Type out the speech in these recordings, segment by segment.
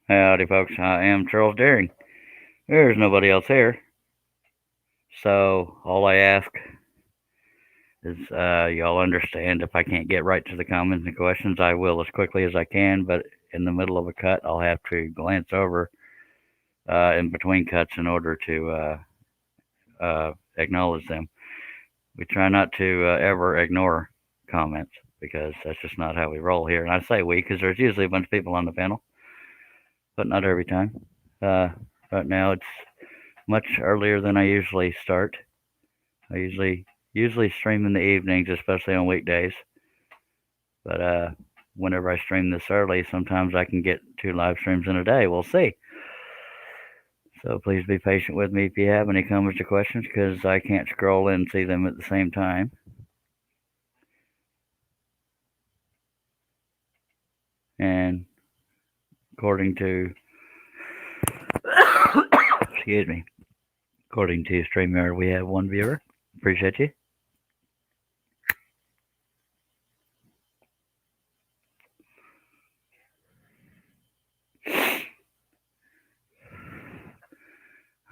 Howdy, folks. I am Charles Deering. There's nobody else here. So, all I ask is y'all understand if I can't get right to the comments and questions, I will as quickly as I can, but in the middle of a cut, I'll have to glance over in between cuts in order to acknowledge them. We try not to ever ignore comments because that's just not how we roll here. And I say we because there's usually a bunch of people on the panel, but not every time. Uh, right now, it's much earlier than I usually start. I usually stream in the evenings, especially on weekdays. But whenever I stream this early, sometimes I can get 2 live streams in a day. We'll see. So please be patient with me if you have any comments or questions, because I can't scroll and see them at the same time. And according to excuse me, according to StreamYard, we have 1 viewer. Appreciate you.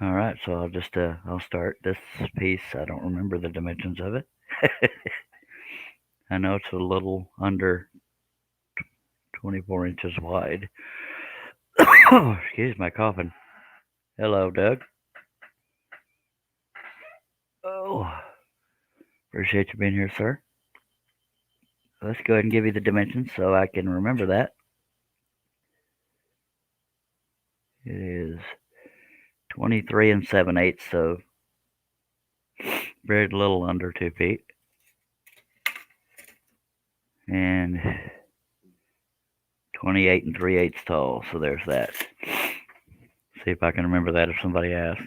All right, so I'll start this piece. I don't remember the dimensions of it. I know it's a little under 24 inches wide. Oh, excuse my coughing. Hello, Doug. Oh, appreciate you being here, sir. Let's go ahead and give you the dimensions so I can remember that. It is 23 and 7/8, so very little under 2 feet. And 28 and 3/8 tall, so there's that. See if I can remember that if somebody asks.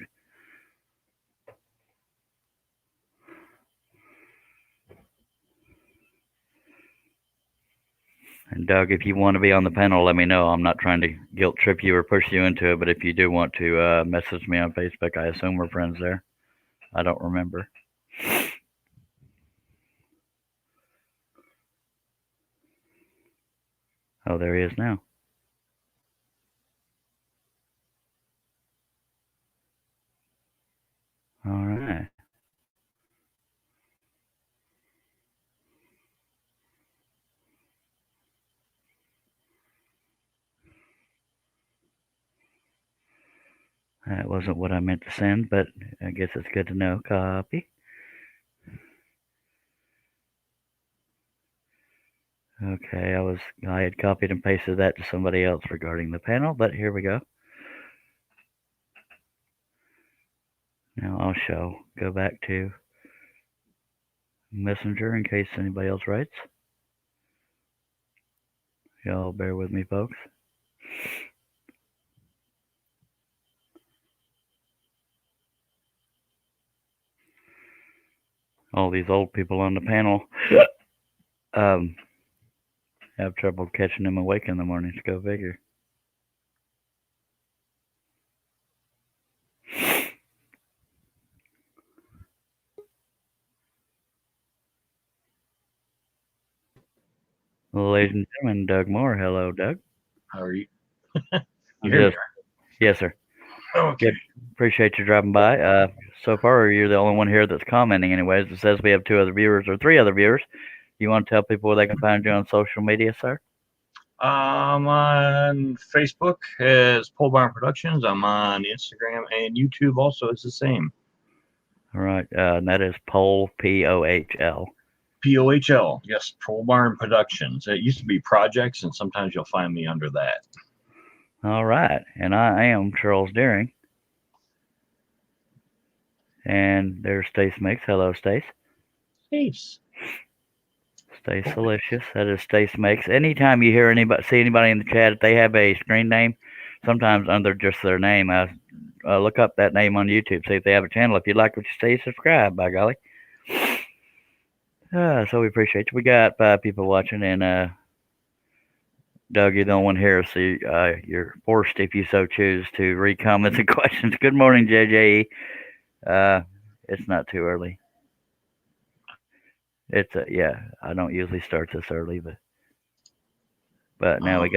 And Doug, if you want to be on the panel, let me know. I'm not trying to guilt trip you or push you into it, but if you do want to message me on Facebook, I assume we're friends there. I don't remember. Oh, there he is now. All right. That wasn't what I meant to send, but I guess it's good to know. Copy. Okay, I had copied and pasted that to somebody else regarding the panel, but here we go. Now I'll go back to Messenger in case anybody else writes. Y'all bear with me, folks. All these old people on the panel have trouble catching them awake in the mornings. Go figure. Well, ladies and gentlemen, Doug Moore. Hello, Doug. How are you? You hear me? Yes, sir. Okay. Good. Appreciate you dropping by. So far, you're the only one here that's commenting. Anyways, it says we have 2 other viewers or 3 other viewers. You want to tell people where they can find you on social media, sir? I'm on Facebook as Pole Barn Productions. I'm on Instagram and YouTube also. It's the same. All right. And that is Pohl, Pohl. POHL. Yes, Pole Barn Productions. It used to be Projects, and sometimes you'll find me under that. All right. And I am Charles Deering. And there's Stace Mix. Hello, Stace. Stace. Stace Delicious. That is Stace Makes. Anytime you hear see anybody in the chat, if they have a screen name, sometimes under just their name, look up that name on YouTube. See if they have a channel. If you like what you see, subscribe, by golly. So we appreciate you. We got 5 people watching, and Doug, you're the only one here, so you're forced, if you so choose, to read comments and questions. Good morning, JJE. It's not too early. It's yeah. I don't usually start this early, But now we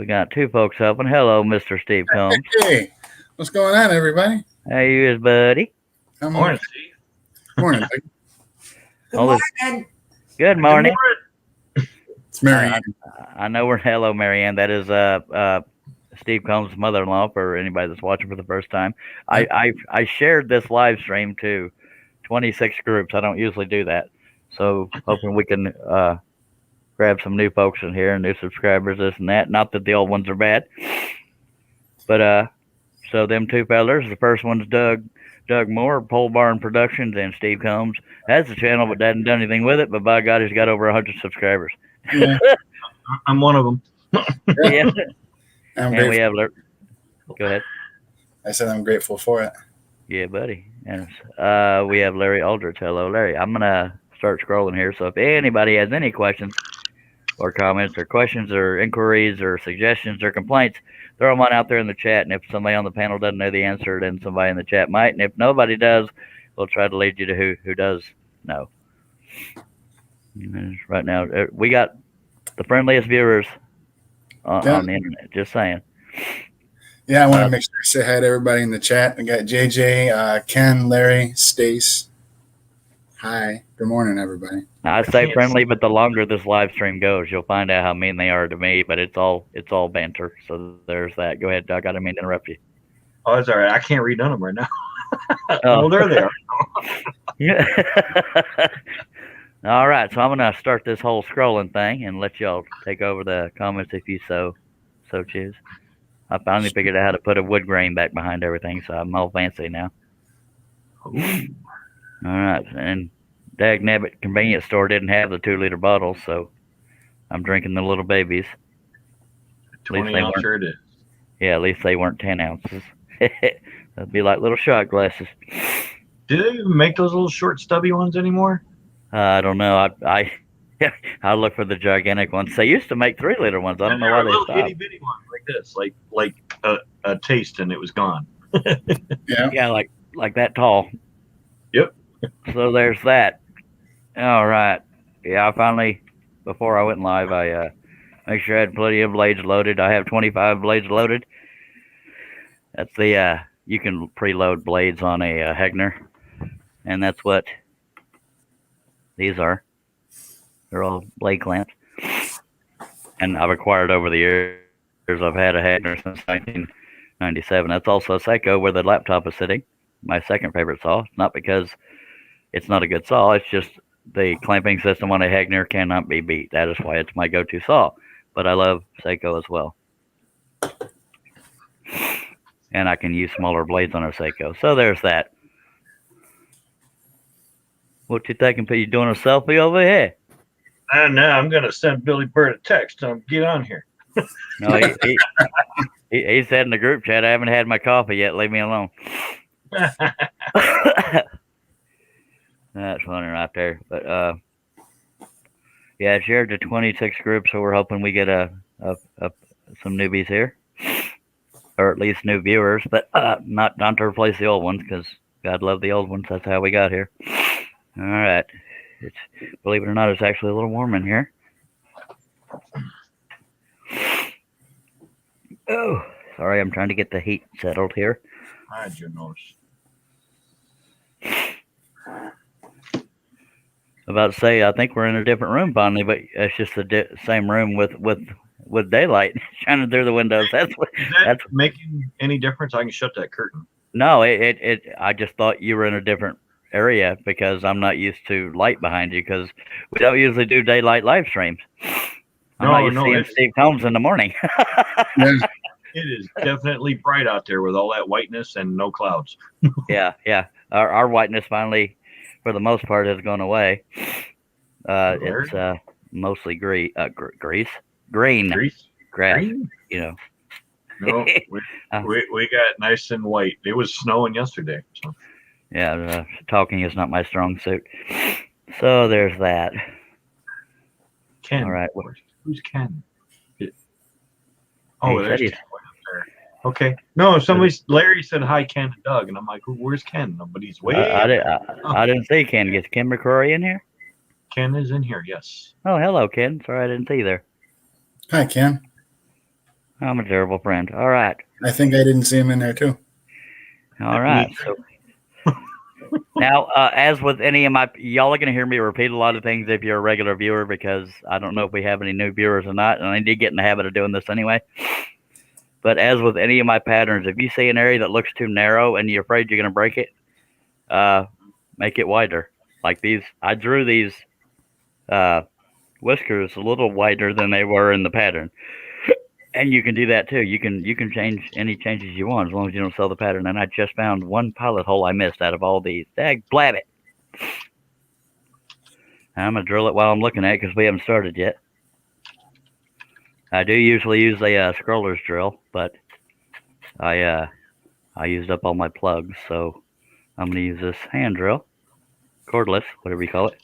got two folks helping. Hello, Mr. Steve Combs. Hey, what's going on, everybody? How you is, buddy? Morning, Steve. Morning. Doug. Good All this- morning. Good morning. It's Mary. I know we're hello, Marianne. That is Steve Combs' mother-in-law. For anybody that's watching for the first time, I shared this live stream to 26 groups. I don't usually do that, so hoping we can grab some new folks in here, new subscribers, this and that. Not that the old ones are bad, but so them two fellers. The first one's Doug Moore, Pole Barn Productions, and Steve Combs has a channel but hasn't done anything with it. But by God, he's got over 100 subscribers. Yeah. I'm one of them. Yeah. I'm And we grateful. have go ahead. I said I'm grateful for it. Yeah, buddy. And we have Larry Aldridge. Hello, Larry. I'm gonna start scrolling here. So if anybody has any questions or comments or questions or inquiries or suggestions or complaints, throw them on out there in the chat. And if somebody on the panel doesn't know the answer, then somebody in the chat might. And if nobody does, we'll try to lead you to who does know. And right now, we got the friendliest viewers on the internet. Just saying. Yeah, I want to make sure I say hi to everybody in the chat. I got JJ, Ken, Larry, Stace. Hi. Good morning, everybody. I say friendly, but the longer this live stream goes, you'll find out how mean they are to me. But it's all banter. So there's that. Go ahead, Doug. I didn't mean to interrupt you. Oh, it's all right. I can't read none of them right now. Oh, there they are. Yeah. All right. So I'm gonna start this whole scrolling thing and let y'all take over the comments if you so choose. I finally figured out how to put a wood grain back behind everything, so I'm all fancy now. All right, and Dag Nabbit convenience store didn't have the 2-liter bottles, so I'm drinking the little babies. 20 ounce sure it is. Yeah, at least they weren't 10 ounces. That'd be like little shot glasses. Do they even make those little short, stubby ones anymore? I don't know. I look for the gigantic ones. They used to make 3-liter ones. I don't know why they little stopped. itty bitty ones like this, like a taste and it was gone. Yeah. Yeah, like that tall. Yep. So there's that. All right. Yeah, I finally, before I went live, I make sure I had plenty of blades loaded. I have 25 blades loaded. That's the you can preload blades on a Hegner, and that's what these are. They're all blade clamps, and I've acquired over the years. I've had a Hegner since 1997. That's also a Seiko where the laptop is sitting. My second favorite saw. Not because it's not a good saw. It's just the clamping system on a Hegner cannot be beat. That is why it's my go-to saw. But I love Seiko as well. And I can use smaller blades on a Seiko. So there's that. What you thinking? You doing a selfie over here? No, I'm going to send Billy Bird a text. Get on here. No, he said in the group chat, I haven't had my coffee yet. Leave me alone. That's funny right there. But yeah, I shared to 26 groups, so we're hoping we get some newbies here, or at least new viewers, but not to replace the old ones, because God love the old ones. That's how we got here. All right. Believe it or not, it's actually a little warm in here. Oh, sorry, I'm trying to get the heat settled here. Hide your nose. About to say, I think we're in a different room finally, but it's just the same room with daylight shining through the windows. That's making any difference. I can shut that curtain. No, I just thought you were in a different area because I'm not used to light behind you, because we don't usually do daylight live streams. I'm not used to seeing Steve Combs in the morning. Yeah. It is definitely bright out there with all that whiteness and no clouds. Yeah. Our whiteness finally, for the most part, has gone away. It's mostly green grass, Green? you know. No, we got nice and white. It was snowing yesterday. So. Yeah, talking is not my strong suit. So there's that. Ken. All right. Who's Ken? There's Ken. Okay. No, Larry said hi, Ken and Doug, and I'm like, where's Ken? But he's way. I didn't see Ken. Is Ken McCrory in here? Ken is in here, yes. Oh, hello, Ken. Sorry, I didn't see you there. Hi, Ken. I'm a terrible friend. All right. I think I didn't see him in there too. All right. So now, as with any of my, y'all are going to hear me repeat a lot of things if you're a regular viewer, because I don't know if we have any new viewers or not, and I need to get in the habit of doing this anyway. But as with any of my patterns, if you see an area that looks too narrow and you're afraid you're going to break it, make it wider. Like these, I drew these whiskers a little wider than they were in the pattern. And you can do that too. You can change any changes you want as long as you don't sell the pattern. And I just found one pilot hole I missed out of all these. Dag blabbit. I'm gonna drill it while I'm looking at it because we haven't started yet. I do usually use a scroller's drill, but I used up all my plugs, so I'm gonna use this hand drill, cordless, whatever you call it.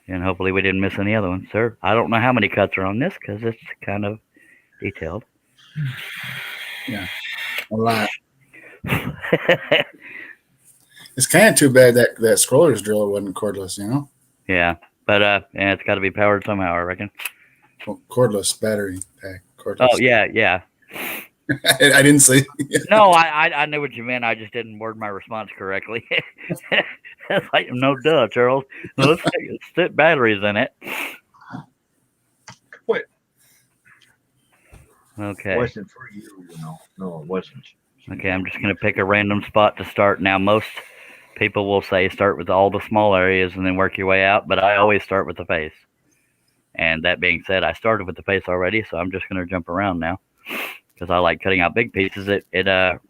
And hopefully we didn't miss any other ones, sir. I don't know how many cuts are on this because it's kind of detailed. Yeah, a lot. It's kind of too bad that scroller's drill wasn't cordless, you know? Yeah, but yeah, it's got to be powered somehow, I reckon. Well, cordless battery pack. Cordless. Oh, yeah. I didn't see. No, I knew what you meant. I just didn't word my response correctly. It's like, no, duh, Charles. Let's stick batteries in it. What? Okay. It wasn't for you, you know. No, it wasn't. Okay, I'm just going to pick a random spot to start. Now, most people will say start with all the small areas and then work your way out, but I always start with the face. And that being said, I started with the face already, so I'm just going to jump around now. Because I like cutting out big pieces. It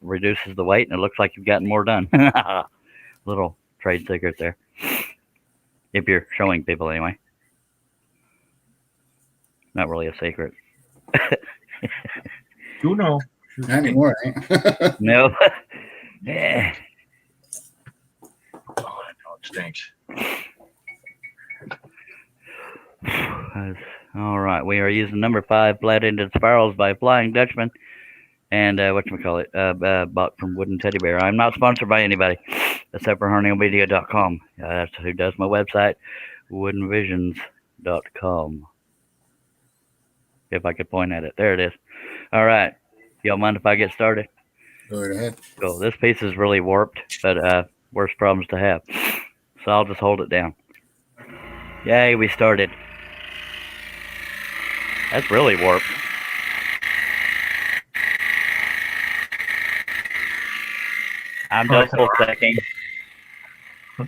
reduces the weight, and it looks like you've gotten more done. Little trade secret there. If you're showing people anyway. Not really a secret. You know. Not anymore, right? No. Yeah. Oh, that dog stinks. All right, we are using number 5 flat-ended spirals by Flying Dutchman, and whatchamacallit, bought from Wooden Teddy Bear. I'm not sponsored by anybody except for HornillMedia.com. That's who does my website, woodenvisions.com. If I could point at it, there it is. All right, y'all mind if I get started? Go right ahead. Cool. This piece is really warped, but worse problems to have. So I'll just hold it down. Yay, we started. That's really warped. I'm double stacking.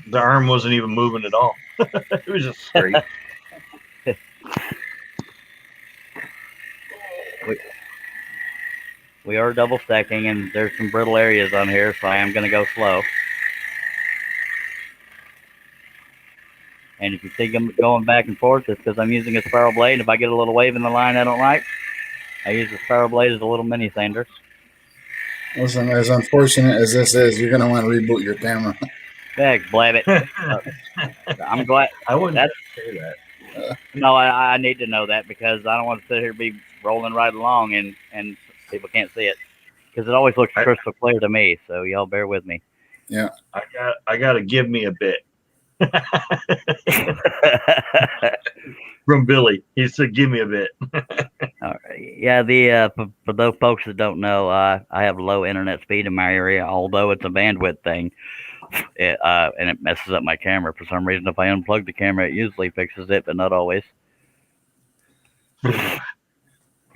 The arm wasn't even moving at all. It was just straight. We are double stacking, and there's some brittle areas on here, so I am going to go slow. And if you think I'm going back and forth, it's because I'm using a spiral blade. If I get a little wave in the line I don't like, I use the spiral blade as a little mini sander. Listen, as unfortunate as this is, you're going to want to reboot your camera. Heck, blab it. I'm glad. I wouldn't say that. No, I need to know that because I don't want to sit here and be rolling right along and people can't see it. Because it always looks crystal clear to me, so y'all bear with me. Yeah. I got to give me a bit. From Billy, he said, "Give me a bit." All right. Yeah, for those folks that don't know, I have low internet speed in my area, although it's a bandwidth thing, and it messes up my camera for some reason. If I unplug the camera, it usually fixes it, but not always. So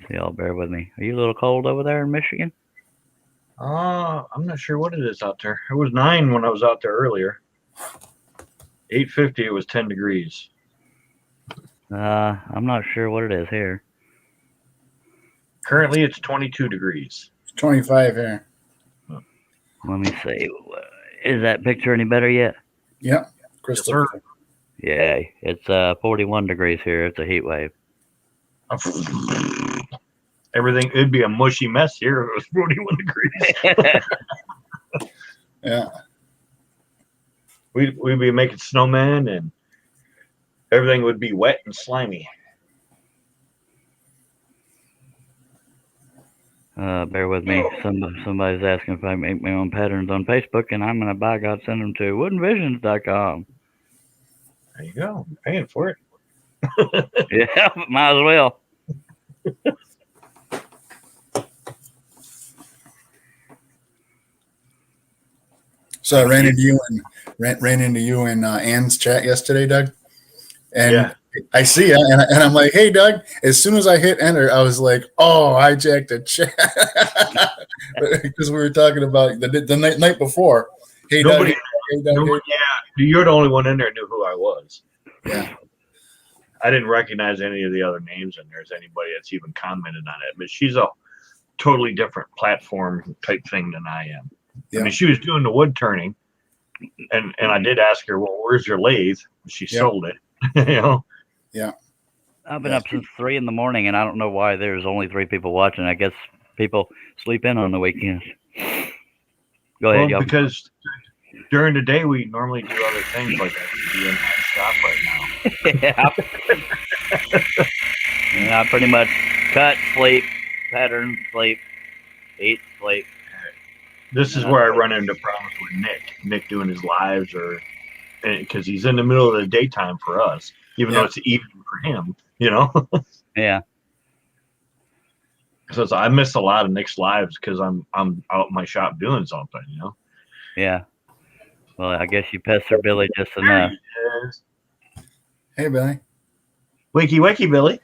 y'all bear with me. Are you a little cold over there in Michigan? I'm not sure what it is out there. It was 9 when I was out there earlier. 8:50, it was 10 degrees. I'm not sure what it is here. Currently, it's 22 degrees. It's 25 here. Let me see. Is that picture any better yet? Yep. Crystal. Yeah, it's 41 degrees here. It's a heat wave. Everything, it'd be a mushy mess here if it was 41 degrees. Yeah. We'd be making snowmen and everything would be wet and slimy. Bear with me. Somebody's asking if I make my own patterns on Facebook, and I'm going to by God send them to woodenvisions.com. There you go. Paying for it. Yeah, might as well. So I ran into you in Ann's chat yesterday, Doug, and Yeah. I see you, and I'm like, "Hey, Doug!" As soon as I hit enter, I was like, "Oh, I hijacked the chat," because we were talking about the night before. Hey, Nobody, Doug. Hey, Doug. nobody, yeah, you're the only one in there who knew who I was. Yeah. I didn't recognize any of the other names in there as anybody that's even commented on it. But she's a totally different platform type thing than I am. Yeah. I mean, she was doing the wood turning, and I did ask her, "Well, where's your lathe?" She sold it. You know. Yeah. I've been up since 3 a.m, and I don't know why there's only 3 people watching. I guess people sleep in on the weekends. Go ahead, y'all. Because during the day we normally do other things like I do in my shop right now. And I pretty much cut, sleep, pattern, sleep, eat, sleep. This is where I run into problems with Nick doing his lives, or because he's in the middle of the daytime for us, even though it's evening for him, you know. Yeah. So I miss a lot of Nick's lives because I'm out in my shop doing something, you know. Yeah. Well, I guess you pester Billy just enough. Hey, Billy. Wakey, Billy.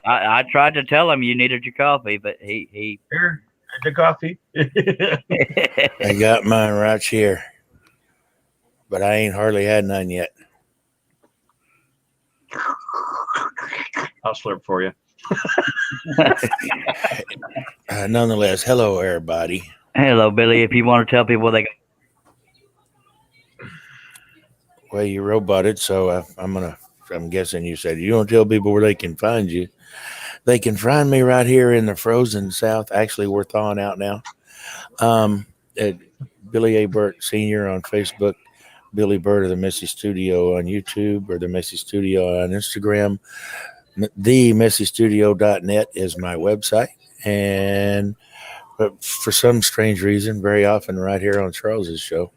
I tried to tell him you needed your coffee, but he Here, the coffee. I got mine right here, but I ain't hardly had none yet. I'll slurp for you. Nonetheless, hello, everybody. Hello, Billy. If you want to tell people they Well, you roboted, so I'm guessing you said you don't tell people where they can find you. They can find me right here in the frozen South. Actually, we're thawing out now. At Billy A. Burt Sr. on Facebook, Billy Burt of the Messy Studio on YouTube, or the Messy Studio on Instagram. TheMessyStudio.net is my website. And for some strange reason, very often right here on Charles's show.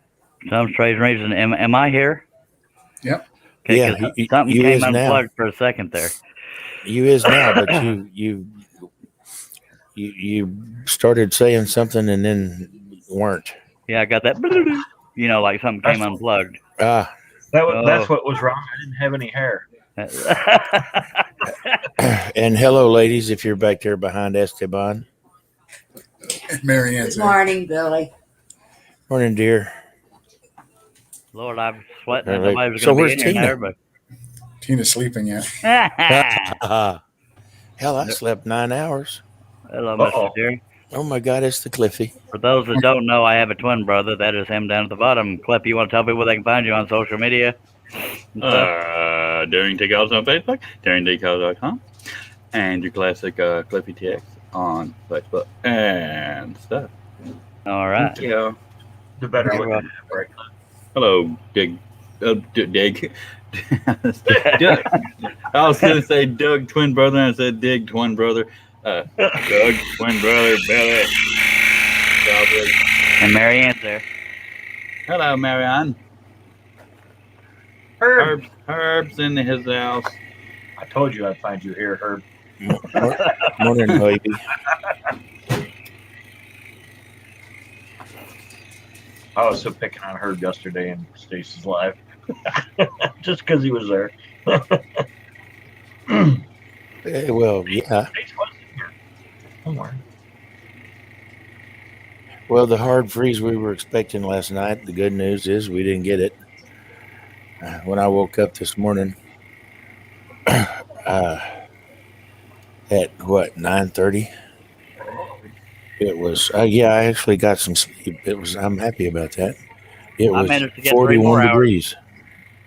some strange reason am I here? Yep. Okay, Yeah, something you came is unplugged now. for a second there. You is now, but you started saying something and then weren't. Yeah, I got that. You know, like something came unplugged. Ah, That's what was wrong. I didn't have any hair. and hello, ladies, if you're back there behind Esteban. Mary Ann's Good morning, Billy. Morning, dear. Lord, I'm sweating. All right. Nobody was So going to be where's in here Tina? now, everybody. Tina's sleeping yet. Hell, I slept 9 hours. Hello, Mr. Jerry. Oh my God, it's the Cliffy. For those that don't know, I have a twin brother. That is him down at the bottom. Cliff, you want to tell people they can find you on social media? Daring Takeouts on Facebook, daringtakeouts.com, and your classic Cliffy TX on Facebook and stuff. All right. Yeah. The better You're looking right. Hello, Dig. Dig. Doug. I was going to say Doug, twin brother, and I said Dig, twin brother. Doug, twin brother, Billy. And Mary Ann's there. Hello, Marianne. Herb's in his house. I told you I'd find you here, Herb. Morning, baby. I was so picking on Herb yesterday in Stacy's live. Just because he was there. Well, yeah. Stacy wasn't here. Don't worry. Well, the hard freeze we were expecting last night, the good news is we didn't get it. When I woke up this morning at what, 9:30? It was I actually got some sleep. I'm happy about that. It was managed to get 3 more 41 hours. degrees.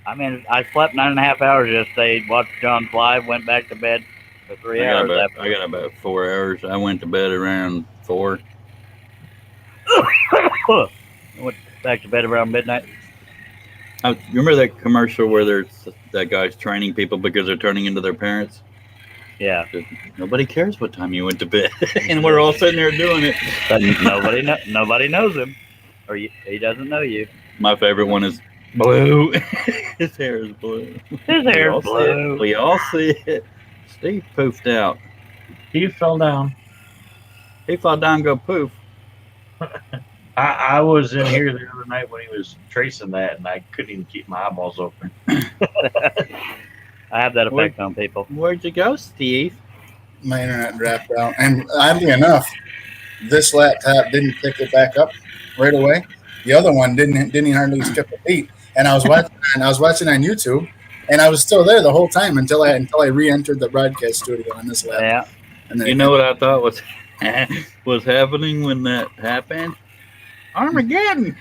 I slept 9.5 hours yesterday, watched John's live, went back to bed for 3 hours after. I got about 4 hours. I went to bed around 4. I went back to bed around midnight. Remember that commercial where that guy's training people because they're turning into their parents? Yeah. Nobody cares what time you went to bed, and we're all sitting there doing it. But nobody knows him, or he doesn't know you. My favorite one is Blue. His hair is blue. His hair is blue. We all see it. Steve poofed out. He fell down. He fell down and go poof. I was in here the other night when he was tracing that, and I couldn't even keep my eyeballs open. I have that effect on people. Where'd you go, Steve? My internet dropped out, and oddly enough, this laptop didn't pick it back up right away. The other one didn't hardly skip a beat. And I was watching on YouTube, and I was still there the whole time until I re-entered the broadcast studio on this laptop. Yeah. And then You know what I thought was happening when that happened? Armageddon.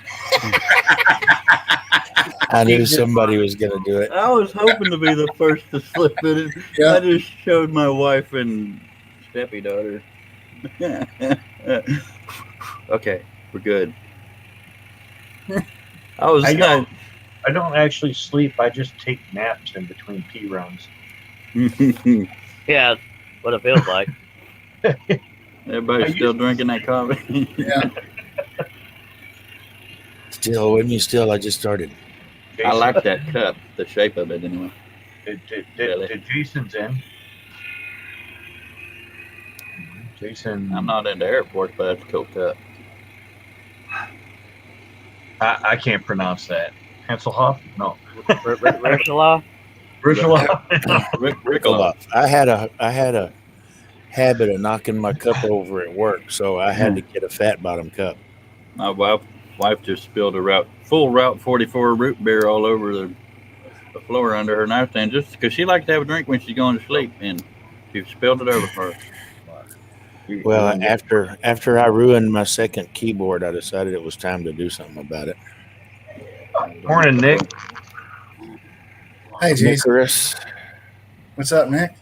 I knew somebody was going to do it. I was hoping to be the first to slip in it. Yeah. I just showed my wife and stepdaughter. Okay, we're good. I don't actually sleep. I just take naps in between pee runs. Yeah, that's what it feels like. Everybody's still drinking that coffee. Yeah. Still, when you still, I just started. I like that cup, the shape of it anyway. Did Jason's in? Jason. I'm not into airports, but that's a cool cup. I can't pronounce that. Hanselhoff? No. Ursula? Ursula? Rickaloff. I had a habit of knocking my cup over at work, so I had to get a fat bottom cup. My wife just spilled a full Route 44 root beer all over the floor under her nightstand just because she likes to have a drink when she's going to sleep, and she spilled it over her. Well, after I ruined my second keyboard, I decided it was time to do something about it. Morning, Nick. Hi, Jason. Nicholas. What's up, Nick?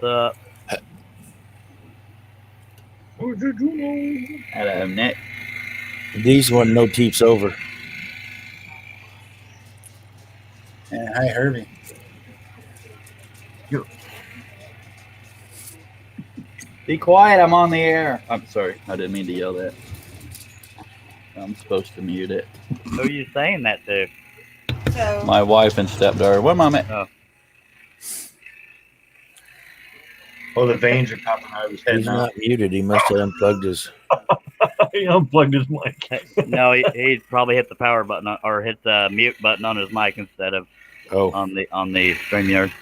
Hello, Nick. These one no teeps over. Yeah, hi, Herbie. Be quiet, I'm on the air. I'm sorry, I didn't mean to yell that. I'm supposed to mute it. Who are you saying that to? So My wife and stepdaughter. What moment? Oh, the veins are popping out of his head He's now. not muted. He must have unplugged his. He unplugged his mic. No, he probably hit the power button or hit the mute button on his mic instead of Oh, on the StreamYard.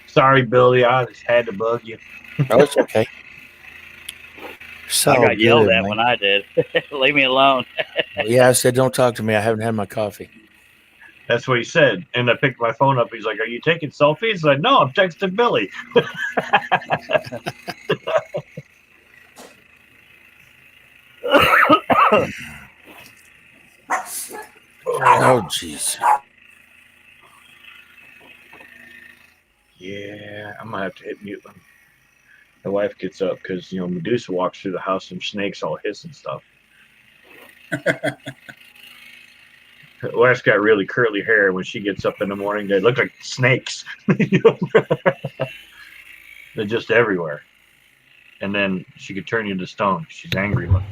Sorry, Billy. I just had to bug you. oh, it's okay. So I got yelled good, at man. when I did. Leave me alone. Yeah, I said, don't talk to me. I haven't had my coffee. That's what he said. And I picked my phone up. He's like, "Are you taking selfies?" I said, "No, I'm texting Billy." Oh, jeez. Yeah, I'm gonna have to hit mute when the wife gets up because Medusa walks through the house and snakes all hiss and stuff. The wife's got really curly hair. When she gets up in the morning, they look like snakes. They're just everywhere. And then she could turn you into stone. She's angry looking.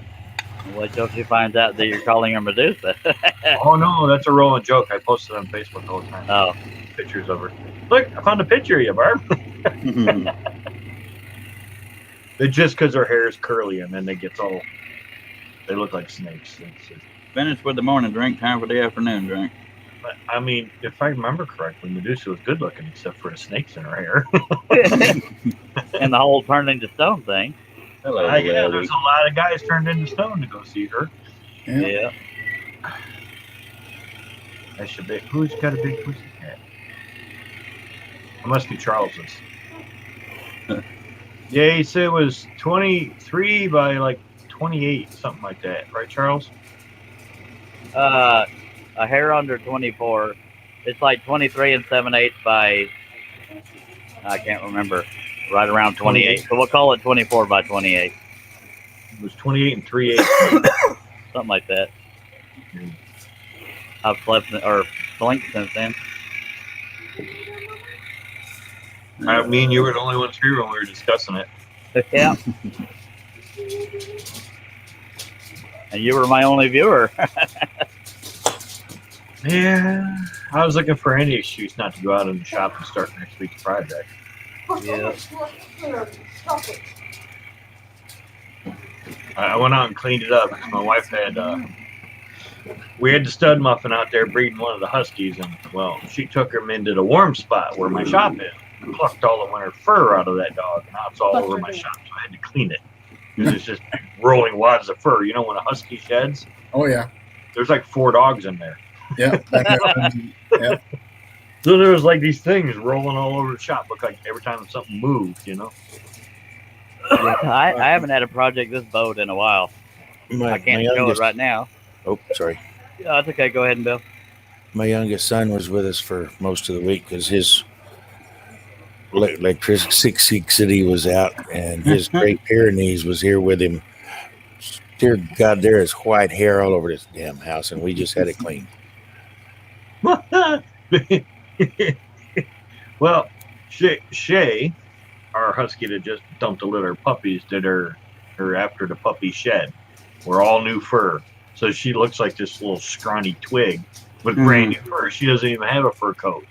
What till she finds out that you're calling her Medusa? Oh no, that's a rolling joke. I posted on Facebook all the time. Oh, Pictures of her. Look, I found a picture of you, Barb. It's just because her hair is curly and then they look like snakes. Finished with the morning drink, time for the afternoon drink. But, I mean, if I remember correctly, Medusa was good looking except for the snakes in her hair. and the whole turned into stone thing. Hello, Yeah, lady. there's a lot of guys turned into stone to go see her. Yeah. That should be. Who's got a big pussy cat? It must be Charles's. Yeah, he said it was 23 by like 28, something like that, right, Charles? A hair under 24. It's like 23 and 7/8 by, I can't remember, right around 28. So we'll call it 24 by 28. It was 28 and 3/8. Something like that. I've slept or blinked since then. I mean, you were the only ones here when we were discussing it. Yeah. And you were my only viewer. Yeah, I was looking for any excuse not to go out in the shop and start next week's project. Yeah. I went out and cleaned it up because my wife had. We had the stud muffin out there breeding one of the huskies, and well, she took him into the warm spot where my shop is. And plucked all the winter fur out of that dog, and now it's all over my shop. So I had to clean it because it's just rolling wads of fur. You know, when a husky sheds, Oh yeah. there's like 4 dogs in there. Yeah. Yeah. So there was like these things rolling all over the shop. Looked like every time something moved, you know. I haven't had a project this bold in a while. I can't show it right now. Oh, sorry. Yeah, it's okay. Go ahead and Bill. My youngest son was with us for most of the week because his electricity was out, and his Great Pyrenees was here with him. Dear God, there is white hair all over this damn house, and we just had it cleaned. Well, Shay, our husky that just dumped a litter of puppies, did her after the puppy shed. We're all new fur. So she looks like this little scrawny twig with brand new fur. She doesn't even have a fur coat,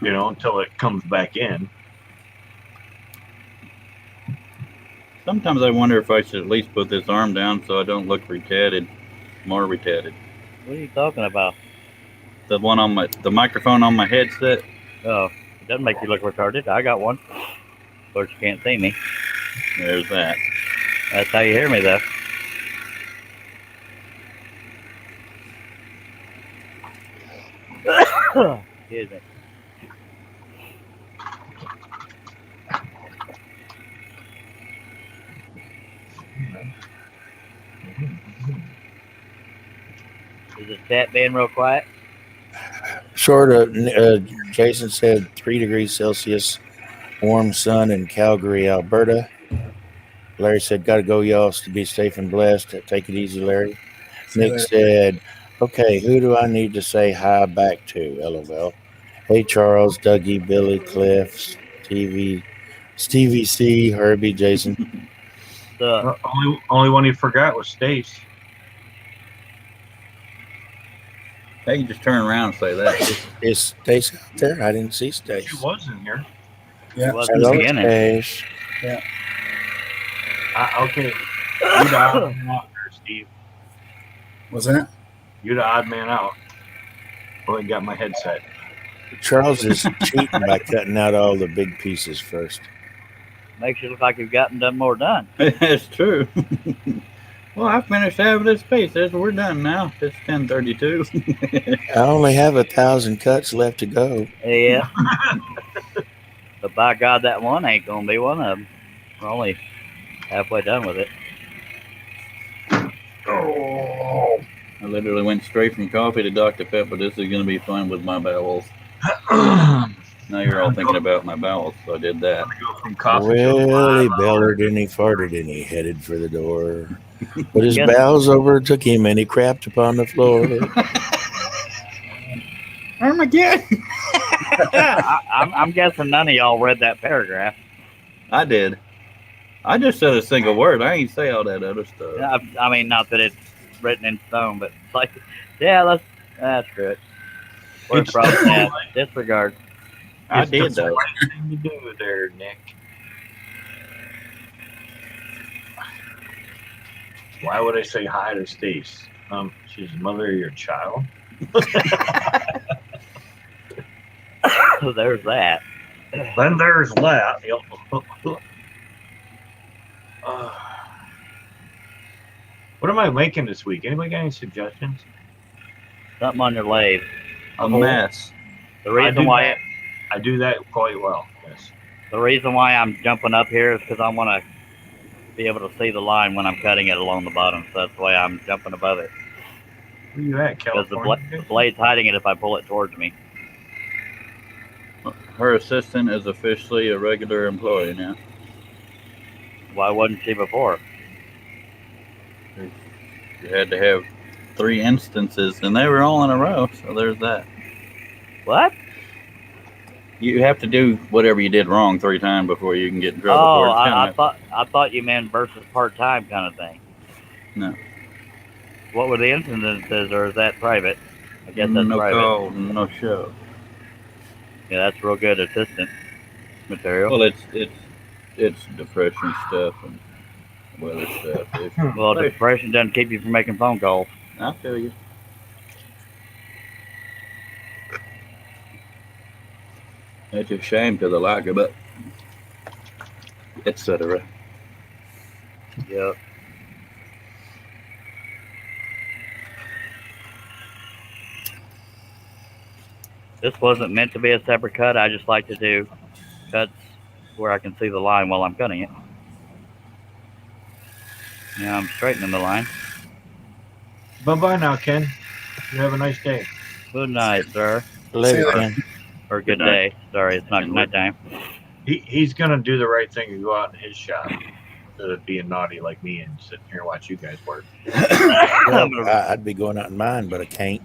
you know, until it comes back in. Sometimes I wonder if I should at least put this arm down so I don't look retarded, more retarded. What are you talking about? The one on the microphone on my headset. Oh, it doesn't make you look retarded. I got one. Of course, you can't see me. There's that. That's how you hear me, though. Excuse me. Is the chat being real quiet? Sort of. Jason said 3 degrees Celsius, warm sun in Calgary, Alberta. Larry said, "Got to go, y'all. To be safe and blessed. Take it easy, Larry." Nick said, "Okay, who do I need to say hi back to? LOL. Hey, Charles, Dougie, Billy, Cliff, Stevie C, Herbie, Jason." Only one he forgot was Stace. Hey, you just turn around and say that. Is Stace out there? I didn't see Stace. She was in here. Yeah. Was in the Hello, beginning. Stace. Okay. You the odd man out there, Steve. Was that? You the odd man out. Oh, I got my headset. Charles is cheating by cutting out all the big pieces first. Makes you look like you've gotten more done. That's true. Well, I finished half of this piece. We're done now. It's 10:32. I only have 1,000 cuts left to go. Yeah. But by God, that one ain't going to be one of them. We're only halfway done with it. Oh. I literally went straight from coffee to Dr. Pepper. This is going to be fun with my bowels. Now you're all thinking about my bowels, so I did that. From coffee Well, he bellered and he farted and he headed for the door. But his bowels overtook him and he crapped upon the floor. Armageddon! I'm guessing none of y'all read that paragraph. I did. I just said a single word. I ain't say all that other stuff. I mean, not that it's written in stone, but it's like, yeah, that's good. We're from that. Disregard. I did, though. What thing you do there, Nick? Why would I say hi to Stace? She's the mother of your child. So there's that. Then there's that. What am I making this week? Anybody got any suggestions? Something on your lathe. A mess. The reason why I do that quite well. Yes. the reason why I'm jumping up here is because I want to be able to see the line when I'm cutting it along the bottom. So that's why I'm jumping above it. Where you at, Because California? the blade's hiding it if I pull it towards me. Her assistant is officially a regular employee now. Why wasn't she before? You had to have 3 instances, and they were all in a row. So there's that. What? You have to do whatever you did wrong 3 times before you can get in trouble. Oh, for it. I thought you meant versus part-time kind of thing. No. What were the incidences, or is that private? I guess that's no private. call, no show. Yeah, that's real good assistant material. Well, it's depression stuff and weather stuff. Well, Hey, depression doesn't keep you from making phone calls. I'll tell you. It's a shame because I like it, but etc. Yep. This wasn't meant to be a separate cut. I just like to do cuts where I can see the line while I'm cutting it. Now I'm straightening the line. Bye-bye now, Ken. You have a nice day. Good night, sir. Later, See Ken. Or good Good night. day. Sorry, it's not And night time. He's going to do the right thing and go out in his shop instead of being naughty like me and sitting here and watch you guys work. I'd be going out in mine, but I can't.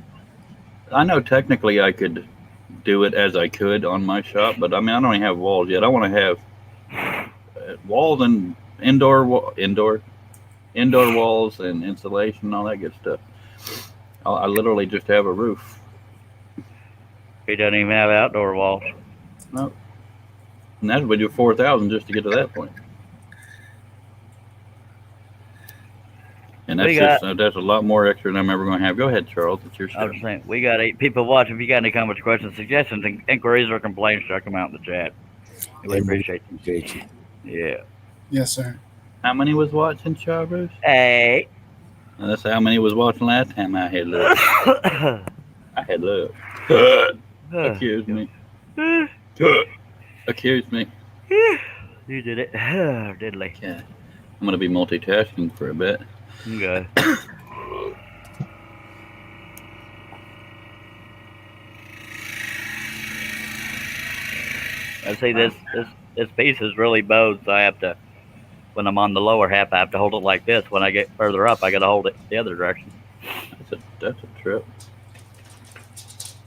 I know technically I could do it as I could on my shop, but I mean I don't even have walls yet. I want to have walls and indoor walls and insulation and all that good stuff. I literally just have a roof. He doesn't even have outdoor walls. No, and that would do 4,000 just to get to that point. And that's that's a lot more extra than I'm ever going to have. Go ahead, Charles. It's your I show. was saying, we got 8 people watching. If you got any comments, questions, suggestions, inquiries, or complaints, check them out in the chat. We appreciate you. Appreciate you. Yeah. Yes, sir. How many was watching, Charles? Hey. And that's how many was watching last time I had looked. I had looked. Accuse me. Accuse me. You did it. Diddly. Yeah. I'm going to be multitasking for a bit. Okay. I see this piece is really bowed, so I have to, when I'm on the lower half, I have to hold it like this. When I get further up, I got to hold it the other direction. That's a trip.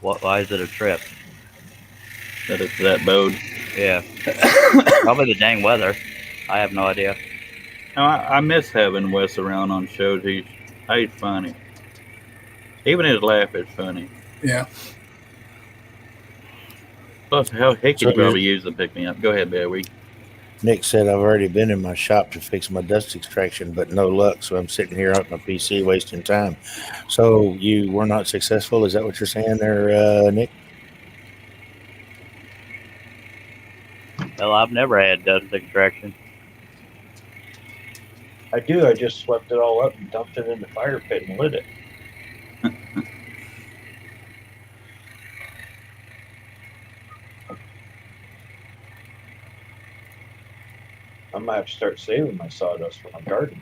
Why is it a trip? That it's that bowed. Yeah. Probably the dang weather. I have no idea. No, I miss having Wes around on shows. He's funny. Even his laugh is funny. Yeah. Plus, he could So probably use the pick me up. Go ahead, Barry. Nick said I've already been in my shop to fix my dust extraction, but no luck. So I'm sitting here on my PC wasting time. So you were not successful? Is that what you're saying there, Nick? Well, I've never had dust extraction. I do. I just swept it all up and dumped it in the fire pit and lit it. I might have to start saving my sawdust for my garden.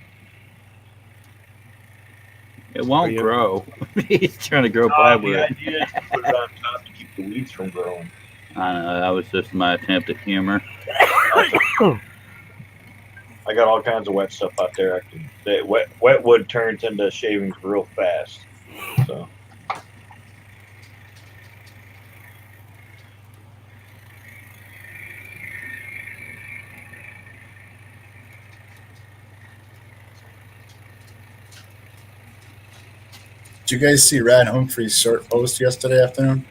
It won't you? grow. He's trying to grow The plywood. idea is to put it on top to keep the weeds from growing. I know. That was just my attempt at humor. I got all kinds of wet stuff out there. Wet wood turns into shavings real fast. So Did you guys see Rad Humphrey's short post yesterday afternoon?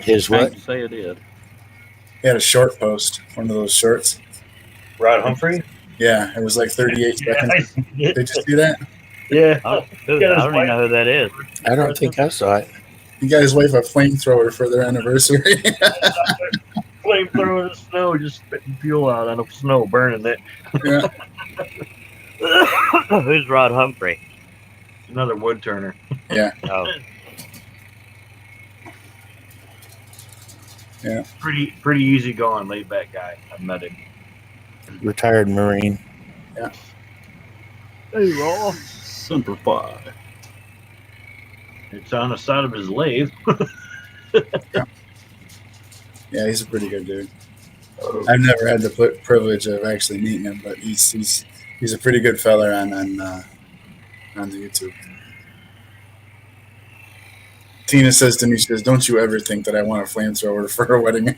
His I what? can say it is. He had a short post, one of those shorts. Rod Humphrey? Yeah, it was like 38 seconds. Did you see that? Yeah. I don't even know who that is. I don't think I saw it. He got his wife a flamethrower for their anniversary. Flamethrower in the snow, just spitting fuel out on the snow, burning it. Yeah. Who's Rod Humphrey? Another wood turner. Oh, Pretty easy going, laid back guy. I've met him. Retired Marine. hey, Raw. Simplify. It's on the side of his lathe. Yeah, he's a pretty good dude. I've never had the privilege of actually meeting him, but he's a pretty good fella on the YouTube. Tina says to me, she goes, "Don't you ever think that I want a flamethrower for a wedding?"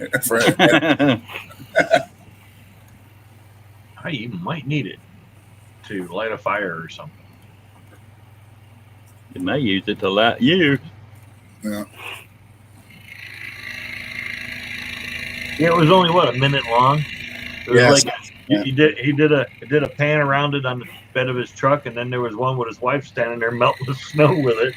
I even might need it. to light a fire or something. You may use it to light you. Yeah. Yeah, it was only what, a minute long. It was Yes. like Yeah. he did a pan around it on the bed of his truck, and then there was one with his wife standing there melting the snow with it.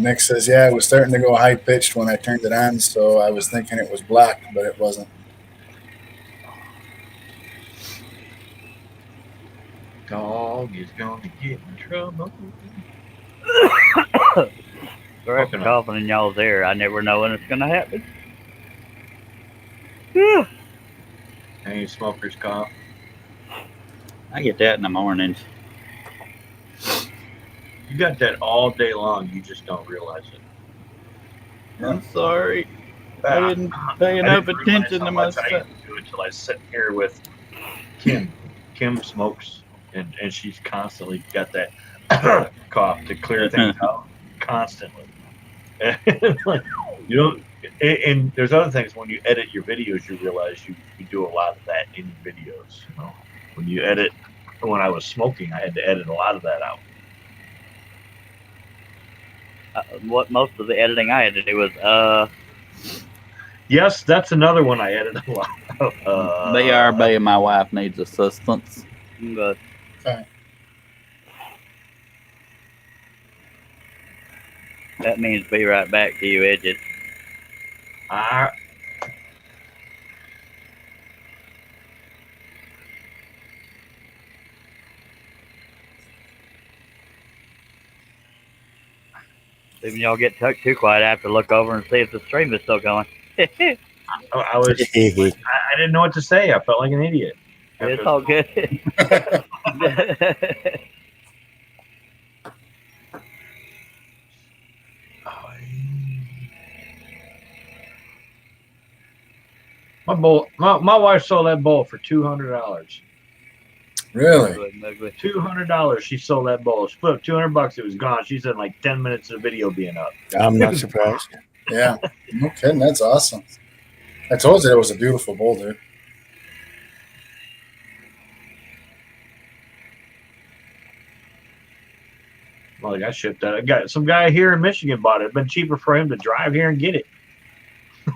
Nick says, yeah, it was starting to go high pitched when I turned it on, so I was thinking it was black, but it wasn't. Dog is gonna get in trouble. Sorry for Fucking coughing in y'all's ear. I never know when it's gonna happen. Any smokers cough? I get that in the mornings. You got that all day long. You just don't realize it. I'm sorry. I didn't pay enough attention to myself. I didn't do it until I was sitting here with Kim. Kim smokes, and she's constantly got that cough to clear things out constantly. And, like, you don't. And there's other things when you edit your videos, you realize you do a lot of that in your videos. You know, when you edit. When I was smoking, I had to edit a lot of that out. What most of the editing I had to do was Yes, that's another one I edited a lot of. BRB, my wife needs assistance. but Okay. that means be right back to you, Edges. I Even y'all get too quiet, I have to look over and see if the stream is still going. It's I didn't know what to say. I felt like an idiot. all good. My wife sold that bowl for $200. Really? $200. She sold that bowl. She put up $200. It was gone. She said like 10 minutes of the video being up. I'm not surprised. Yeah. No kidding. That's awesome. I told you it was a beautiful bowl, dude. Well, I got shipped out. I got some guy here in Michigan bought it. It'd been cheaper for him to drive here and get it.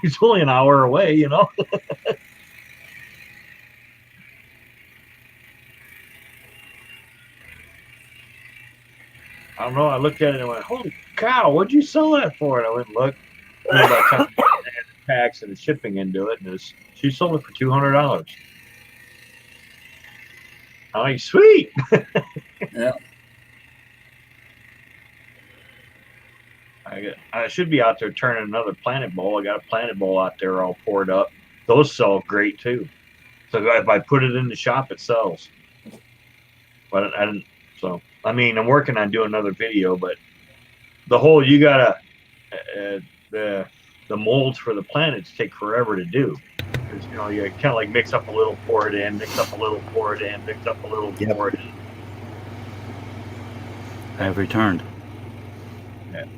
He's only an hour away, you know. I don't know. I looked at it and went, "Holy cow! What'd you sell that for?" And I went and looked. And by the time I had the tax and the shipping into it, and she sold it for $200. I'm like, sweet. Yeah. I should be out there turning another Planet Bowl. I got a Planet Bowl out there all poured up. Those sell great too. So if I put it in the shop, it sells. But I didn't. So I mean, I'm working on doing another video, but the whole you gotta the molds for the planets take forever to do. Because you know you kind of like mix up a little, pour it in, mix up a little, pour it in, mix up a little, pour it in. I've returned.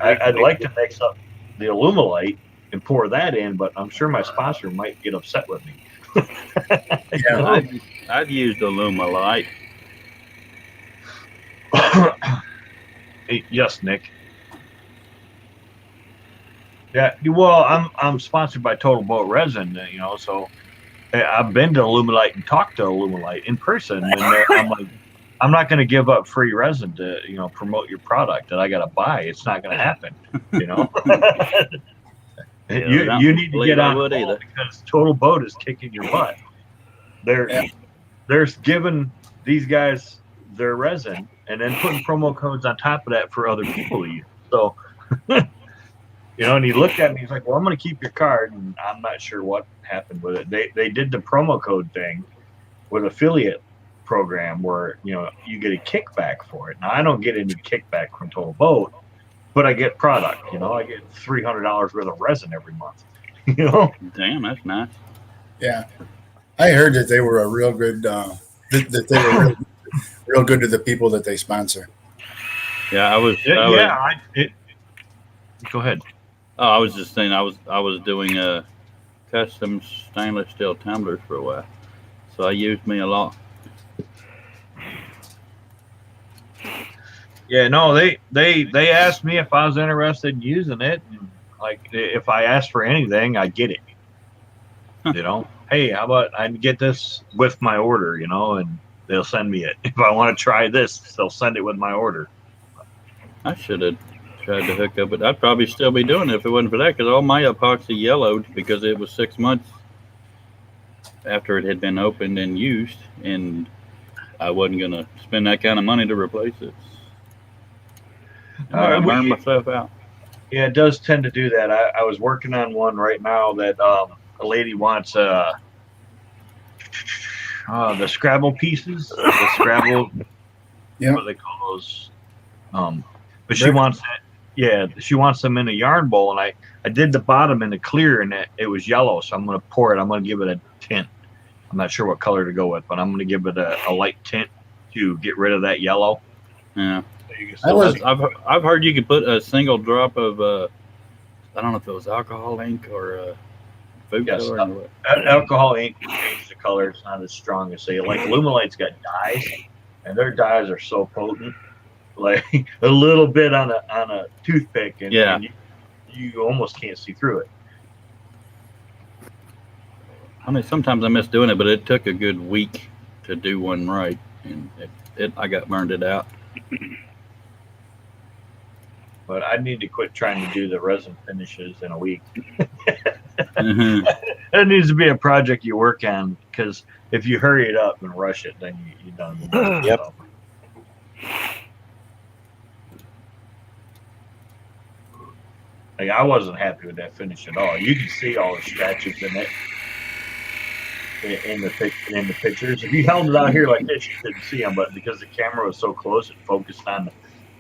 I'd like to mix up the Alumilite and pour that in, but I'm sure my sponsor might get upset with me. Yeah. I've used Alumilite. Yes, Nick. Yeah, well, I'm sponsored by Total Boat Resin, you know, so I've been to Alumilite and talked to Alumilite in person, and I'm like, I'm not going to give up free resin to, you know, promote your product that I got to buy. It's not going to happen, you know. You need to get on board because Total Boat is kicking your butt. They're giving these guys their resin and then putting promo codes on top of that for other people to use. So, you know, and he looked at me. He's like, "Well, I'm going to keep your card," and I'm not sure what happened with it. They did the promo code thing with affiliate program where, you know, you get a kickback for it. Now I don't get any kickback from Total Boat, but I get product. You know, I get $300 worth of resin every month. You know, Damn, that's nice. Yeah. I heard that they were a real good, that they were real good to the people that they sponsor. Yeah, Go ahead. Oh, I was just saying I was doing custom stainless steel tumblers for a while, so I used me a lot. Yeah, no, they asked me if I was interested in using it, and like if I asked for anything, I get it. You know, hey, how about I get this with my order? You know, and they'll send me it. If I want to try this, they'll send it with my order. I should have tried to hook up, but I'd probably still be doing it if it wasn't for that, because all my epoxy yellowed because it was 6 months after it had been opened and used, and I wasn't gonna spend that kind of money to replace it. I burned myself out. Yeah, it does tend to do that. I was working on one right now that a lady wants the Scrabble pieces, the Scrabble, Yeah. what they call those. But she wants that. Yeah, she wants them in a yarn bowl, and I did the bottom in the clear, and it was yellow, so I'm gonna pour it. I'm gonna give it a tint. I'm not sure what color to go with, but I'm gonna give it a light tint to get rid of that yellow. Yeah. So I've heard you could put a single drop of I don't know if it was alcohol ink or food coloring or what. Alcohol ink will change the color. It's not as strong as say like Lumilight's got dyes, and their dyes are so potent. Like a little bit on a toothpick, and, Yeah. and you almost can't see through it. I mean, sometimes I miss doing it, but it took a good week to do one right, and I got burned it out. But I need to quit trying to do the resin finishes in a week. Mm-hmm. It needs to be a project you work on, because if you hurry it up and rush it, then you done. Yep. So. Like, I wasn't happy with that finish at all. You can see all the scratches in it in the pictures. If you held it out here like this, you couldn't see them, but because the camera was so close, it focused on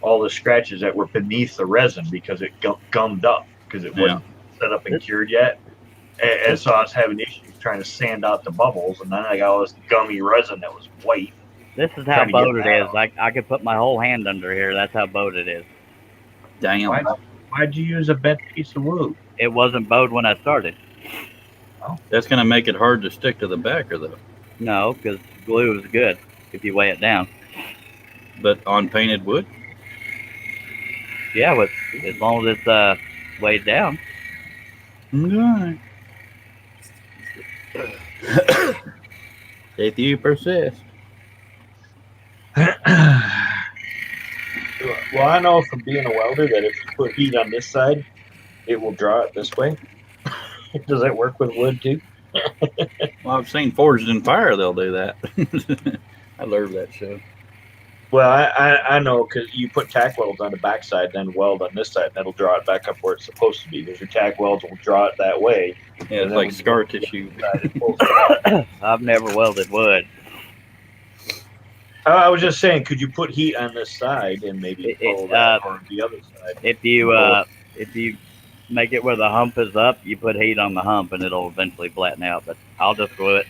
all the scratches that were beneath the resin because it gummed up because it wasn't set up and cured yet. And so I was having issues trying to sand out the bubbles, and then I got all this gummy resin that was white. This is how bowed it is. I could put my whole hand under here. That's how bowed it is. Damn. Why'd you use a bent piece of wood? It wasn't bowed when I started. That's going to make it hard to stick to the backer, though. No, because glue is good if you weigh it down. But on painted wood? Yeah, but as long as it's weighed down. Okay. If you persist. Well, I know from being a welder that if you put heat on this side, it will draw it this way. Does that work with wood too? Well, I've seen Forged in Fire, they'll do that. I love that show. Well, I know because you put tack welds on the back side, then weld on this side, and that'll draw it back up where it's supposed to be. Because your tack welds will draw it that way. Yeah, it's like scar tissue. I've never welded wood. I was just saying, could you put heat on this side and maybe pull that or the other side? If you make it where the hump is up, you put heat on the hump, and it'll eventually flatten out. But I'll just glue it.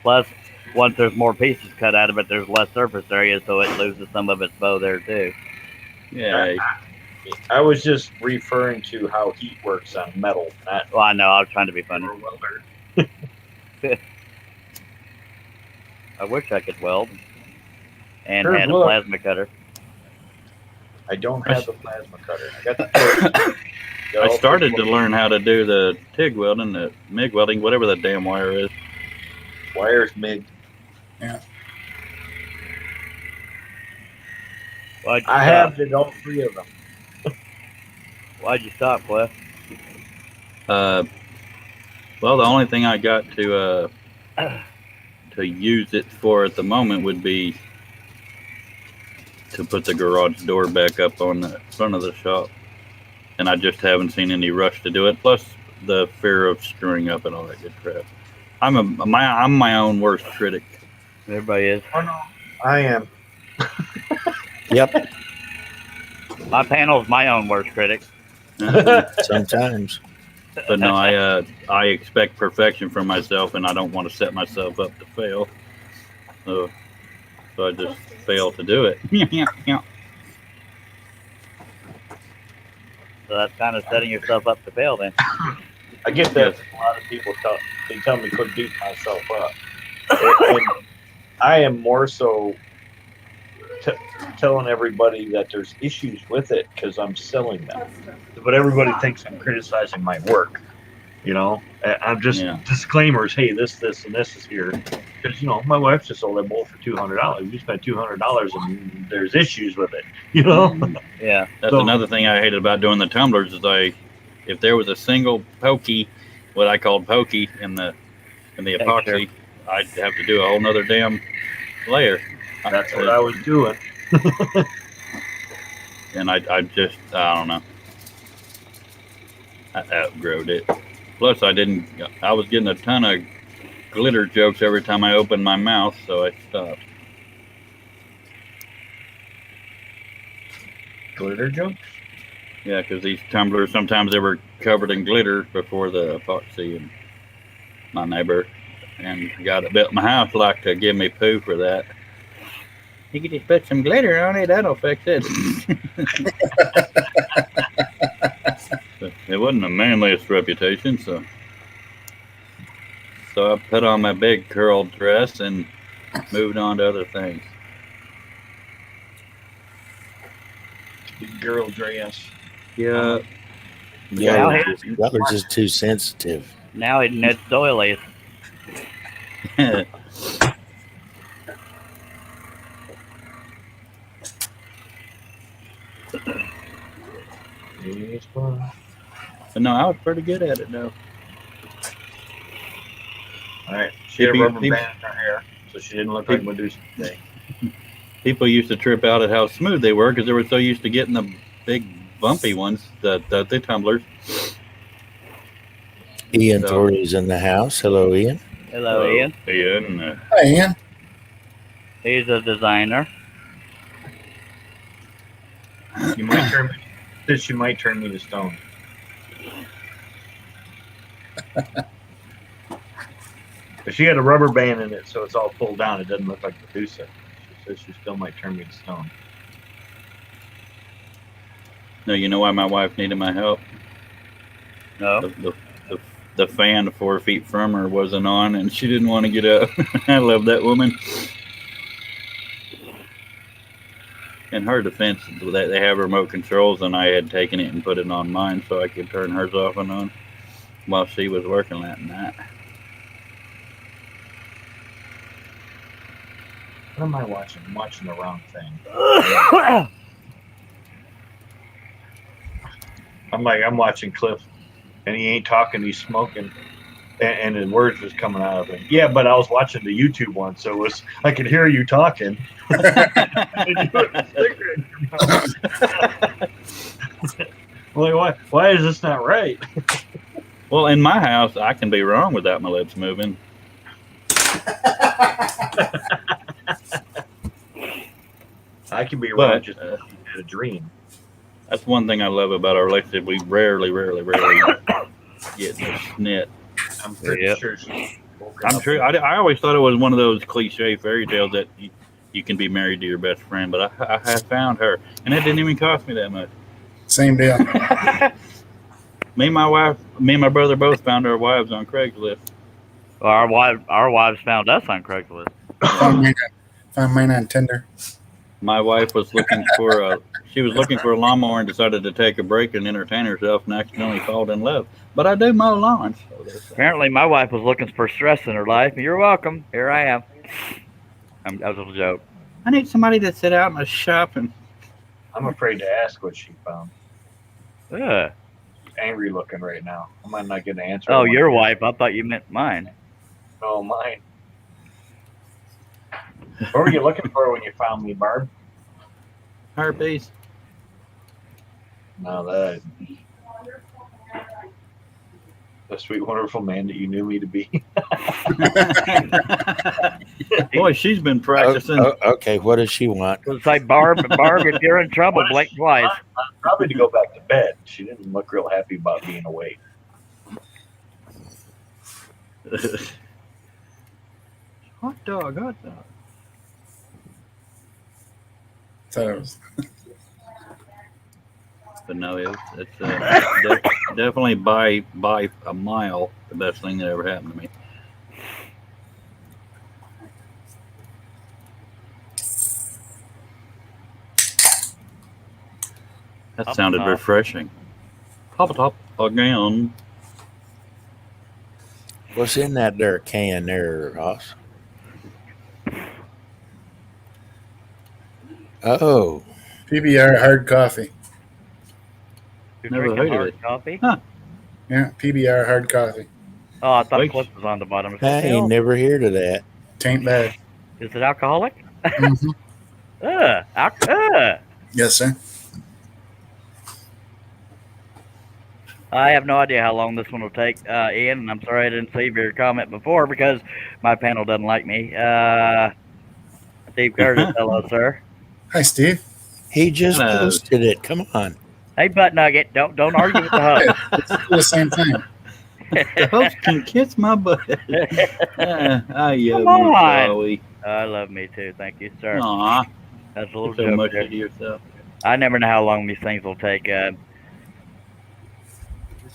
Plus, once there's more pieces cut out of it, there's less surface area, so it loses some of its bow there too. Yeah. I was just referring to how heat works on metal. Well, I know. I was trying to be funny. I wish I could weld and had a plasma cutter. I don't have the plasma cutter. I got the I started to learn how to do the TIG welding, the MIG welding, whatever that damn wire is. Wire's MIG. Yeah. I have did all three of them. Why'd you stop, Cliff? Well, the only thing I got to use it for at the moment would be to put the garage door back up on the front of the shop, and I just haven't seen any rush to do it. Plus the fear of screwing up and all that good crap. I'm my own worst critic. Everybody is. Oh no, I am. Yep. My panel's my own worst critic. Sometimes. But no, I expect perfection from myself, and I don't want to set myself up to fail. So I just fail to do it. So that's kind of setting yourself up to fail then. I get that from a lot of people. They tell me quit beating myself up, and I am more so telling everybody that there's issues with it because I'm selling them. But everybody thinks I'm criticizing my work. I'm just disclaimers. Hey, this, and this is here because my wife just sold that bowl for $200. We spent $200, and there's issues with it. Yeah. That's another thing I hated about doing the tumblers is if there was a single pokey, what I called pokey in the epoxy, I'd have to do a whole nother damn layer. That's what I was doing. And I don't know. I outgrowed it. Plus, I was getting a ton of glitter jokes every time I opened my mouth, so I stopped. Glitter jokes? Yeah, because these tumblers, sometimes they were covered in glitter before the epoxy, and my neighbor and guy that built my house liked to give me poo for that. You could just put some glitter on it, that'll fix it. It wasn't the manliest reputation, so I put on my big curled dress and moved on to other things. Big girl dress. Yeah. Y'all are just too sensitive. Now it knits doilies. But no, I was pretty good at it though. All right, she had a rubber band in her hair, so she didn't look like Medusa today. People used to trip out at how smooth they were because they were so used to getting the big bumpy ones, the tumblers. Ian Torrey's in the house. Hello, Ian. Hello, Ian. Ian. Hi, Ian. He's a designer. She might turn me to stone. But she had a rubber band in it, so it's all pulled down. It doesn't look like Medusa. She says she still might turn me to stone. No, you know why my wife needed my help? No. The fan 4 feet from her wasn't on, and she didn't want to get up. I love that woman. In her defense, they have remote controls, and I had taken it and put it on mine so I could turn hers off and on while she was working that night. What am I watching? I'm watching the wrong thing. I'm watching Cliff, and he ain't talking, he's smoking, and the words was coming out of him. Yeah, but I was watching the YouTube one, so I could hear you talking. Like, why is this not right? Well, in my house, I can be wrong without my lips moving. I can be wrong just had a dream. That's one thing I love about our relationship. We rarely get the snit. I'm pretty sure. I always thought it was one of those cliche fairy tales that you can be married to your best friend, but I have found her, and it didn't even cost me that much. Same deal. Me and my brother both found our wives on Craigslist. Well, our wives found us on Craigslist. Found mine on Tinder. My wife was looking for a lawnmower and decided to take a break and entertain herself and accidentally fall in love. But I do mow lawns. So apparently, my wife was looking for stress in her life. You're welcome. Here I am. That was a joke. I need somebody to sit out in the shop and. I'm afraid to ask what she found. Yeah. She's angry looking right now. I might not get an answer. Oh, your wife. I thought you meant mine. No, mine. What were you looking for when you found me, Barb? Herpes. No, that the sweet, wonderful man that you knew me to be. Boy, she's been practicing. Okay, what does she want? It's like Barb, if you're in trouble, blink twice. Probably to go back to bed. She didn't look real happy about being awake. Hot dog. But no, it's definitely by a mile the best thing that ever happened to me. That Pop sounded top. refreshing. Pop top again. What's in that there can there, Ross? Oh, PBR hard coffee. You're Never drinking heard of hard it. coffee? Huh. Yeah, PBR hard coffee. Oh, I thought Wait. Cliff was on the bottom. What I the ain't hell? never heard of that. Tain't bad. Is it alcoholic? hmm Yes, sir. I have no idea how long this one will take, Ian, and I'm sorry I didn't see your comment before because my panel doesn't like me. Steve Curtis, hello, sir. Hi, Steve. He just Hello. posted it. Come on. Hey, Butt Nugget, don't argue with the host. Let's do the same thing. The host can kiss my butt. I Come on. I love me too. Thank you, sir. Aw, That's a little so joke much there. to yourself. I never know how long these things will take. That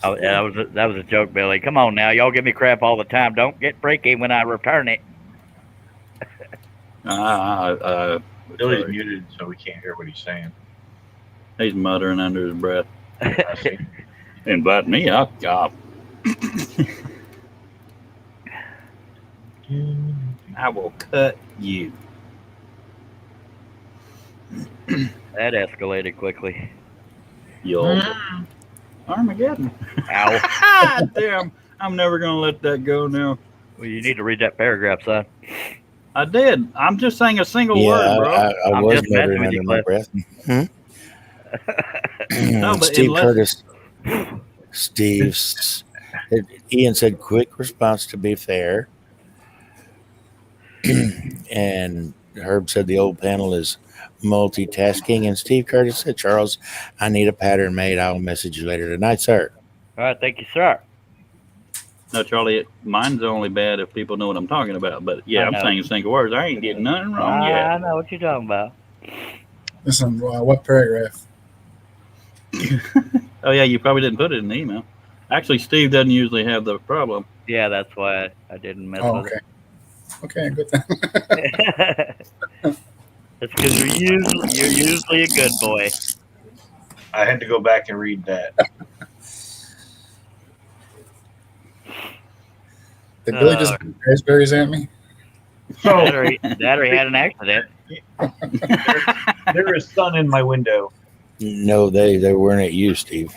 was a joke, Billy. Come on now, y'all give me crap all the time. Don't get freaky when I return it. Billy's Sorry. muted, so we can't hear what he's saying. He's muttering under his breath. I see. Invite me up, God. I will cut you. That escalated quickly. You'll Armageddon. Ow. Damn, I'm never gonna let that go now. Well, you need to read that paragraph, son. I did. I'm just saying a single Yeah, word, bro. I I'm was just messing muttering with under you, my breath. No, but Steve unless- Curtis. Steve's. Ian said, quick response to be fair. And Herb said the old panel is multitasking. And Steve Curtis said, Charles, I need a pattern made. I'll message you later tonight, sir. All right, thank you, sir. No, Charlie, mine's only bad if people know what I'm talking about. But I yeah, I'm know. saying single words. I ain't getting nothing wrong yet. I know what you're talking about. Listen, what paragraph? Oh yeah, you probably didn't put it in the email. Actually, Steve doesn't usually have the problem. Yeah, that's why I didn't mess Oh, with okay. Okay, good then. it. It's because you're usually a good boy. I had to go back and read that. Did Billy just throw raspberries at me? So That or he had an accident. there is sun in my window. No, they weren't at you, Steve.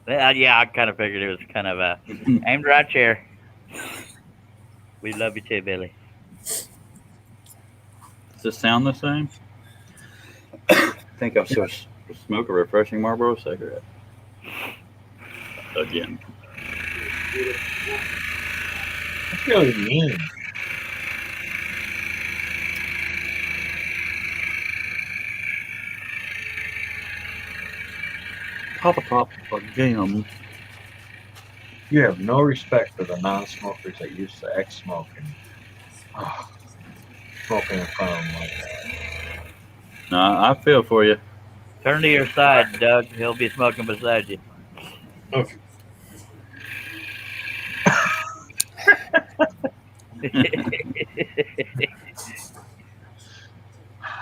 Yeah, I kind of figured it was kind of aimed right here. We love you too, Billy. Does this sound the same? I think I'll just smoke a refreshing Marlboro cigarette. Again. That's really mean. Pop again. You have no respect for the non-smokers that used to ex-smoke and smoking in front of them like that. No, I feel for you. Turn to your side, Doug. He'll be smoking beside you. Okay.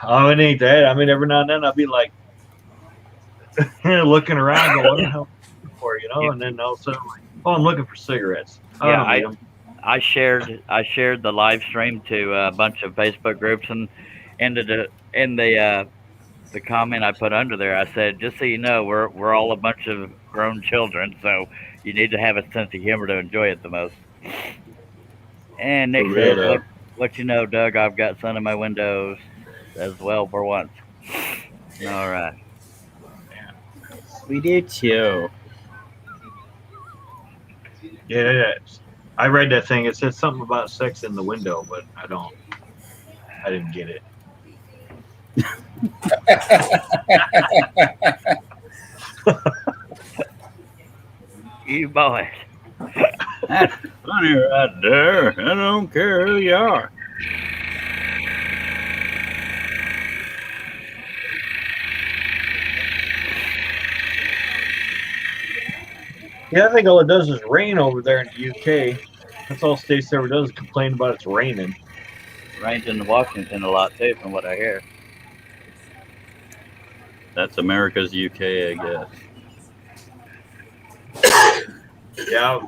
Oh, it ain't that. I mean, every now and then I'll be like looking around, going, "What the hell am I looking for?" You know, and then all of a sudden, like, "Oh, I'm looking for cigarettes." Oh, Yeah, I don't need 'em. I shared the live stream to a bunch of Facebook groups, and in the comment I put under there, I said, just so you know, we're all a bunch of grown children, so you need to have a sense of humor to enjoy it the most. And Nick For said, real, what you know, Doug, I've got sun in my windows as well for once. All right. We did too. Yeah, I read that thing. It said something about sex in the window, but I didn't get it. You boys. That's funny right there. I don't care who you are. Yeah, I think all it does is rain over there in the UK. That's all States ever does is complain about it's raining. Rains in Washington a lot too, from what I hear. That's America's UK, I guess. Yeah, I'm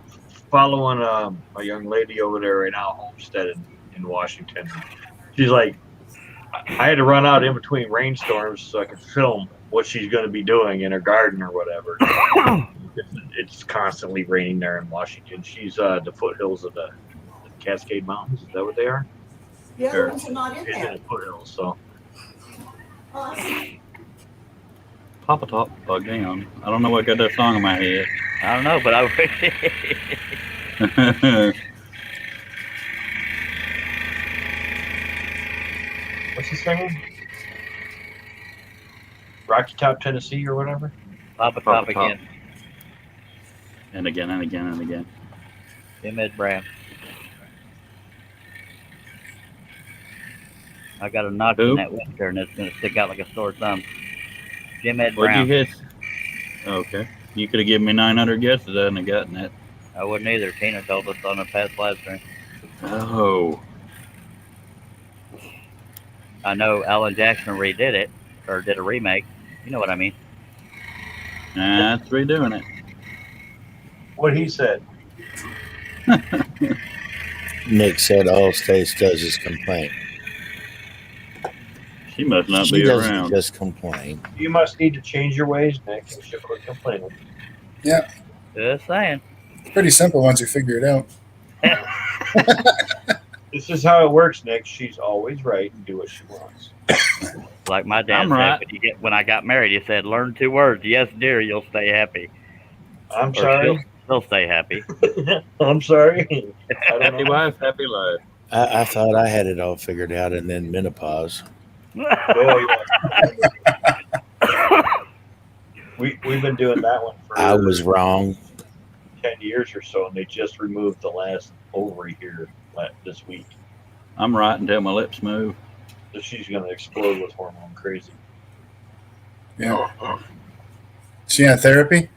following a young lady over there right now, homesteaded in Washington. She's like, I had to run out in between rainstorms so I could film what she's going to be doing in her garden or whatever. It's constantly raining there in Washington. She's the foothills of the Cascade Mountains. Is that what they are? The Sure. other ones are not in She's in there. the foothills, so. Oh, I see. Papa Top plug down. I don't know what got that song in my head. I don't know, but I What's he singing? Rocky Top, Tennessee, or whatever. Papa Papa Top Top. again. And again and again and again. Jim Ed Brown. I got a notch Who? in that winter, and it's gonna stick out like a sore thumb. Jim Ed What'd you Brown. hit? Okay. You could have given me 900 guesses. I hadn't have gotten that. I wouldn't either. Tina told us on a past live stream. Oh. I know Alan Jackson redid it, or did a remake. You know what I mean? That's redoing it. What he said. Nick said all Stace does is complain. She must not She be doesn't around. just complain. You must need to change your ways, Nick. You should quit complaining. Just saying. It's pretty simple once you figure it out. This is how it works, Nick. She's always right and do what she wants. Like my dad I'm said right. when I got married, he said, "Learn 2 words. Yes, dear, you'll stay happy." I'm Or sorry. She'll stay happy. I'm sorry. I don't Happy know. wife, happy life. I thought I had it all figured out, and then menopause. Oh, yeah. We've been doing that one for I was wrong. 10 years or so, and they just removed the last ovary here this week. I'm right until my lips move. So she's going to explode with hormone crazy. Yeah. She on therapy?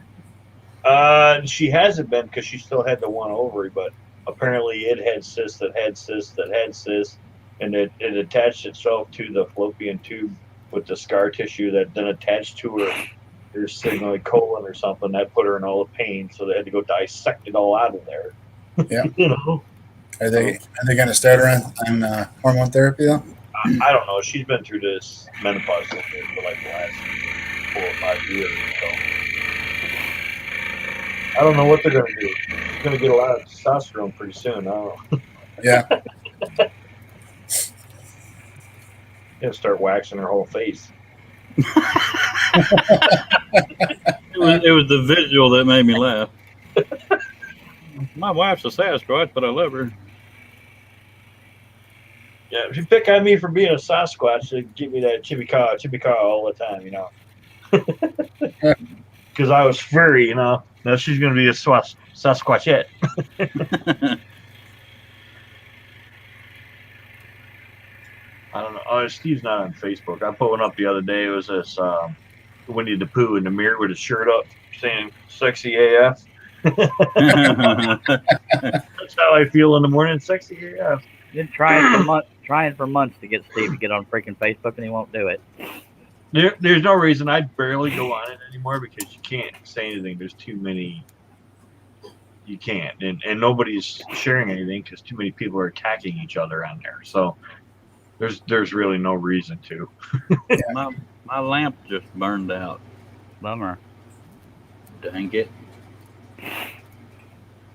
She hasn't been because she still had the one ovary, but apparently it had cysts that had cysts that had cysts, and it attached itself to the fallopian tube with the scar tissue that then attached to her sigmoid colon or something. That put her in all the pain, so they had to go dissect it all out of there. Yeah. You know, Are they going to start her on hormone therapy though? I don't know. She's been through this menopause thing for like the last 4 or 5 years or so. I don't know what they're going to do. She's going to get a lot of testosterone pretty soon. I don't know. Yeah. Gonna start waxing her whole face. It was the visual that made me laugh. My wife's a Sasquatch, but I love her. Yeah, if you pick on me for being a Sasquatch, they give me that chippy caw all the time, you know. Because I was furry, you know. Now she's gonna be a Sasquatchette. I don't know. Oh, Steve's not on Facebook. I put one up the other day. It was this Winnie the Pooh in the mirror with his shirt up, saying "sexy AF." That's how I feel in the morning. Sexy AF. Been trying for months to get Steve to get on freaking Facebook, and he won't do it. There's no reason. I barely go on it anymore because you can't say anything. There's too many. You can't, and nobody's sharing anything because too many people are attacking each other on there. So there's really no reason to. My lamp just burned out. Bummer. Dang it.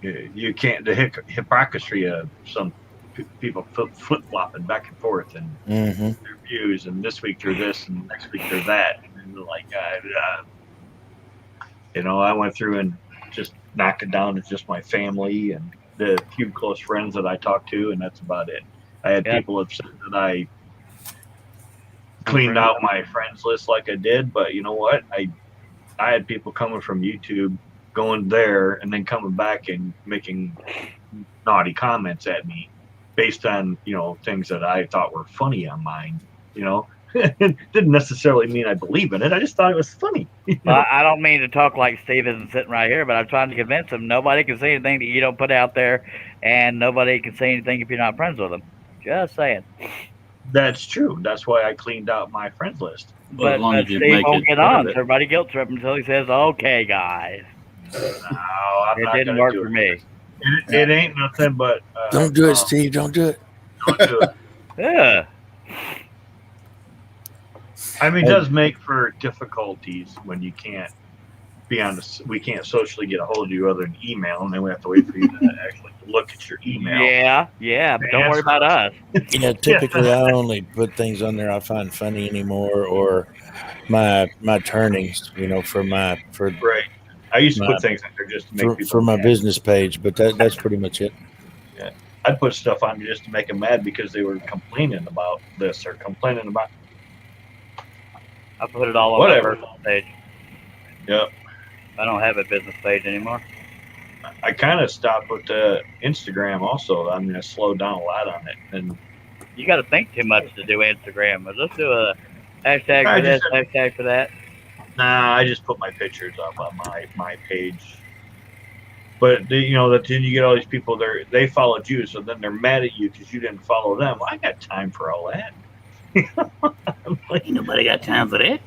You can't. The hypocrisy of some people flip flopping back and forth and their views, and this week they're this and next week they're that, and they're like, I went through and just knocked it down to just my family and the few close friends that I talked to, and that's about it. I had people upset that I cleaned out my friends list like I did, but you know what? I had people coming from YouTube going there and then coming back and making naughty comments at me based on, things that I thought were funny on mine, It didn't necessarily mean I believe in it. I just thought it was funny. Well, I don't mean to talk like Steve isn't sitting right here, but I'm trying to convince him nobody can see anything that you don't put out there, and nobody can see anything if you're not friends with them. Just saying. That's true. That's why I cleaned out my friends list. Well, as long but as you Steve make won't it get on, so private. everybody guilt trip until he says, "Okay, guys." No, I'm It not didn't gonna work do for it. me. It ain't nothing but. Don't do it, Steve. Don't do it. Don't do it. Yeah. I mean, it does make for difficulties when you can't be on the. We can't socially get a hold of you other than email, and then we have to wait for you to actually look at your email. Yeah, but don't worry about us. Yeah, typically I only put things on there I find funny anymore, or my turnings, for Right. I used to put things in there just to make people for my mad. business page, but that's pretty much it. I'd put stuff on just to make them mad because they were complaining about this or complaining about. I put it all on Whatever. my personal page. Yep. I don't have a business page anymore. I kind of stopped with the Instagram also. I mean, I slowed down a lot on it. And You got to think too much to do Instagram. But let's do a hashtag I for this, just- hashtag for that. nah, I just put my pictures up on my page. But then you get all these people there. They followed you, so then they're mad at you because you didn't follow them. Well, I got time for all that. I'm like, Ain't nobody got time for that.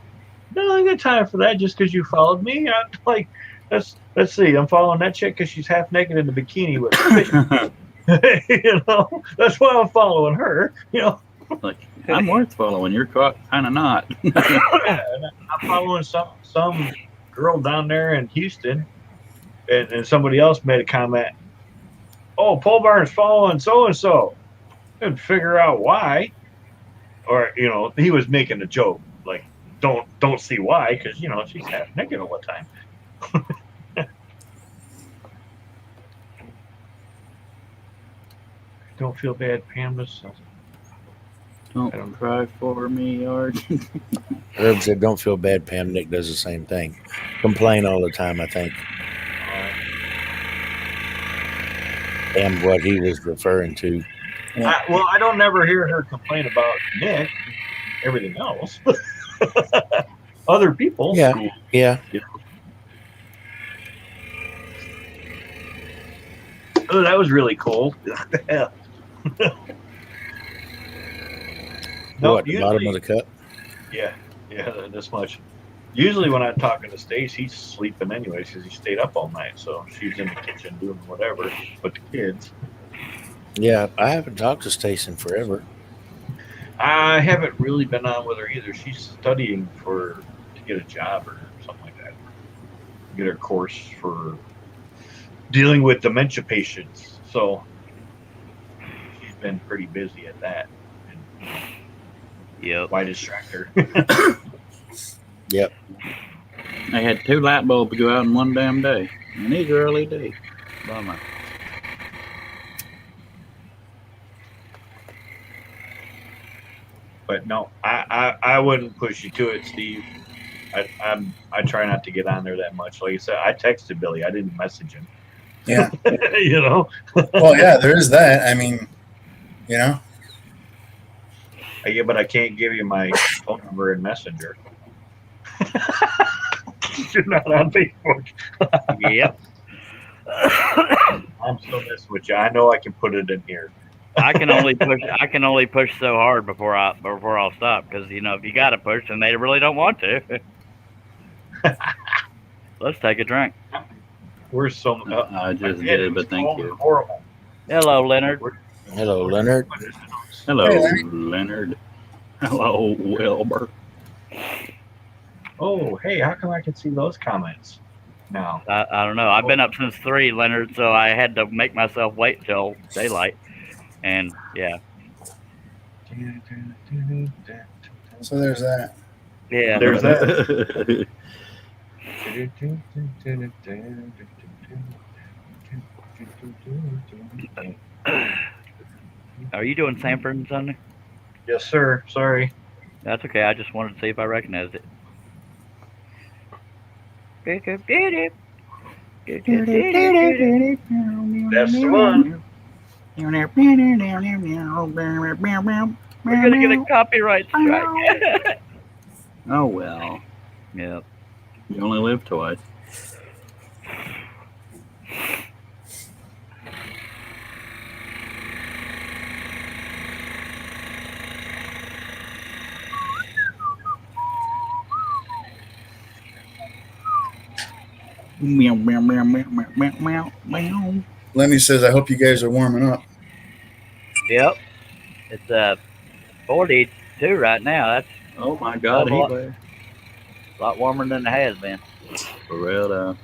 no, I ain't got time for that just because you followed me. I'm like, let's see. I'm following that chick because she's half naked in the bikini with fish. That's why I'm following her. Like, I'm worth following. You're kind of not. I'm following some girl down there in Houston, and somebody else made a comment. Oh, Pole Barn's following so and so, and figure out why. Or he was making a joke like, don't see why because she's half naked all the time. Don't feel bad, Pampas. Don't cry for me, Art. Herb said, "Don't feel bad, Pam." Nick does the same thing. Complain all the time, I think. And what he was referring to. I don't never hear her complain about Nick. Everything else, other people. Yeah. Oh, that was really cool. No, What, the bottom of the cup? Yeah, this much. Usually when I'm talking to Stace, he's sleeping anyways because he stayed up all night. So she's in the kitchen doing whatever with the kids. Yeah, I haven't talked to Stace in forever. I haven't really been on with her either. She's studying to get a job or something like that. Get her course for dealing with dementia patients. So she's been pretty busy at that. Yep. Why distract her? Yep. I had 2 light bulbs go out in one damn day. And these are early days. Bummer. But no, I wouldn't push you to it, Steve. I try not to get on there that much. Like I said, I texted Billy. I didn't message him. Yeah. Well, yeah, there is that. I mean, Yeah, but I can't give you my phone number in Messenger. You're not on Facebook. Yep. I'm still messing with you. I know I can put it in here. I can only push so hard before I'll stop because if you got to push, then they really don't want to. Let's take a drink. We're so. I just did it, but thank you. Horrible. Hello, Leonard. Hello, Leonard. Hello, Hey, Larry. Leonard. Hello, Wilbur. Oh, hey, how come I can see those comments now? I don't know. I've been up since 3, Leonard, so I had to make myself wait till daylight. And yeah. so there's that. Yeah. There's that. Are you doing Sanford and Sunday? Yes, sir. Sorry. That's okay. I just wanted to see if I recognized it. That's the one. We're gonna get a copyright strike. Oh well, Yep. you only live twice. Meow meow meow meow meow meow meow meow. Lenny says, I hope you guys are warming up. Yep. It's 42 right now. That's Oh my God, Double heat up. wave. a lot warmer than it has been. For real though.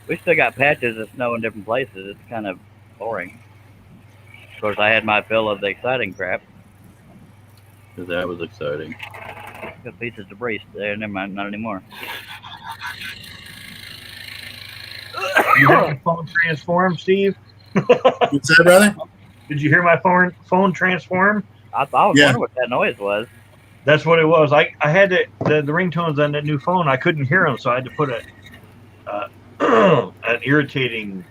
We still got patches of snow in different places. It's kind of boring. Of course, I had my fill of the exciting crap. Because that was exciting. Got pieces of debris there. Never mind, not anymore. You heard my phone transform, Steve? What's that, brother? Did you hear my phone transform? I was Yeah. wondering what that noise was. That's what it was. I had the ringtones on that new phone. I couldn't hear them, so I had to put an irritating,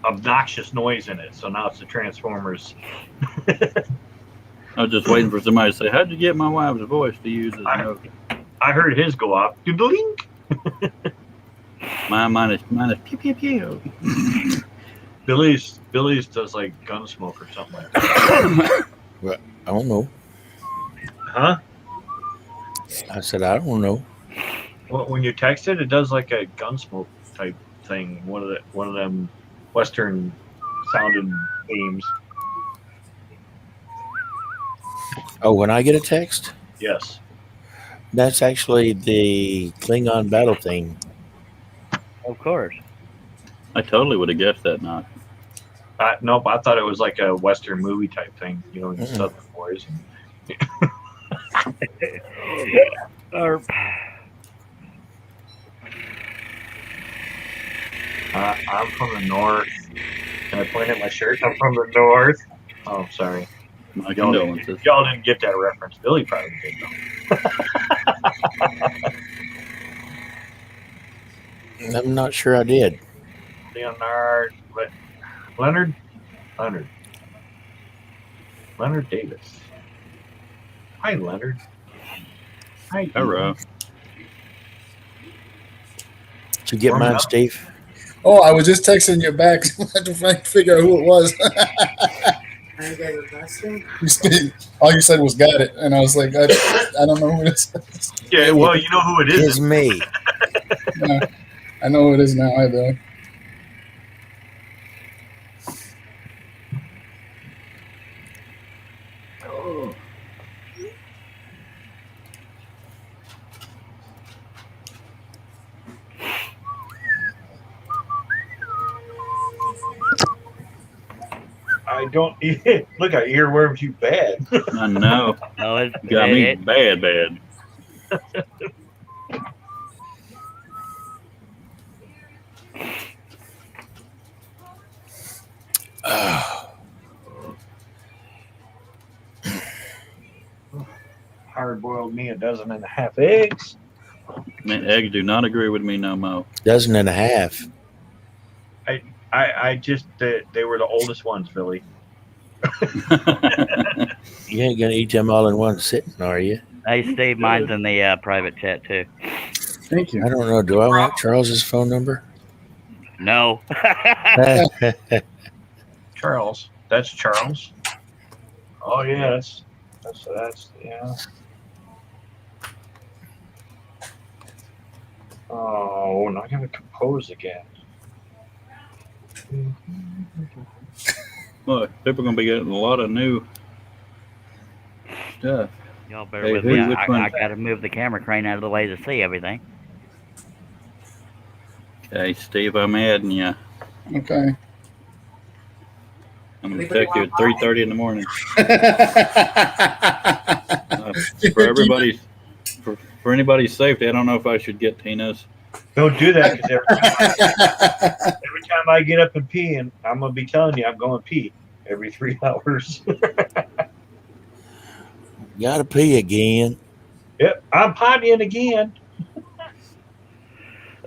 obnoxious noise in it. So now it's the Transformers. I was just waiting for somebody to say, "How'd you get my wife's voice to use as a note?" I heard his go off. Blink. Mine is pew pew pew. Billy's does like Gunsmoke or something like that. I don't know. Huh? I said, I don't know. Well, when you text it, it does like a Gunsmoke type thing. One of them Western sounding themes. Oh, when I get a text, Yes. that's actually the Klingon battle theme. Of course. I totally would have guessed that. Not. Nope, I thought it was like a Western movie type thing, you know, Mm-mm. Southern boys. Or, I'm from the north. Can I point at my shirt? I'm from the north. Oh, sorry. My Y'all condolences. y'all didn't get that reference. Billy probably did, though. I'm not sure I did. Leonard Davis. Hi, Leonard. Hi. Hello. Did you get Warming mine, up. Steve? Oh, I was just texting you back to figure out who it was. I got a costume. All you said was got it. And I was like, I don't know who it is. Yeah, well, you know who it is. It's me. Yeah, I know who it is now. Hi, Billy. I don't look at earworms. You bad. I know. no, it's Got me bad. Hard boiled me 12.5 eggs. Man, eggs do not agree with me no more. Dozen and a half. I just they were the oldest ones, Billy. You ain't gonna eat them all in one sitting, are you? Hey, Steve, mine's in the private chat, too. Thank you. I don't know. Do I want Charles's phone number? No. Charles. That's Charles. Oh yeah, that's yeah. Oh, now I gotta compose again. Look, people are gonna be getting a lot of new stuff. Y'all bear Hey, with who- me. which one? I got to move the camera crane out of the way to see everything. Hey, Steve, I'm adding you. Okay. I'm gonna text you at 3:30 in the morning. For everybody's, for anybody's safety, I don't know if I should get Tina's. Don't do that because every time I get up and pee, and I'm gonna be telling you I'm going pee every 3 hours. Gotta pee again. Yep, I'm pottying again.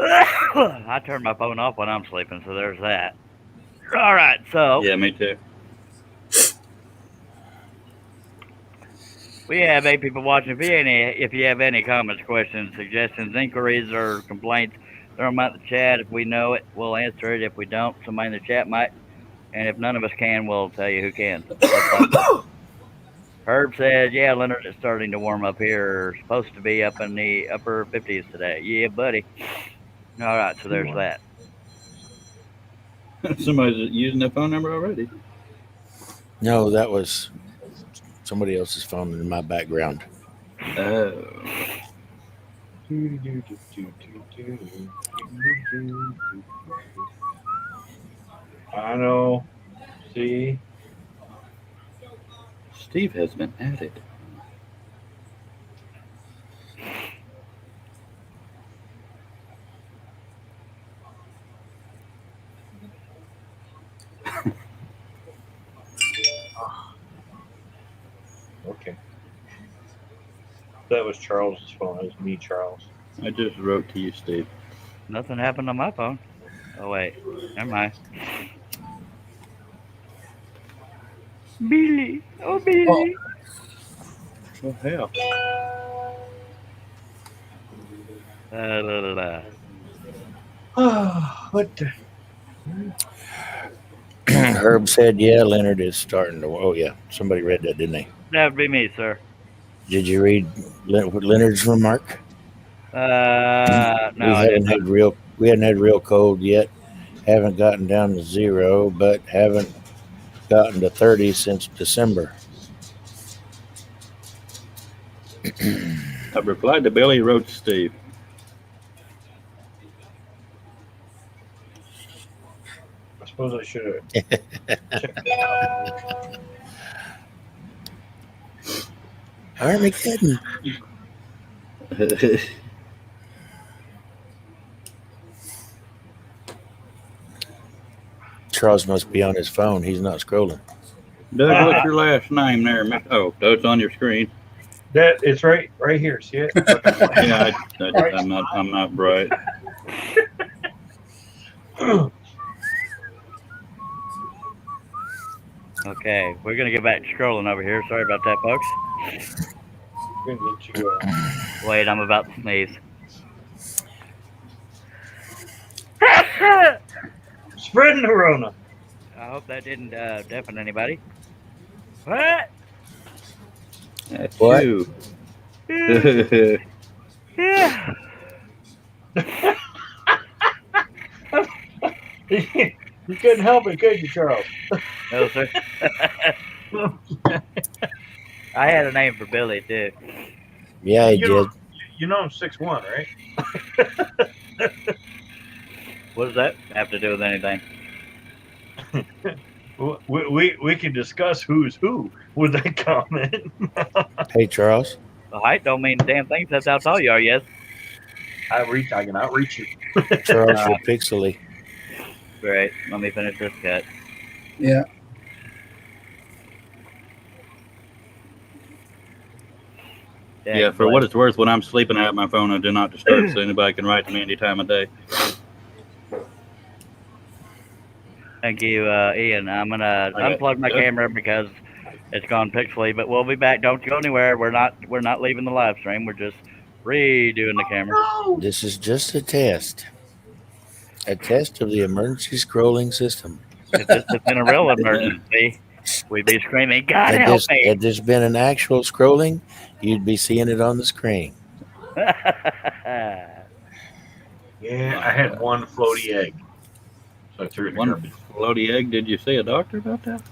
I turn my phone off when I'm sleeping, so there's that. All right, so Yeah, me too. We have 8 people watching. If you have any comments, questions, suggestions, inquiries, or complaints, throw them out in the chat. If we know it, we'll answer it. If we don't, somebody in the chat might. And if none of us can, we'll tell you who can. That's how it goes. Herb says, yeah, Leonard, it's starting to warm up here. Supposed to be up in the upper 50s today. Yeah, buddy. All right, so there's that. Somebody's using that phone number already. No, that was somebody else's phone in my background. Oh. I know. See? Steve has been added. Okay. That was Charles's phone. It was me, Charles. I just wrote to you, Steve. Nothing happened on my phone. Oh, wait. Never mind. Billy. Oh, Billy. Oh, hell. What the? Herb said, yeah, Leonard is starting to. Oh, yeah. Somebody read that, didn't they? That would be me, sir. Did you read Leonard's remark? No, we I hadn't didn't. had real cold yet. Haven't gotten down to 0, but haven't gotten to 30 since December. I replied to Billy, wrote to Steve. I suppose I should have checked it out. Armageddon. Charles must be on his phone. He's not scrolling. Doug, what's your last name there? Oh, it's on your screen. That it's right here. See it? Yeah, I'm not bright. Okay, we're going to get back to scrolling over here. Sorry about that, folks. We're gonna get you, Wait, I'm about to sneeze. spreading the Rona. I hope that didn't deafen anybody. What? That's What? you. Yeah. You couldn't help it, could you, Charles? No, sir. I had a name for Billy, too. Yeah, he You did. know I'm 6'1", right? What does that have to do with anything? We can discuss who's who with that comment. Hey, Charles. The height don't mean a damn thing. That's how tall you are, yes. I can outreach you. Charles, you're pixely. Great. Let me finish this cut. Yeah. Yeah, for what it's worth, when I'm sleeping, I have my phone on Do Not Disturb, so anybody can write to me any time of day. Thank you, Ian. I'm gonna unplug my camera because it's gone pixely, but we'll be back. Don't go anywhere. We're not leaving the live stream. We're just redoing the camera. This is just a test. A test of the emergency scrolling system. If this has been a real emergency, we'd be screaming, God help me. Had this been an actual scrolling, you'd be seeing it on the screen. Yeah, I had one floaty egg. So I threw it in the One garbage. floaty egg. Did you see a doctor about that?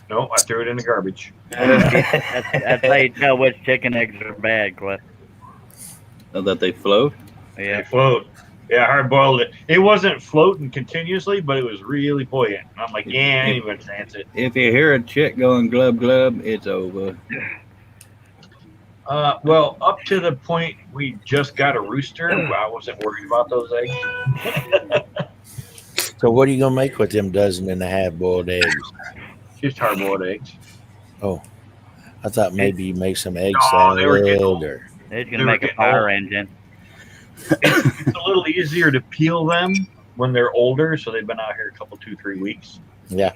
No, I threw it in the garbage. That's how you tell which chicken eggs are bad, Cliff. That they float? They Yeah. float. Yeah, hard boiled it. It wasn't floating continuously, but it was really buoyant. And I'm like, yeah, I ain't even gonna chance it. If you hear a chick going glub glub, it's over. Well, up to the point we just got a rooster, I wasn't worried about those eggs. So what are you gonna make with them 12.5 boiled eggs? Just hard boiled eggs. Oh, I thought maybe you make some egg No, salad they were getting old. or They're They gonna were make a getting fire old. engine. It's a little easier to peel them when they're older, so they've been out here a couple, 2-3 weeks. yeah.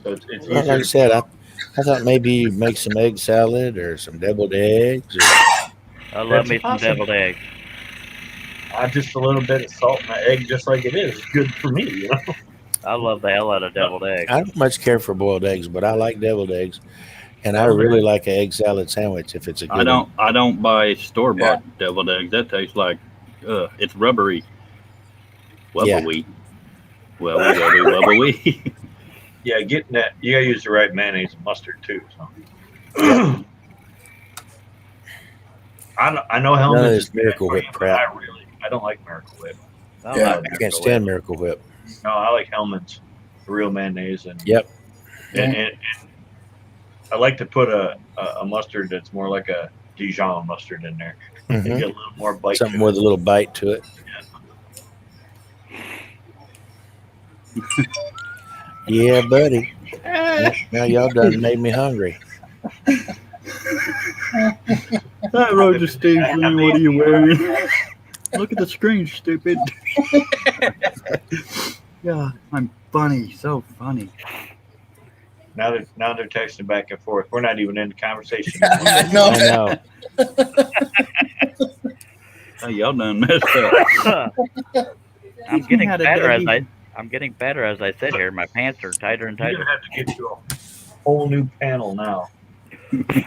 So it's Well, like I easier. said, I thought maybe you'd make some egg salad or some deviled eggs. Or, I love That's me some awesome. deviled eggs. Just a little bit of salt in the egg, just like it is. It's good for me, you know. I love the hell out of deviled eggs. I don't much care for boiled eggs, but I like deviled eggs, and I Well, really like an egg salad sandwich if it's a good one. I don't buy store bought deviled eggs. That tastes like it's rubbery. Yeah. Wubbly. Wubbly. Yeah, getting that, you gotta use the right mayonnaise and mustard too. So. I know None of Hellman's this is Miracle bad for Whip you, but crap. I don't like Miracle Whip. I Yeah, love I Miracle can't Whip. stand Miracle Whip. No, I like Hellman's, the real mayonnaise, and Yep. and I like to put a mustard that's more like a Dijon mustard in there. Mhm. Get a little more bite. Something to with it. a little bite to it. Yeah, buddy. Now y'all done made me hungry. That Roger Steve, what are you wearing? Look at the screen, stupid. Yeah, I'm funny, so funny. Now they're texting back and forth. We're not even in the conversation. I No. know. Hey, y'all done messed up. I'm getting Had a better as baby. I'm getting better as I sit here. My pants are tighter and You're tighter. gonna have to get you a whole new panel now.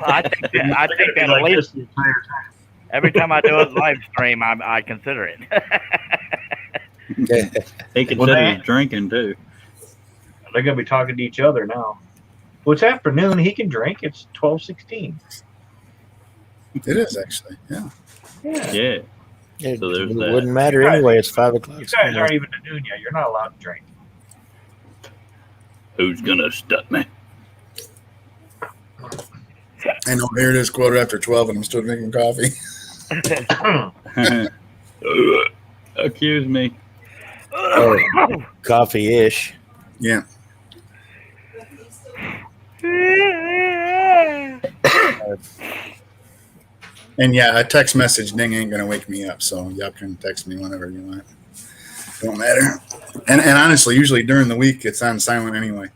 I think They're gonna be that like at least this the entire time. every time I do a live stream, I consider it. He considers that- drinking too. They're gonna be talking to each other now. Well, it's afternoon. He can drink. It's 12:16. It is actually. Yeah. Yeah. It So there's that. wouldn't matter You guys- anyway. It's 5 o'clock. You guys aren't even at noon yet. You're not allowed to drink. Who's gonna stop me? I know. Here it is, 12:15, and I'm still drinking coffee. Accuse me. Oh, coffee-ish. Yeah. And yeah, a text message ding ain't gonna wake me up, so y'all can text me whenever you want. Don't matter. And honestly, usually during the week it's on silent anyway.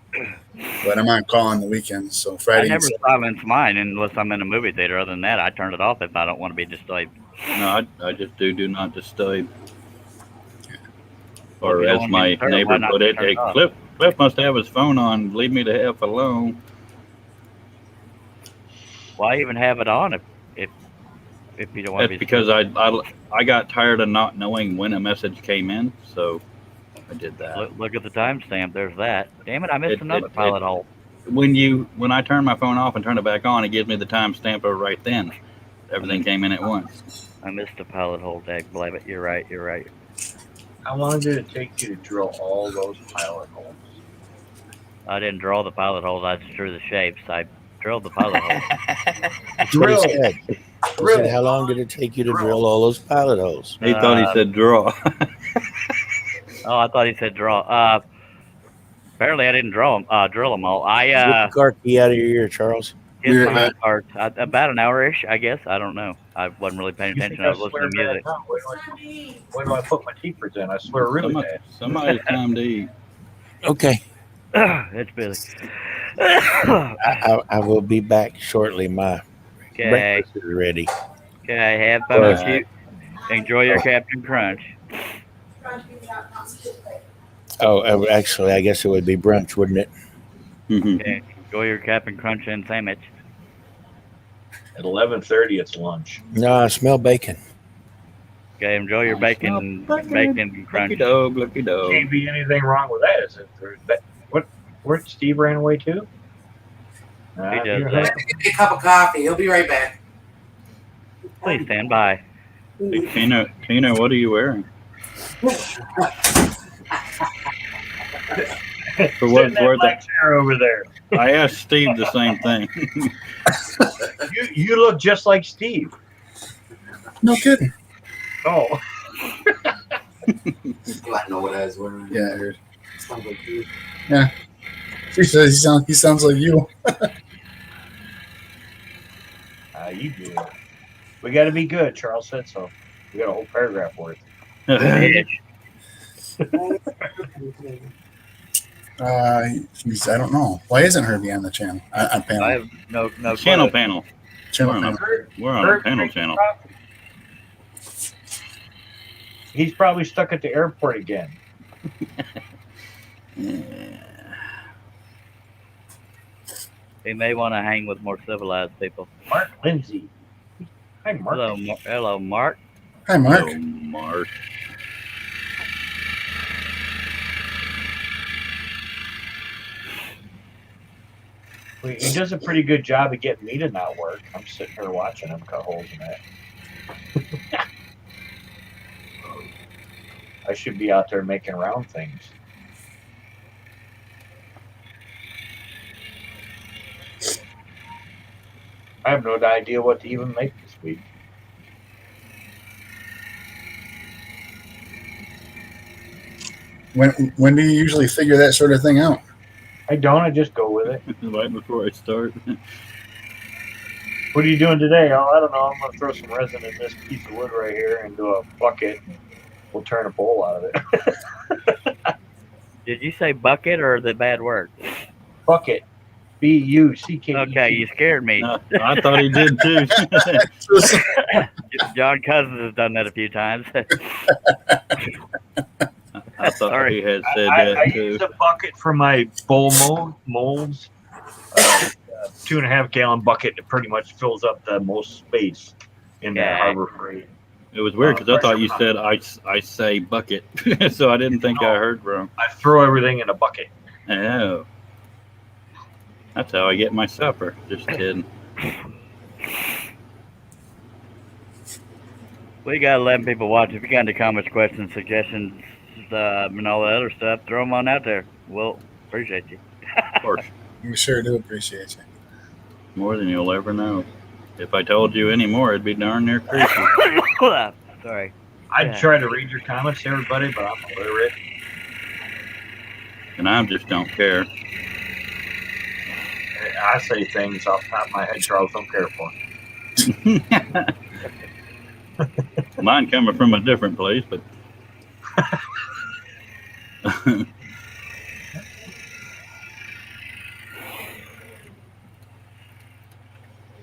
But I'm on call on the weekends, so I Friday. never silence mine unless I'm in a movie theater. Other than that, I turn it off if I don't want to be disturbed. No, I just do not disturb. Well, Or if you don't as want to my be disturbed, neighbor why not put it, turn it off? Cliff must have his phone on. Leave me the F alone. Why even have it on if you don't want to That's be because disturbed? I got tired of not knowing when a message came in, so I did that. Look at the timestamp. There's that. Damn it! I missed another it- pilot hole. When I turn my phone off and turn it back on, it gives me the timestamp right then. Everything came in at once. I missed a pilot hole, Dag Blabbit. You're right. You're right. How long did it take you to drill all those pilot holes? I didn't draw the pilot holes. I just drew the shapes. I drilled the pilot holes. That's what he Drill. said. He said, how long did it take you to drill all those pilot holes? He thought he said draw. Oh, I thought he said draw. Apparently, I didn't drill them all. Get I the car key out of your ear, Charles. hit my card about an hour-ish, I guess. I don't know. I wasn't really paying You think attention. I I was swear listening to bad music. now? When do I put my teepers in? I swear really bad. Somebody's time to eat. Okay. It's busy. I will be back shortly. My Okay. breakfast is ready. Okay. Have fun with you. Enjoy your Captain Crunch. Oh, actually, I guess it would be brunch, wouldn't it? Mhm. Okay. Enjoy your Captain Crunch and sandwich. At 11:30, it's lunch. No, I smell bacon. Okay. Enjoy your bacon crunch. Lucky dog, lucky dog. Can't be anything wrong with that, is it? Where Steve ran away to? He does that. Get me a cup of coffee. He'll be right back. Please stand by. Hey, Tina, what are you wearing? For what it's worth, Chair over there. I asked Steve the same thing. You look just like Steve. No kidding. Oh, I know what I was wearing. Yeah, I heard. Sounds like you. She says he sounds like you. you do. We got to be good. Charles said so. We got a whole paragraph worth. I don't know. Why isn't Herbie on the channel? On panel. I have no Channel clue. panel. Channel We're on panel. We're on a panel channel. He's probably stuck at the airport again. He may want to hang with more civilized people. Mark Lindsay. Hi, Mark. Hello, Mark. Hi, Mark. Oh, Mark. He does a pretty good job of getting me to not work. I'm sitting here watching him cut holes in that. I should be out there making round things. I have no idea what to even make this week. When do you usually figure that sort of thing out? I don't. I just go with it. Right before I start. What are you doing today? Oh, I don't know. I'm going to throw some resin in this piece of wood right here and do a bucket. We'll turn a bowl out of it. Did you say bucket or the bad word? Bucket. B-U-C-K-E. Okay, you scared me. No, I thought he did too. John Cousins has done that a few times. I thought Sorry. he had said I that too. use a bucket for my bowl molds. 2.5 gallon bucket that pretty much fills up the most space in that Harbor Freight. It was weird because I thought you said I say bucket, so I didn't think I heard wrong. I throw everything in a bucket. Oh, that's how I get my supper. Just kidding. We got 11 people watching. If you got any comments, questions, suggestions, and all that other stuff, throw them on out there. We'll appreciate you. Of course, We sure do appreciate you. more than you'll ever know. If I told you any more, it'd be darn near creepy. Sorry. I'd Yeah. try to read your comments, everybody, but I'm illiterate. And I just don't care. I say things off the top of my head Charles don't care for. Mine coming from a different place, but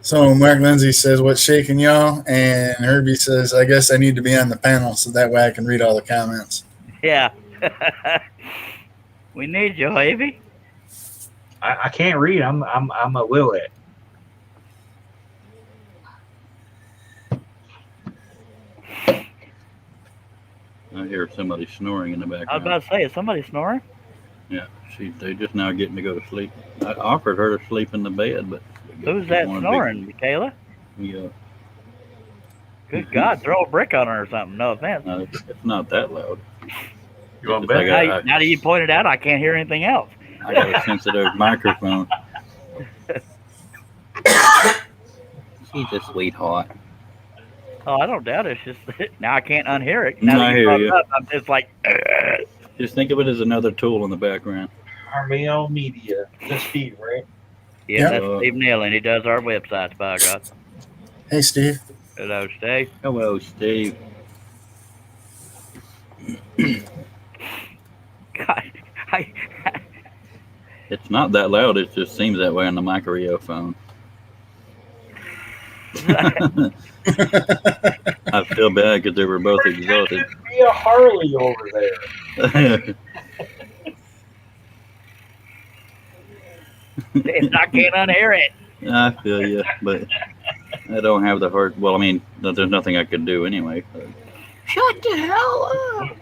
So Mark Lindsay says, "What's shaking, y'all?" And Herbie says, "I guess I need to be on the panel so that way I can read all the comments." Yeah. We need you, Havy. I can't read. I'm a Willet. I hear somebody snoring in the I was background. about to say, is somebody snoring? Yeah, they just now getting to go to sleep. I offered her to sleep in the bed, but Who's that snoring, Michaela? Yeah, Good God, throw a brick on her or something. No offense. it's not that loud. You want It's like bet? I- Now that you pointed out, I can't hear anything else. I got a sensitive microphone. She's a sweetheart. Oh, I don't doubt it. It's just now I can't unhear it. Now I that you hear brought it you. up, I'm just like, Just think of it as another tool in the background. Armeo Media. That's Steve, right? yeah, Yep. that's Steve Neal, and he does our websites, by God. Hey, Steve. Hello, Steve. Hello, Steve. God, It's not that loud. It just seems that way on the microphone. I feel bad because they were both exhausted. Be a Harley over there. I can't unhear it. I feel you, but I don't have the heart. Well, I mean, there's nothing I could do anyway. Shut the hell up!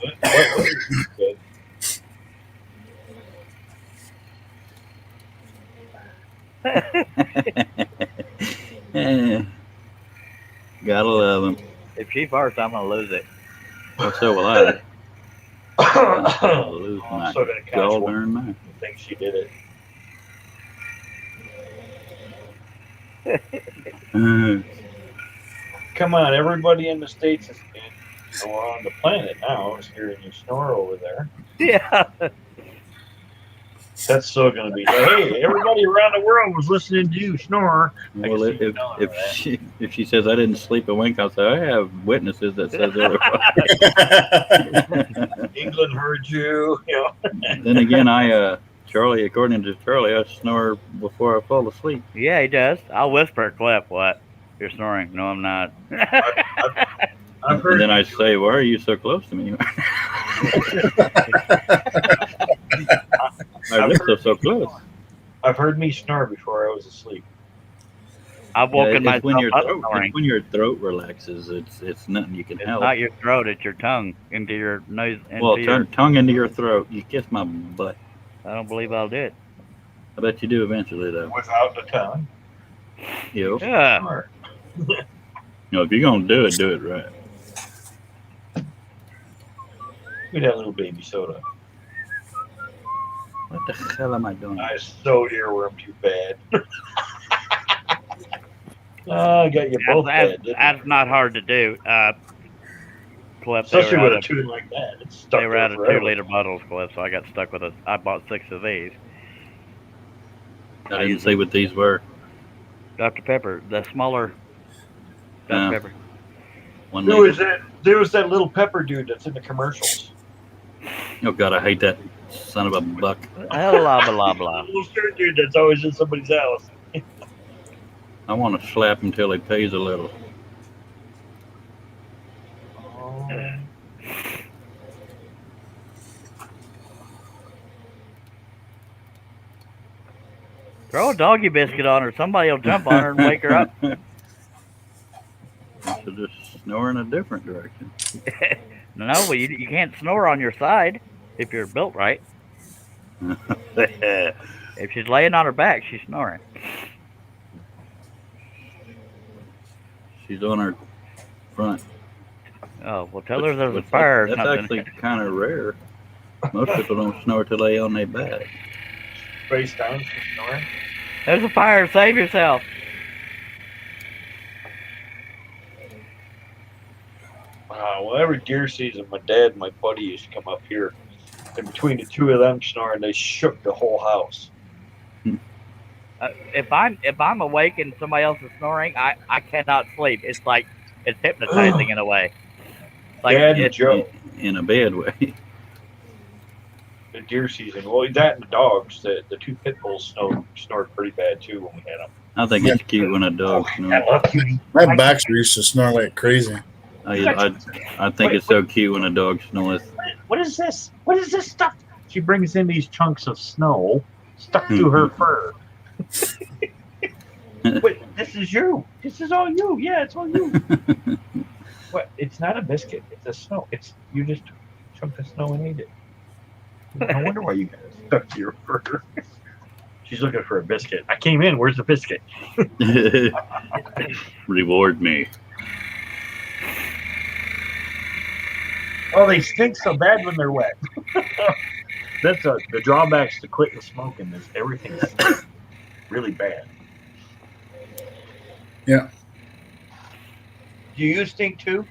Gotta love him. If she farts, I'm gonna lose it. Well, so will I. I'll lose I'm my still gonna catch gall one. darn mind. I think she did it. Come on, everybody in the States is or on the planet now is hearing you snore over there. Yeah. That's still going to be, hey, everybody around the world was listening to you snore. Well, I can see you telling her that. if she says I didn't sleep a wink, I'll say I have witnesses that says otherwise. England heard you. You know. Then again, Charlie, according to Charlie, I snore before I fall asleep. Yeah, he does. I'll whisper, Cliff, what? You're snoring. No, I'm not. I've heard And then me I do say, "Why are you so close to me?" My lips are so close. I've heard me snore before I was asleep. I've Yeah, woken it's when myself your up throat, snoring. it's when your throat relaxes. It's nothing you can It's help. not your throat, it's your tongue into your nose. Well, Into your, tongue into your throat. You kiss my butt. I don't believe I'll do it. I bet you do eventually, though. Without the tongue. You Yeah. Snore. know, if you're gonna do it right. We'd have a little baby soda. What the hell am I doing? I so earwormed you bad. Oh, I got you both bad. didn't I? That's not hard to do. Cliff, Especially with a tune like that. It's stuck they were there out of forever. 2-liter bottles, Cliff, so I got stuck with I bought 6 of these. I didn't see what these were. Dr. Pepper, the smaller Dr. Pepper. One There liter. was that little pepper dude that's in the commercials. Oh God, I hate that son of a buck. Blah, blah, blah. The little shirt dude that's always in somebody's house. I want to slap him till he pays a little. Throw a doggy biscuit on her. Somebody will jump on her and wake her up. So just snore in a different direction. No, well, you can't snore on your side if you're built right. If she's laying on her back, she's snoring. She's on her front. Oh, well, tell her there's a fire or That's something. actually kind of rare. Most people don't snore till they on their back. Face down, she's snoring. There's a fire. Save yourself. Well, every deer season, my dad and my buddy used to come up here, and between the two of them snoring, they shook the whole house. If I'm awake and somebody else is snoring, I cannot sleep. It's like it's hypnotizing in a way. Like Dad and Joe, In a bad way. the deer season. Well, that and the dogs. The two pit bulls snored pretty bad too when we had them. I think it's cute when a dog I snores. love cutie. My Baxter used to snore like crazy. I think it's so cute when a dog snores. What is this? What is this stuff? She brings in these chunks of snow stuck to her fur. Wait, this is you. This is all you. Yeah, it's all you. What? It's not a biscuit. It's a snow. It's you just took a chunk of snow and ate it. I wonder why you got it stuck to your fur. She's looking for a biscuit. I came in. Where's the biscuit? Reward me. Oh, they stink so bad when they're wet. That's the drawbacks to quitting smoking is everything stinks really bad. Yeah. Do you stink too?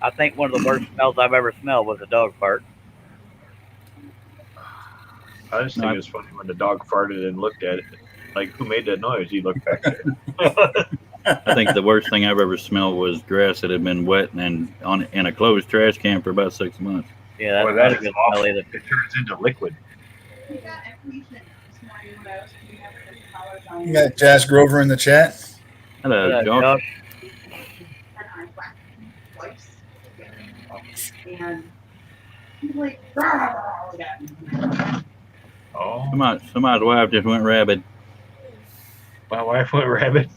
I think one of the worst smells I've ever smelled was a dog fart. I just think it was funny when the dog farted and looked at it. Like, who made that noise? He looked back there. I think the worst thing I've ever smelled was grass that had been wet and in a closed trash can for about 6 months. Yeah, that's Boy, not that a is good awful. smell either. It turns into liquid. You got Jazz Grover in the chat. Hello, Yeah, Josh. Josh. And he's like, Oh, Somebody's wife just went rabid. my wife went rabbit.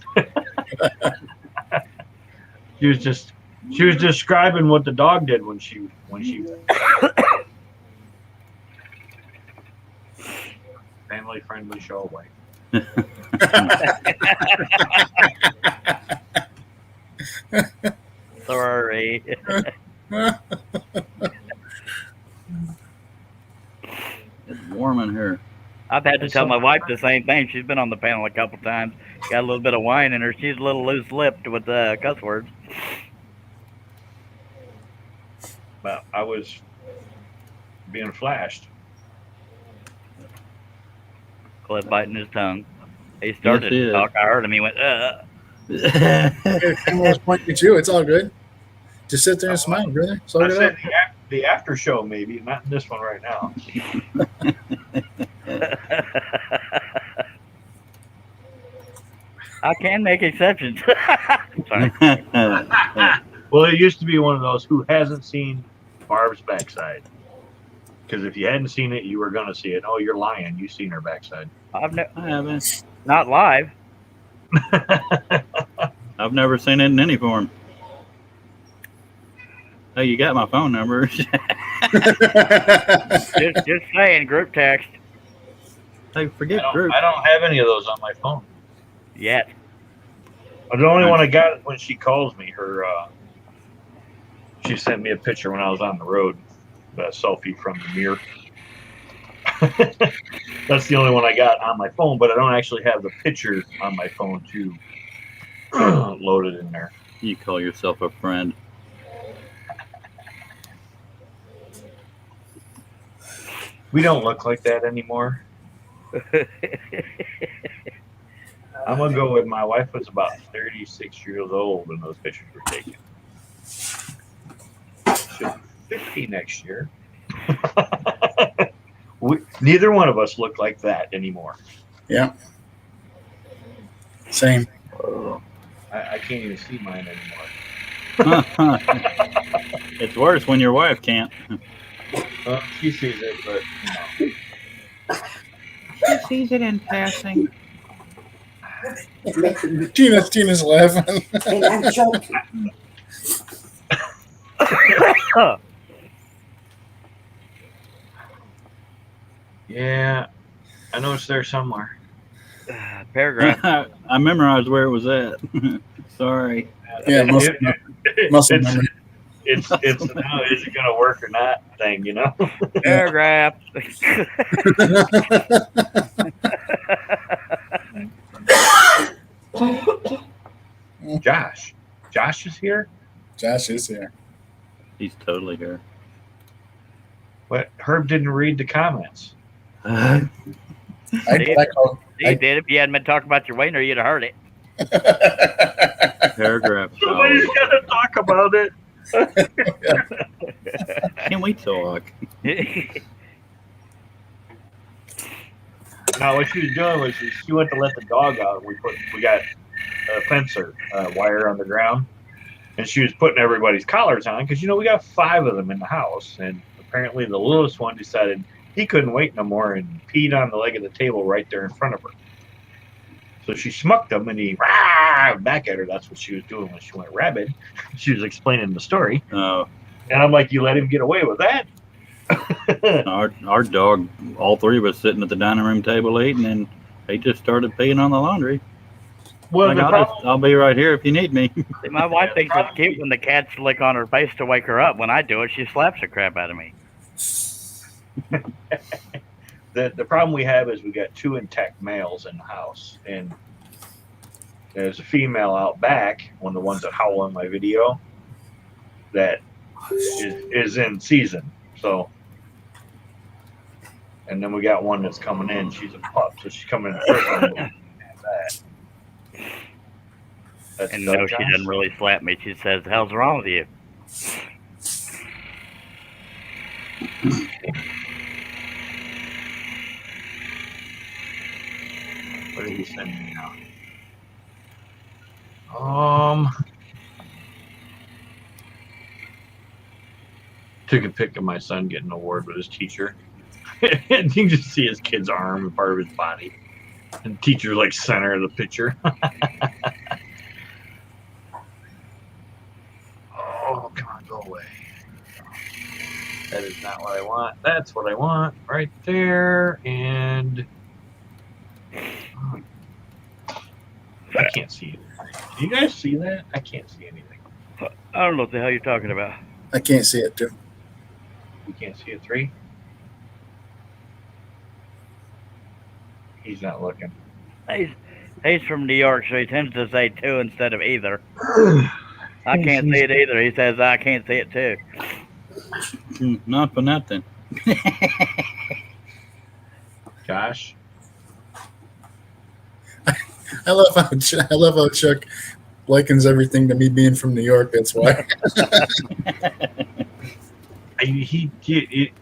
She was describing what the dog did when she family friendly show away. Sorry. It's warm in here. I've had to tell my wife the same thing. She's been on the panel a couple times. Got a little bit of wine in her. She's a little loose-lipped with cuss words. But I was being flashed. Cliff biting his tongue. He started Yes, he to is. talk. I heard him. He went, I was pointing at you. It's all good. Just sit there and smile, brother. It's all I good. said the after show maybe, not in this one right now. I can make exceptions. Sorry. Well, it used to be one of those who hasn't seen Barb's backside. Because if you hadn't seen it, you were going to see it. Oh, you're lying. You've seen her backside. I haven't. Not live. I've never seen it in any form. Hey, you got my phone number. Just saying, group text. Hey, forget group. I don't have any of those on my phone. Yet. The only one I got is when she calls me. She sent me a picture when I was on the road, a selfie from the mirror. That's the only one I got on my phone, but I don't actually have the picture on my phone to load it in there. You call yourself a friend. We don't look like that anymore. I'm gonna go with my wife was about 36 years old when those pictures were taken. She'll be 50 next year. Neither one of us look like that anymore. Yeah. Same. I can't even see mine anymore. It's worse when your wife can't. Well, she sees it, but She sees it in passing. Tina's laughing. And I'm joking. yeah, I know it's there somewhere. Paragraph. I memorized where it was at. Sorry. Yeah, muscle it's, memory. it's now is it gonna work or not thing, you know? Paragraph. Josh is here. Josh is here. He's totally here. But Herb didn't read the comments. I called. You did. If you hadn't been talking about your wiener, you'd have heard it. Paragraph. Somebody's gotta talk about it. Can we talk? Now what she was doing was she went to let the dog out. We got a fencer wire on the ground, and she was putting everybody's collars on because we got 5 of them in the house, and apparently the littlest one decided he couldn't wait no more and peed on the leg of the table right there in front of her. So she smucked him, and he back at her. That's what she was doing when she went rabid. She was explaining the story, Oh, and I'm like, "You let him get away with that?" our dog, all 3 of us sitting at the dining room table eating, and he just started peeing on the laundry. Well, Like, the problem, I'll be right here if you need me. See, my wife thinks it's cute when the cats lick on her face to wake her up. When I do it, she slaps the crap out of me. the problem we have is we got 2 intact males in the house, and there's a female out back, one of the ones that howl in my video, that is in season. So, and then we got one that's coming in. She's a pup, so she's coming in first. And no, she doesn't really slap me. She says, "The hell's wrong with you?" What did he send me now? Took a pic of my son getting an award with his teacher. And you can just see his kid's arm and part of his body. And the teacher's like center of the picture. Oh, come on, go away. That is not what I want. That's what I want right there. And I can't see it. Do you guys see that? I can't see anything. I don't know what the hell you're talking about. I can't see it too. You can't see a 3? He's not looking. He's from New York, so he tends to say 2 instead of either. I can't see it either. He says I can't see it too. Not for nothing. Josh? I love how Chuck likens everything to me being from New York. That's why.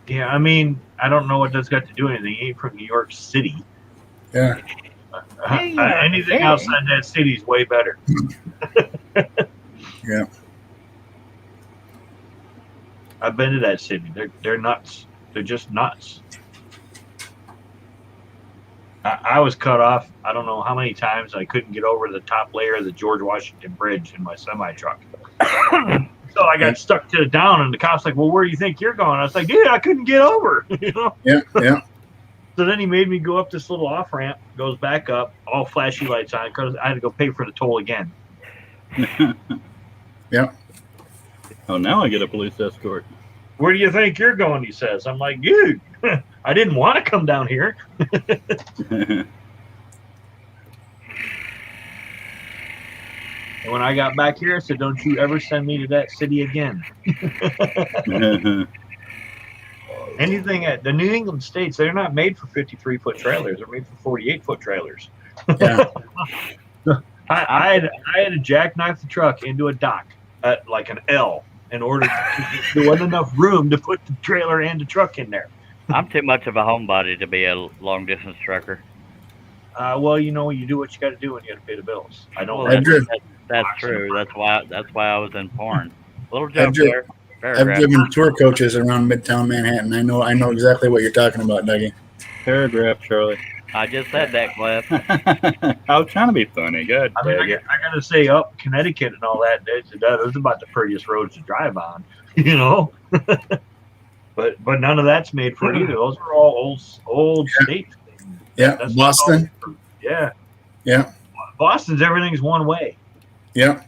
Yeah, I mean, I don't know what that's got to do with anything. He ain't from New York City. Yeah. Anything outside that city is way better. Yeah. I've been to that city. They're nuts. They're just nuts. I was cut off. I don't know how many times I couldn't get over the top layer of the George Washington Bridge in my semi truck. So I got stuck to the down, and the cop's like, "Well, where do you think you're going?" I was like, "Dude, I couldn't get over." You know. Yeah. Yeah. So then he made me go up this little off ramp. Goes back up, all flashy lights on, because I had to go pay for the toll again. Yeah. Oh, now I get a police escort. Where do you think you're going? He says. I'm like, dude, I didn't want to come down here. And when I got back here, I said, "Don't you ever send me to that city again." Anything at the New England states, they're not made for 53-foot trailers. They're made for 48-foot trailers. Yeah. I had to jackknife the truck into a dock at like an L in order to there wasn't enough room to put the trailer and the truck in there. I'm too much of a homebody to be a long distance trucker. Well, you know, you do what you got to do when you got to pay the bills. I don't. Well, I've that's true. That's why I was in porn. Little joke driven- there. I've Paragraph. driven tour coaches around Midtown Manhattan. I know exactly what you're talking about, Dougie. Paragraph, Charlie. I just said that, Cliff. I was trying to be funny. Good. I mean, I got to say, up Connecticut and all that, that was about the prettiest roads to drive on, you know. but none of that's made for it either. Those are all old states. Yeah. That's Boston. Yeah. Yeah. Boston's everything's one way. Yeah.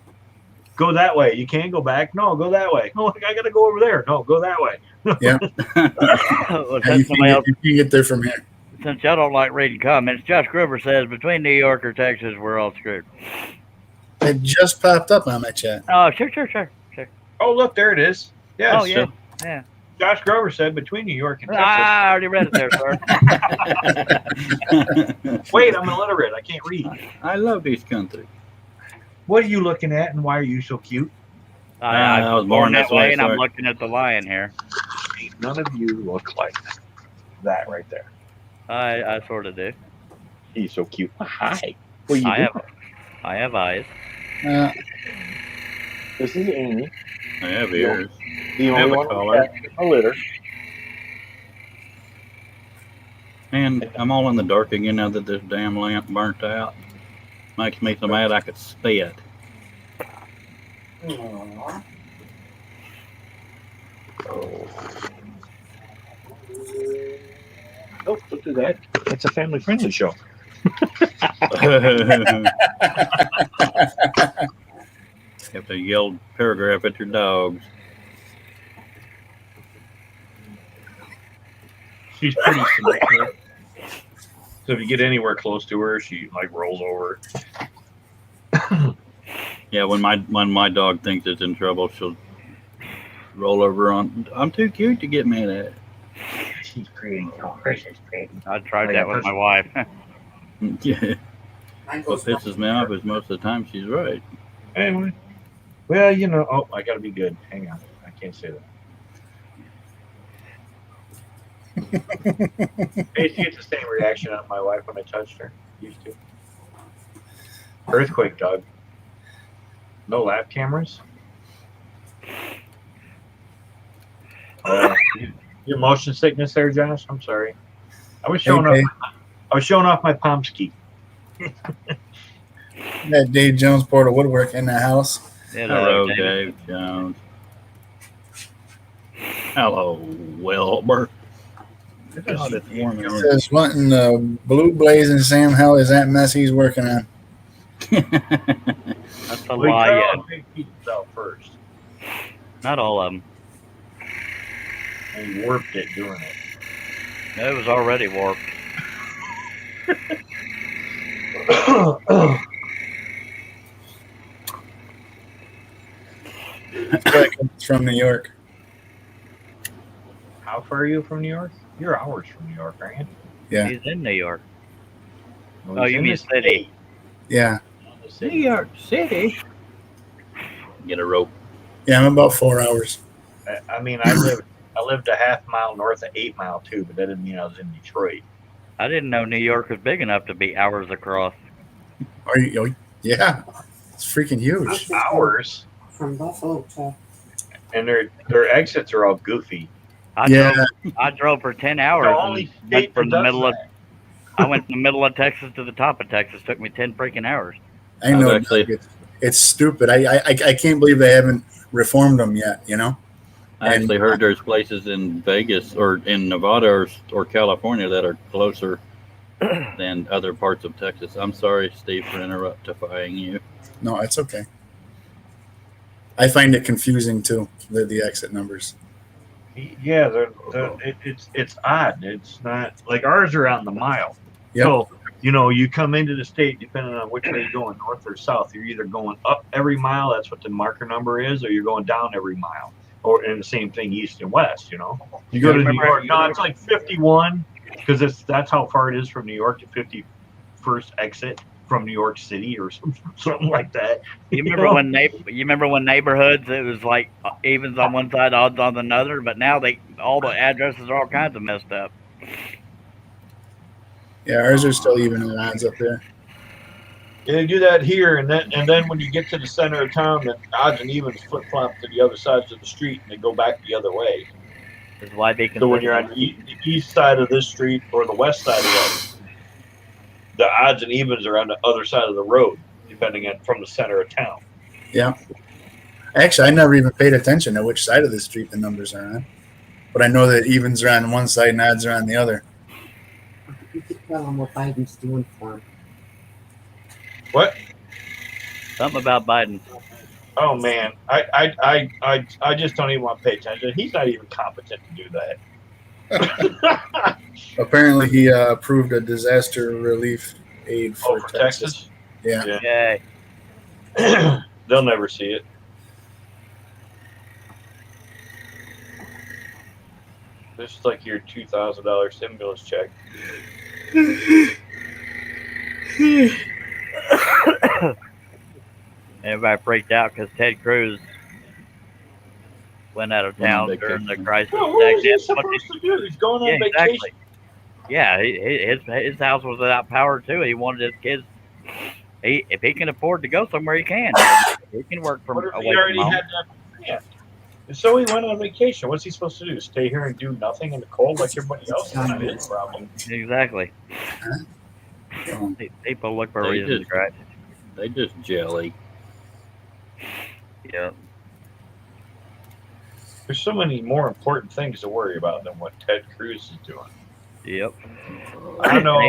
Go that way. You can't go back. No, go that way. No, I got to go over there. No, go that way. Yeah. Well, And you since somebody else, can get there from here. since y'all don't like reading comments, Josh Grover says between New York or Texas, we're all screwed. It just popped up on my chat. Oh, sure. Oh, look, there it is. Yes. Oh, yeah. Yeah. Josh Grover said between New York and Texas. I already read it there, sir. Wait, I'm illiterate. I can't read. I love this country. What are you looking at, and why are you so cute? I was born that this way, and I'm sorry. looking at the lion here. None of you look like that right there. I sort of do. He's so cute. Hi. What are you I doing? I have eyes. This is Amy. I have ears. The I have only a one collar. in a litter. And I'm all in the dark again now that this damn lamp burnt out. Makes me so mad I could spit. Oh, don't do that. It's a family-friendly show. Have to yell paragraph at your dogs. She's pretty submissive. So if you get anywhere close to her, she like rolls over. Yeah, when my dog thinks it's in trouble, she'll roll over on. I'm too cute to get mad at. She's pretty. Oh, she's pretty. I tried that with my wife. Yeah. What pisses me off is most of the time she's right. Anyway. Well, you know. Oh, I gotta be good. Hang on. I can't say that. I used to get the same reaction out of my wife when I touched her. Used to. Earthquake, Doug. No lap cameras. Your motion sickness there, Josh. I'm sorry. I was showing Okay. off my Pomsky. That Dave Jones poured a woodwork in the house. Hello, Dave Jones. Hello, Wilbur. God, it's warm in here. Says wanting the blue blazing Sam. How is that mess he's working on? That's a We lie. cut Yeah. all the big pieces out first. Not all of them. And we warped it doing it. It was already warped. It's from New York. How far are you from New York? You're hours from New York, aren't you? Yeah. He's in New York. Well, Oh, he's you in mean the city? Yeah. The New city. York City. Get a rope. Yeah, I'm about 4 hours. I mean, I live I lived a half mile north of 8 Mile too, but that didn't mean I was in Detroit. I didn't know New York was big enough to be hours across. Yeah, it's freaking huge. Hours, From Buffalo to and their exits are all goofy. Yeah, I drove for 10 hours. The only and state went from that the does middle of that. I went from the middle of Texas to the top of Texas. Took me 10 freaking hours. I know. I've actually- It's stupid. I can't believe they haven't reformed them yet. You know. I actually heard there's places in Vegas or in Nevada or California that are closer than other parts of Texas. I'm sorry, Steve, for interruptifying you. No, it's okay. I find it confusing too. The exit numbers. Yeah, it's odd. It's not like ours are out in the mile. Yep. So you come into the state depending on which way you're going, north or south. You're either going up every mile, that's what the marker number is, or you're going down every mile. Or and the same thing east and west. You go to New York. No, it's like 51 because that's how far it is from New York to 51st exit from New York City or something like that. You remember when neighborhoods it was like evens on one side, odds on another, but now all the addresses are all kinds of messed up. Yeah, ours are still even in odds up there. Yeah, they do that here, and then when you get to the center of town, the odds and evens flip flop to the other sides of the street, and they go back the other way. That's why they can. So when you're on the east side of this street or the west side of that, the odds and evens are on the other side of the road, depending on from the center of town. Yeah. Actually, I never even paid attention to which side of the street the numbers are on, but I know that evens are on one side and odds are on the other. you could tell him what Biden's doing for him. What? Something about Biden. Oh man, I just don't even want to pay attention. He's not even competent to do that. Apparently, he approved a disaster relief aid for, For Texas. Texas? Yeah. Yay. They'll never see it. This is like your $2,000 stimulus check. Everybody freaked out because Ted Cruz went out of town during the crisis. Well, what was he supposed to do? He's going on vacation. Exactly. Yeah, his house was without power too. He wanted his kids. If he can afford to go somewhere, he can. He can work from What if away he already from home. had that planned? And so he went on vacation. What's he supposed to do? Stay here and do nothing in the cold like everybody else? That's not his problem. Exactly. People look for reasons, right? They just jelly. Yeah. There's so many more important things to worry about than what Ted Cruz is doing. Yep. I know.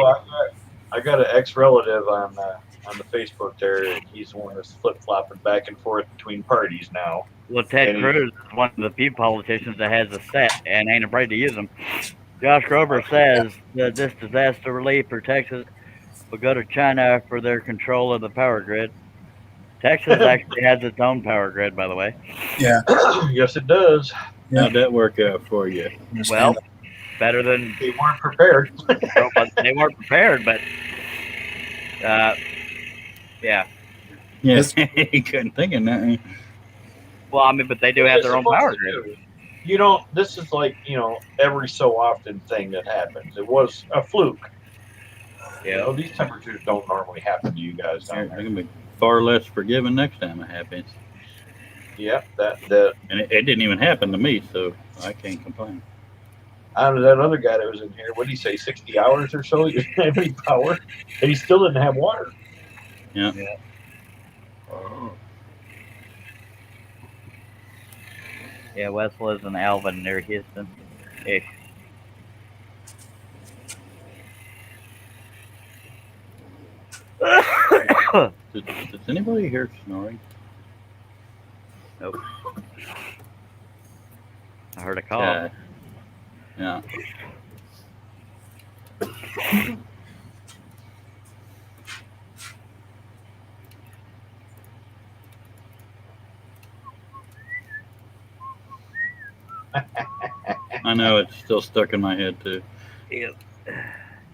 I got an ex-relative on the Facebook there, and he's the one that's flip-flopping back and forth between parties now. Well, Ted And Cruz is one of the few politicians that has a set and ain't afraid to use them. Josh Grover says that this disaster relief for Texas will go to China for their control of the power grid. Texas actually has its own power grid, by the way. Yeah. Yes, it does. How'd that work out for you? Well, better than They weren't prepared. they weren't prepared, but yeah. Yeah, he couldn't think of nothing. Well, I mean, but they do have their own power grid. You don't. This is like every so often thing that happens. It was a fluke. Yeah. These temperatures don't normally happen to you guys They're down there. going to be far less forgiving next time it happens. Yep, that And it didn't even happen to me, so I can't complain. out of that other guy that was in here, what did he say, 60 hours or so? He didn't have any power, and he still didn't have water. Yeah. Yeah, Wes lives in Alvin near Houston. Ish. Does anybody hear snoring? Nope. I heard a call. Yeah. I know, it's still stuck in my head too. Yep.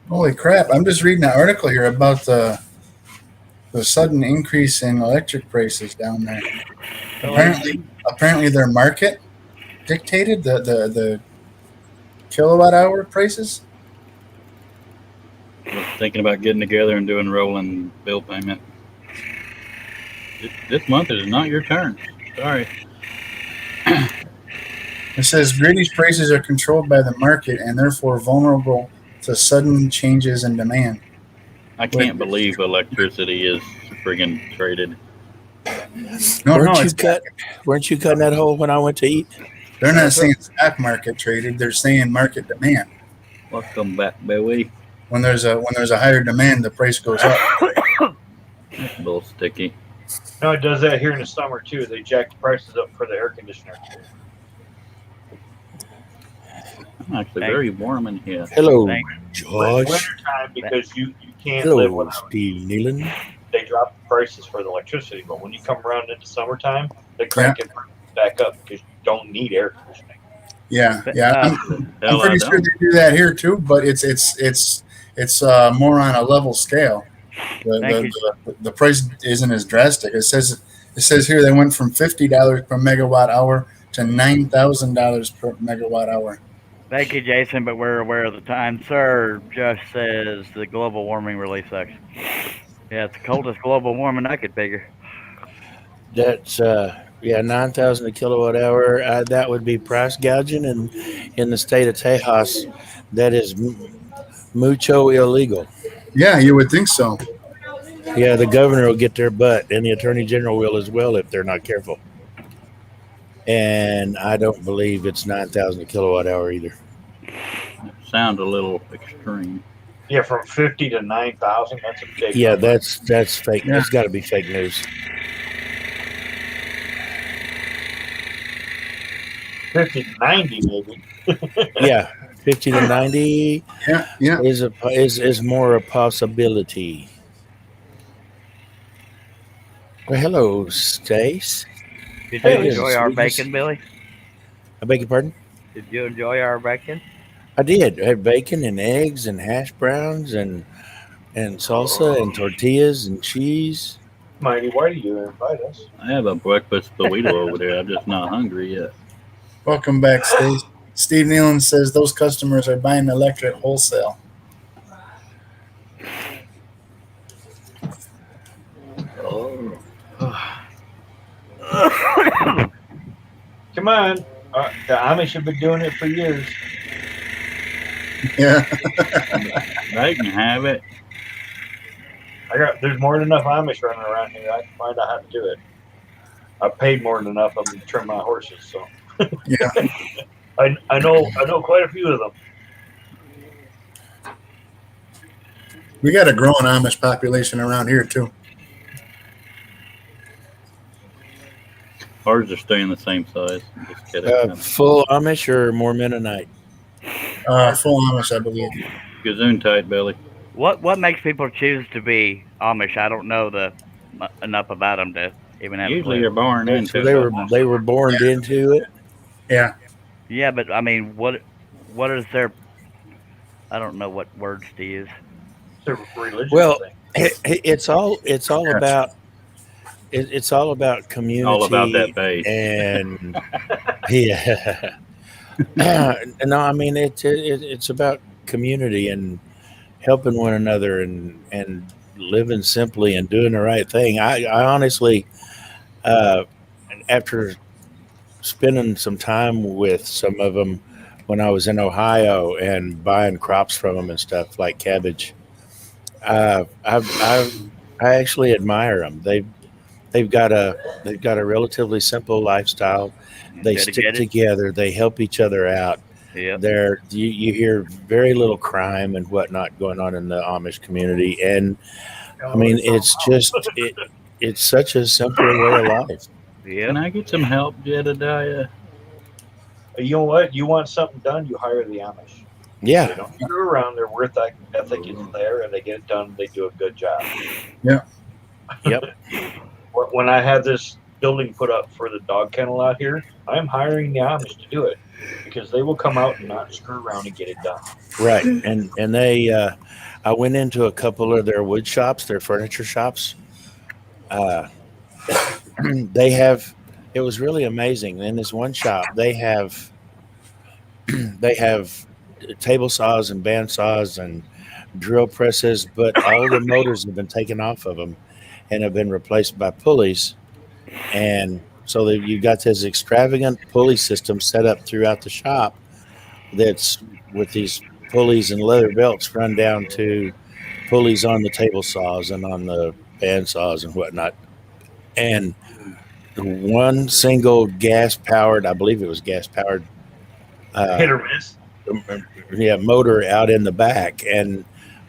Holy crap! I'm just reading an article here about the sudden increase in electric prices down there. Apparently, their market dictated the kilowatt hour prices? I was thinking about getting together and doing rolling bill payment. This month is not your turn. Sorry. It says British prices are controlled by the market and therefore vulnerable to sudden changes in demand. I can't believe electricity is friggin' traded. No, Weren't you cutting that hole when I went to eat? they're not saying stock market traded. They're saying market demand. Welcome back, Bowie. When there's a higher demand, the price goes up. That's a little sticky. No, it does that here in the summer too. They jack the prices up for the air conditioner. I'm actually very warm in here. Hello, Thanks. Josh. Wintertime, because you can't live Hello, without it. Steve Nealon. They drop the prices for the electricity, but when you come around into summertime, they crank it back up because you don't need air conditioning. Yeah. I'm Hell, pretty I sure don't. they do that here too, but it's more on a level scale. The price isn't as drastic. It says here they went from $50 per megawatt hour to $9,000 per megawatt hour. Thank you, Jason, but we're aware of the time. Sir, Josh says the global warming relief section. Yeah, it's the coldest global warming I could figure. That's 9,000 a kilowatt hour. That would be price gouging, and in the state of Tejas, that is mucho illegal. Yeah, you would think so. Yeah, the governor will get their butt, and the attorney general will as well if they're not careful. And I don't believe it's 9,000 a kilowatt hour either. Sound a little extreme. Yeah, from 50 to 9,000. That's a big. Yeah, number. that's fake. Yeah. It's got to be fake news. 50 to 90 maybe. Yeah, 50 to 90 Yeah. is more a possibility. Well, hello, Stace. Did How you you doing, enjoy our sweetness? bacon, Billy? I beg your pardon? Did you enjoy our bacon? I did. I had bacon and eggs and hash browns and salsa and tortillas and cheese. Mighty, why do you invite us? I have a breakfast burrito over there. I'm just not hungry yet. Welcome back, Steve. Steve Nealon says those customers are buying electric wholesale. Oh. Come on. The Amish have been doing it for years. Yeah. They can have it. There's more than enough Amish running around here. I can find out how to do it. I paid more than enough of them to trim my horses, so Yeah. I know quite a few of them. We got a growing Amish population around here too. Ours are staying the same size. I'm just kidding. Full Amish or more Mennonite? Full Amish, I believe. Gazoon tight, Billy. What makes people choose to be Amish? I don't know enough about them to even have. Usually you're born into So it. they were born into it. Yeah. Yeah, but I mean, what is their? I don't know what words to use. It's a religious Well, thing. it's all about it's all about community. All about that base. And yeah. No, I mean it's about community and helping one another and living simply and doing the right thing. I honestly, after spending some time with some of them when I was in Ohio and buying crops from them and stuff like cabbage, I actually admire them. They've got a relatively simple lifestyle. They stick together. They help each other out. Yeah. You hear very little crime and whatnot going on in the Amish community, and I mean it's just it's such a simpler way of life. Yeah. Can I get some help, Jedediah? You know what? You want something done, you hire the Amish. They Yeah, don't screw around. Their work ethic is there, and they get it done. They do a good job. Yeah. Yep. When I had this building put up for the dog kennel out here, I'm hiring the Amish to do it because they will come out and not screw around and get it done. Right, and they I went into a couple of their wood shops, their furniture shops. They have It was really amazing. In this one shop, they have table saws and band saws and drill presses, but all the motors have been taken off of them and have been replaced by pulleys. And so that you've got this extravagant pulley system set up throughout the shop that's with these pulleys and leather belts run down to pulleys on the table saws and on the band saws and whatnot. And one single gas powered, I believe it was gas powered, Hit or miss. yeah, motor out in the back. And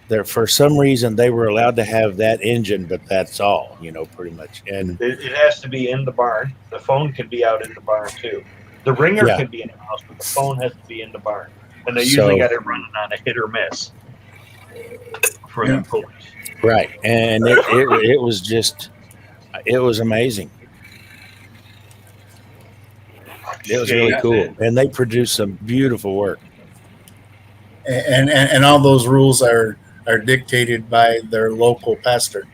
there, for some reason, they were allowed to have that engine, but that's all, pretty much. And It has to be in the barn. The phone can be out in the barn too. The ringer Yeah. can be in the house, but the phone has to be in the barn. And they So- usually got it running on a hit or miss for Yeah. the pulleys. right, and it was just, it was amazing. It was really Yeah. cool, and they produced some beautiful work. And all those rules are dictated by their local pastor.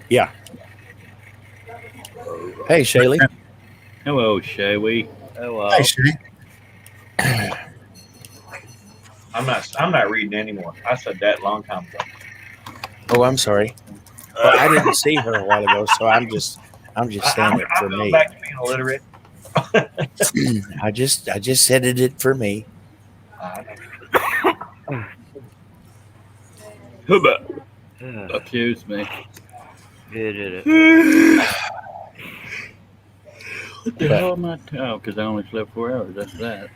Hey, Shaylee. Hello, Shaywee. Oh, Hi, Shay. I'm not reading anymore. I said that a long time ago. Oh, I'm sorry. Well, I didn't see her a while ago, so I'm just saying it for I'm going me. back to being illiterate. I just said it for me. Excuse me. you did it. What the hell am I? Oh, because I only slept 4 hours. That's that.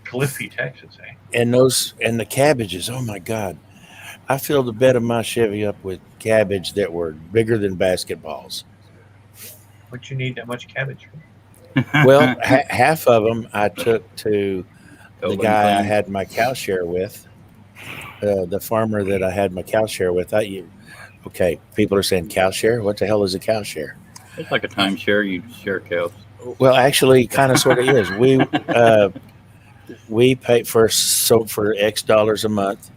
Cliffy, Texas, eh? And the cabbages. Oh my God! I filled the bed of my Chevy up with cabbage that were bigger than basketballs. What you need that much cabbage for? Well, half of them I took to the Cold guy I and had my cow share with, the farmer that I had my cow share with. Okay, people are saying cow share. What the hell is a cow share? clean. It's like a timeshare. You share cows. Well, actually, kind of sort of is. We paid for X dollars a month.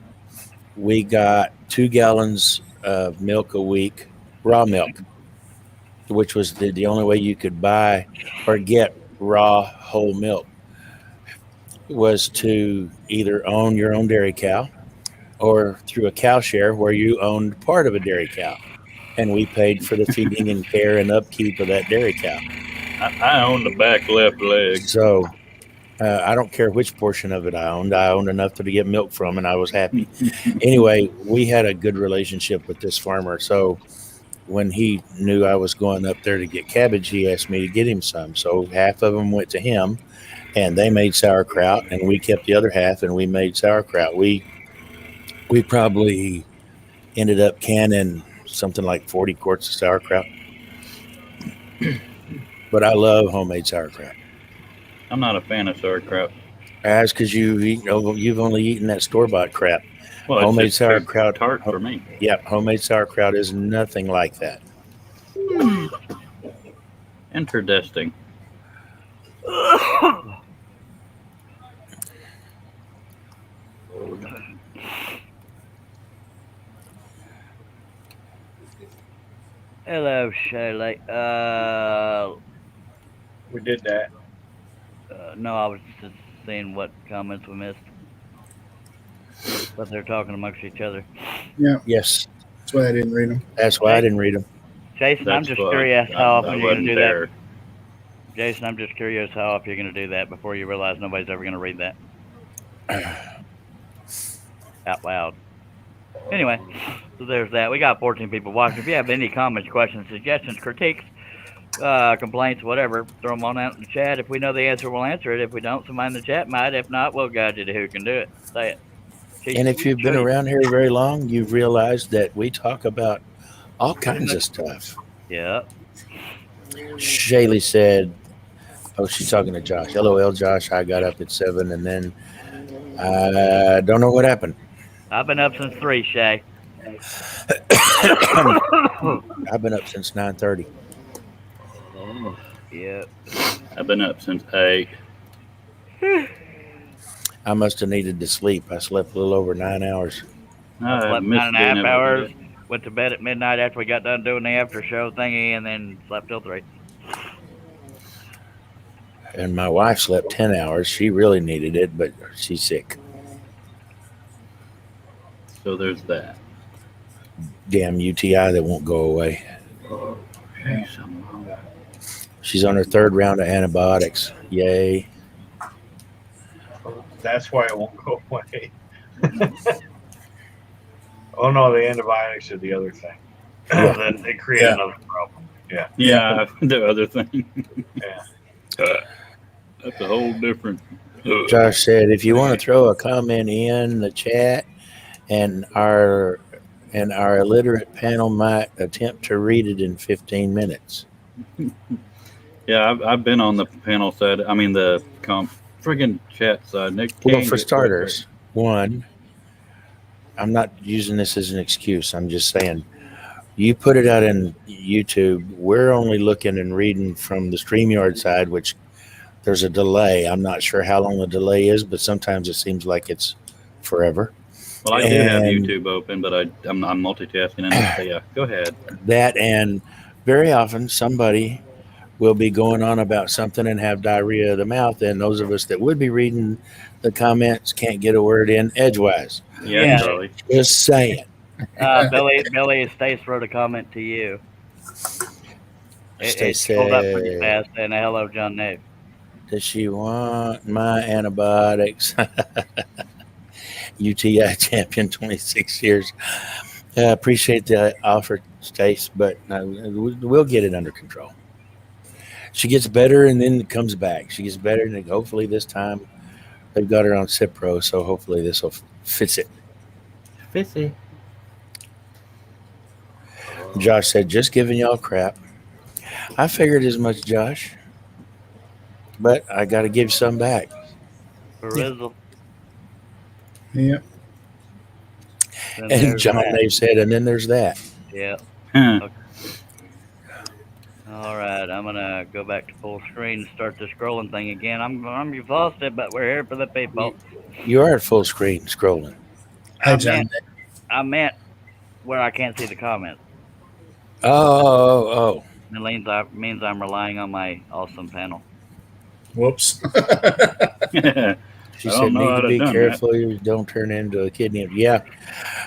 We got 2 gallons of milk a week, raw milk, which was the only way you could buy or get raw whole milk, was to either own your own dairy cow or through a cow share where you owned part of a dairy cow. And we paid for the feeding and care and upkeep of that dairy cow. I own the back left leg. So I don't care which portion of it I owned. I owned enough to get milk from, and I was happy. Anyway, we had a good relationship with this farmer. So when he knew I was going up there to get cabbage, he asked me to get him some. So half of them went to him, and they made sauerkraut, and we kept the other half, and we made sauerkraut. We probably ended up canning something like 40 quarts of sauerkraut. But I love homemade sauerkraut. I'm not a fan of sauerkraut. That's because you've only eaten that store-bought crap. Well, Homemade it's just too sauerkraut. tart for me. Yeah, homemade sauerkraut is nothing like that. Interesting. Hello, Shaylee. We did that. No, I was just seeing what comments we missed. But they're talking amongst each other. Yes, That's why I didn't read them. that's why I didn't read them. Jason, I'm That's just why curious how I often you're going wasn't to do there. that. Jason, I'm just curious how often you're going to do that before you realize nobody's ever going to read that out loud. Anyway, so there's that. We got 14 people watching. If you have any comments, questions, suggestions, critiques, complaints, whatever, throw them on out in the chat. If we know the answer, we'll answer it. If we don't, somebody in the chat might. If not, we'll guide you to who can do it. Say it. And if you've been around here very long, you've realized that we talk about all kinds of stuff. Yeah. Shaylee said, oh, she's talking to Josh. LOL, Josh. I got up at 7 and then I don't know what happened. I've been up since 3, Shay. I've been up since 9:30. Yeah. I've been up since 8. I must have needed to sleep. I slept a little over 9 hours. I slept missed 9.5 being able to do hours. it. Went to bed at midnight after we got done doing the after show thingy, and then slept till 3. And my wife slept 10 hours. She really needed it, but she's sick. So there's that. Damn UTI that won't go away. Hey, something wrong. She's on her 3rd round of antibiotics. Yay. That's why it won't go away. Oh no, the antibiotics are the other thing. Yeah. That they create Yeah. another problem. Yeah, the other thing. Yeah. That's a whole different. Josh said, if you want to throw a comment in the chat, and our illiterate panel might attempt to read it in 15 minutes. Yeah, I've been on the panel side. I mean the friggin' chat side. Nick Well, can for get starters, one, I'm not using this as an excuse. I'm just saying, you put it out in YouTube. We're only looking and reading from the StreamYard side, which there's a delay. I'm not sure how long the delay is, but sometimes it seems like it's forever. Well, I do have And YouTube open, but I'm multitasking. And so, yeah, go ahead. that, and very often somebody will be going on about something and have diarrhea of the mouth, and those of us that would be reading the comments can't get a word in edgewise. Yeah, Yeah. Charlie. Just saying. Billy Stace wrote a comment to you. Stace It pulled up pretty said, fast, and hello, John Nave. does she want my antibiotics? UTI champion, 26 years. Appreciate the offer, Stace, but we'll get it under control. She gets better and then it comes back. She gets better, and hopefully this time they've got her on Cipro, so hopefully this will fix it. Fissy. Josh said, just giving y'all crap. I figured as much, Josh, but I got to give some back. Barizzle. Yeah. And John Dave said, and then there's that. Yeah. Huh. All right, I'm gonna go back to full screen and start the scrolling thing again. I'm exhausted, but we're here for the people. You are at full screen scrolling. Hi, John. I meant where I can't see the comments. Oh. It means I'm relying on my awesome panel. Whoops. She I said, don't know need how to to be done careful you don't turn into a kidney. Yeah.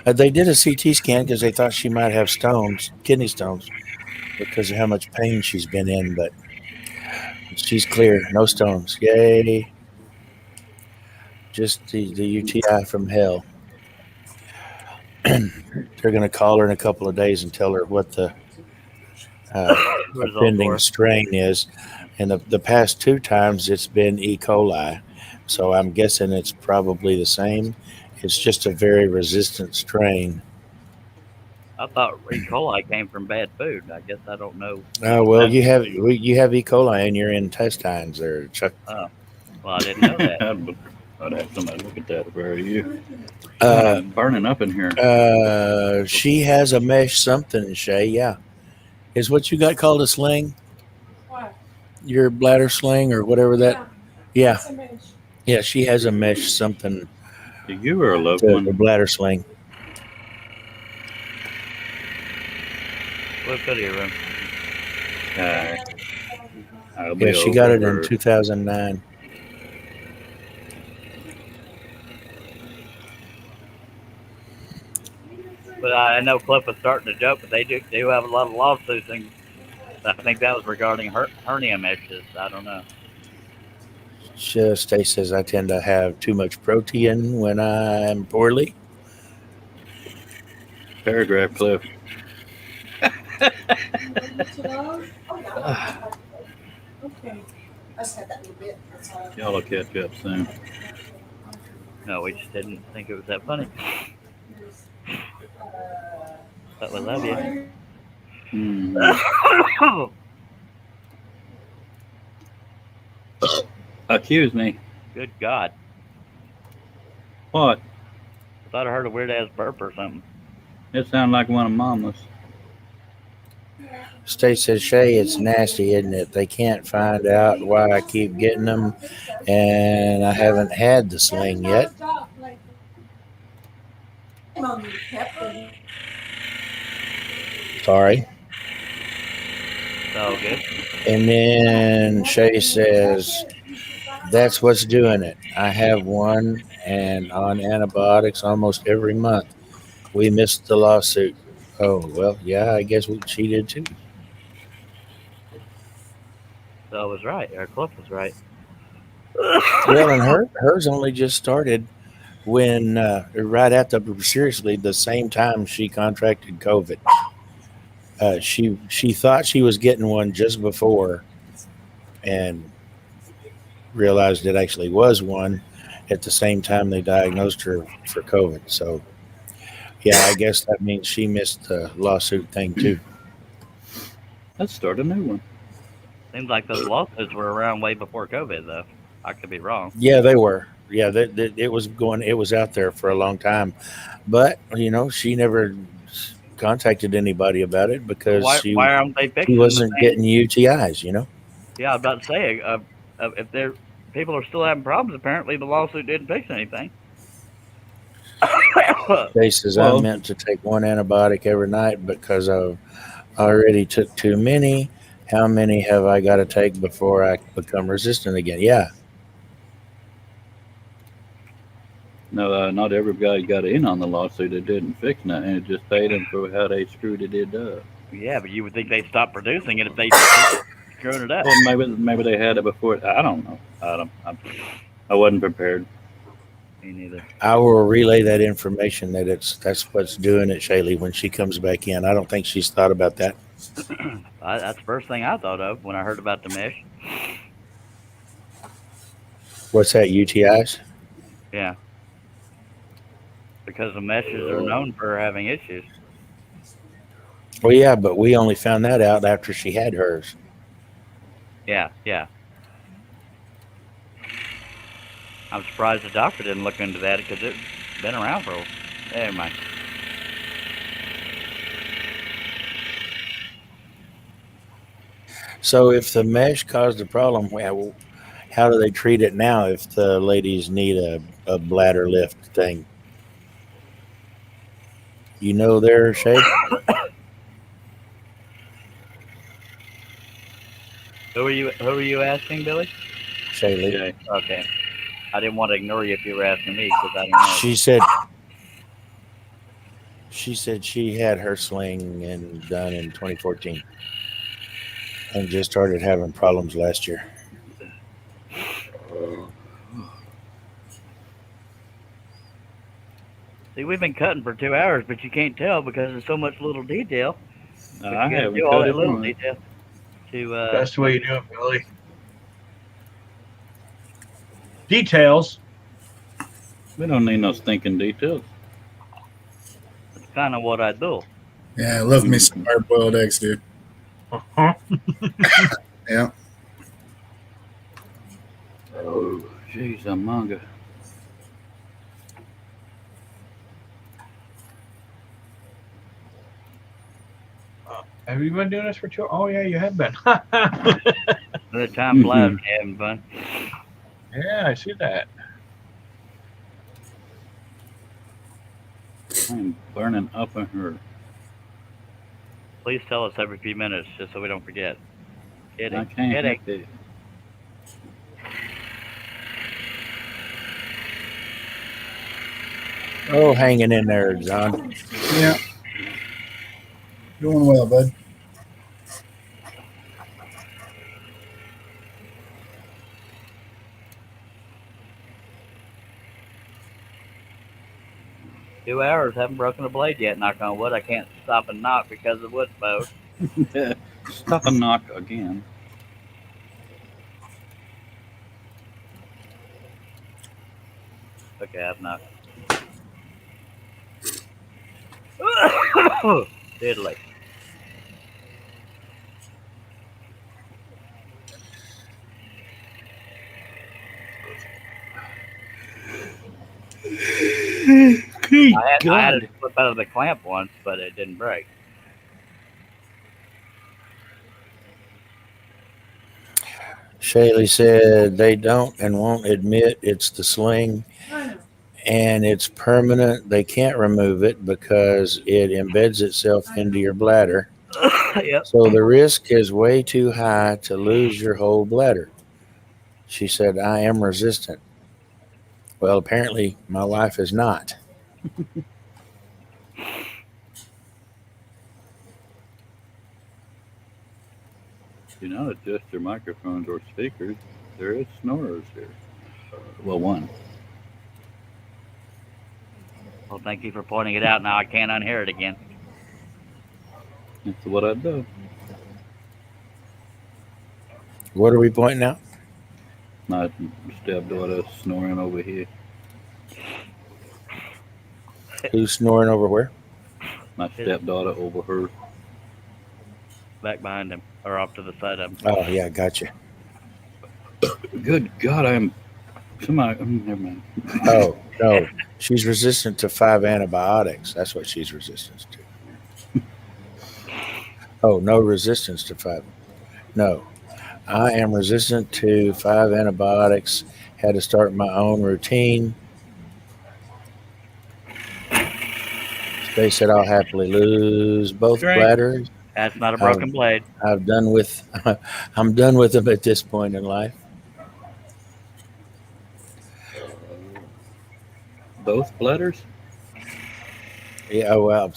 They did a CT scan because they thought she might have stones, kidney stones, because of how much pain she's been in, but she's clear. No stones. Yay. Just the UTI from hell. They're going to call her in a couple of days and tell her what the offending strain is. And the past 2 times it's been E. coli. So I'm guessing it's probably the same. It's just a very resistant strain. I thought E. coli came from bad food. I guess I don't know. Well, you have E. coli in your intestines there, Chuck. Well, I didn't know that. I'd have somebody look at that. Where are you? Uh, Burning up in here. She has a mesh something, Shay. Yeah. Is what you got called a sling? What? Your bladder sling or whatever that? Yeah. It's a mesh. Yeah, she has a mesh something. Do you or a loved The one? bladder sling. What video room? I'll be Yeah, she got it over. in 2009. But I know Cliff was starting to joke, but they do have a lot of lawsuits, and I think that was regarding hernia meshes. I don't know. Stace says I tend to have too much protein when I'm poorly. Paragraph, Cliff. Okay. I just had that little bit. That's all. Y'all will catch up soon. No, we just didn't think it was that funny. But we love you. Accuse me. Good God. What? I thought I heard a weird ass burp or something. It sounded like one of Mama's. Stace says, Shay, it's nasty, isn't it? They can't find out why I keep getting them, and I haven't had the sling yet. Sorry. It's all good. And then Shay says, That's what's doing it. I have one and on antibiotics almost every month. We missed the lawsuit. Oh, well, yeah, I guess she did too. So I was right. Or Cliff was right. Well, and hers only just started when right at the same time she contracted COVID. She thought she was getting one just before, and realized it actually was one at the same time they diagnosed her for COVID. So yeah, I guess that means she missed the lawsuit thing too. Let's start a new one. Seems like those lawsuits were around way before COVID, though. I could be wrong. Yeah, they were. Yeah, it was going. It was out there for a long time, but she never contacted anybody about it because Why aren't they she fixing wasn't the thing? getting UTIs. Yeah, I was about to say, if people are still having problems, apparently the lawsuit didn't fix anything. They says Well- I meant to take one antibiotic every night because I already took too many. How many have I got to take before I become resistant again? Yeah. No, not everybody got in on the lawsuit. It didn't fix nothing. It just paid them for how they screwed it up. Yeah, but you would think they'd stop producing it if they screwing it up. Well, maybe they had it before. I don't know. I wasn't prepared. Me neither. I will relay that information that's what's doing it, Shaylee, when she comes back in. I don't think she's thought about that. That's the first thing I thought of when I heard about the mesh. What's that, UTIs? Yeah. Because the meshes are known for having issues. Well, yeah, but we only found that out after she had hers. Yeah. I'm surprised the doctor didn't look into that because it's been around for never mind. So if the mesh caused a problem, how do they treat it now if the ladies need a bladder lift thing? There, Shay? Who are you asking, Billy? Shaylee. Okay. Okay. I didn't want to ignore you if you were asking me because I don't know. She said she had her sling done in 2014 and just started having problems last year. See, we've been cutting for 2 hours, but you can't tell because there's so much little detail. But I you gotta haven't do all cut that it little on. detail to That's the way you do it, Billy. Details. We don't need no stinking details. That's kind of what I do. Yeah, I love me some hard-boiled eggs, dude. Uh-huh. Yeah. Oh, jeez, a manga. Have you been doing this for 2? Oh yeah, you have been. The time flies when you're having fun. Yeah, I see that. I'm burning up in her. Please tell us every few minutes just so we don't forget. I Kidding. can't. Kidding. Get it. Oh, hanging in there, John. Yeah. Doing well, bud. Two hours, haven't broken a blade yet, knock on wood. I can't stop and knock because of wood smoke. Stop and knock again. Okay, I've knocked. Diddly. I had it slip out of the clamp once, but it didn't break. Shaylee said they don't and won't admit it's the sling and it's permanent. They can't remove it because it embeds itself into your bladder. Yep. So the risk is way too high to lose your whole bladder. She said, I am resistant. Well, apparently my wife is not. Do not adjust your microphones or speakers. There is snorers here. Well, one. Well, thank you for pointing it out. Now I can't unhear it again. That's what I do. What are we pointing out? My stepdaughter snoring over here. Who's snoring over where? My stepdaughter over her. Back behind him, or off to the side of him. Oh, yeah, gotcha. Good God, I'm. Somebody. Never mind. Oh, no. She's resistant to 5 antibiotics. That's what she's resistant to. Oh, no resistance to 5. No. I am resistant to 5 antibiotics. Had to start my own routine. They said I'll happily lose both Great. bladders. That's not a broken blade. I'm done with them at this point in life. Both bladders? Yeah, well,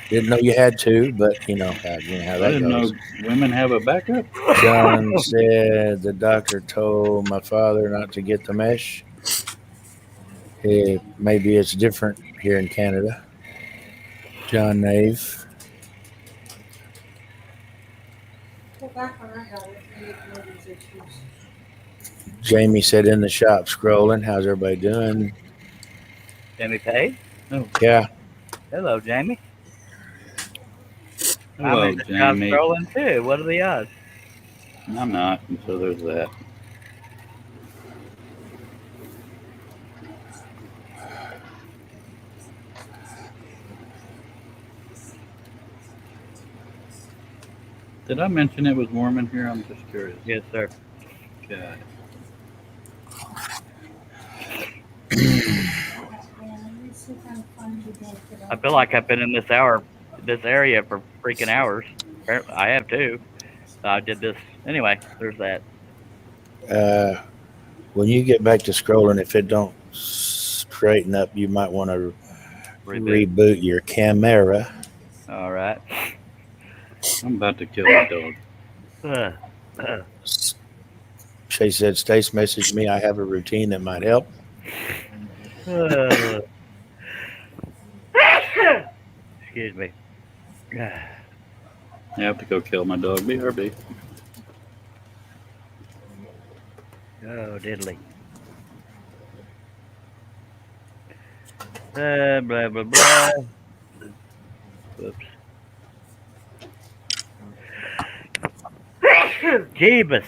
didn't know you had to, but you know how I that didn't goes. know women have a backup. John said the doctor told my father not to get the mesh. Maybe it's different here in Canada. John Nave. Well, back when I got it, we didn't know these issues. Jamie said in the shop scrolling. How's everybody doing? Jamie paid? Yeah. Hello, Jamie. Hello, I'm Jamie. scrolling too. What are the odds? I'm not, and so there's that. Did I mention it was warm in here? I'm just curious. Yes, sir. God. I feel like I've been in this area for freaking hours. Apparently, I have too. I did this anyway. There's that. When you get back to scrolling, if it don't straighten up, you might want to reboot your camera. All right. I'm about to kill the dog. Shay said, Stace messaged me. I have a routine that might help. Excuse me. I have to go kill my dog. BRB. Oh, diddly. Blah, blah, blah. Whoops. Jeebus.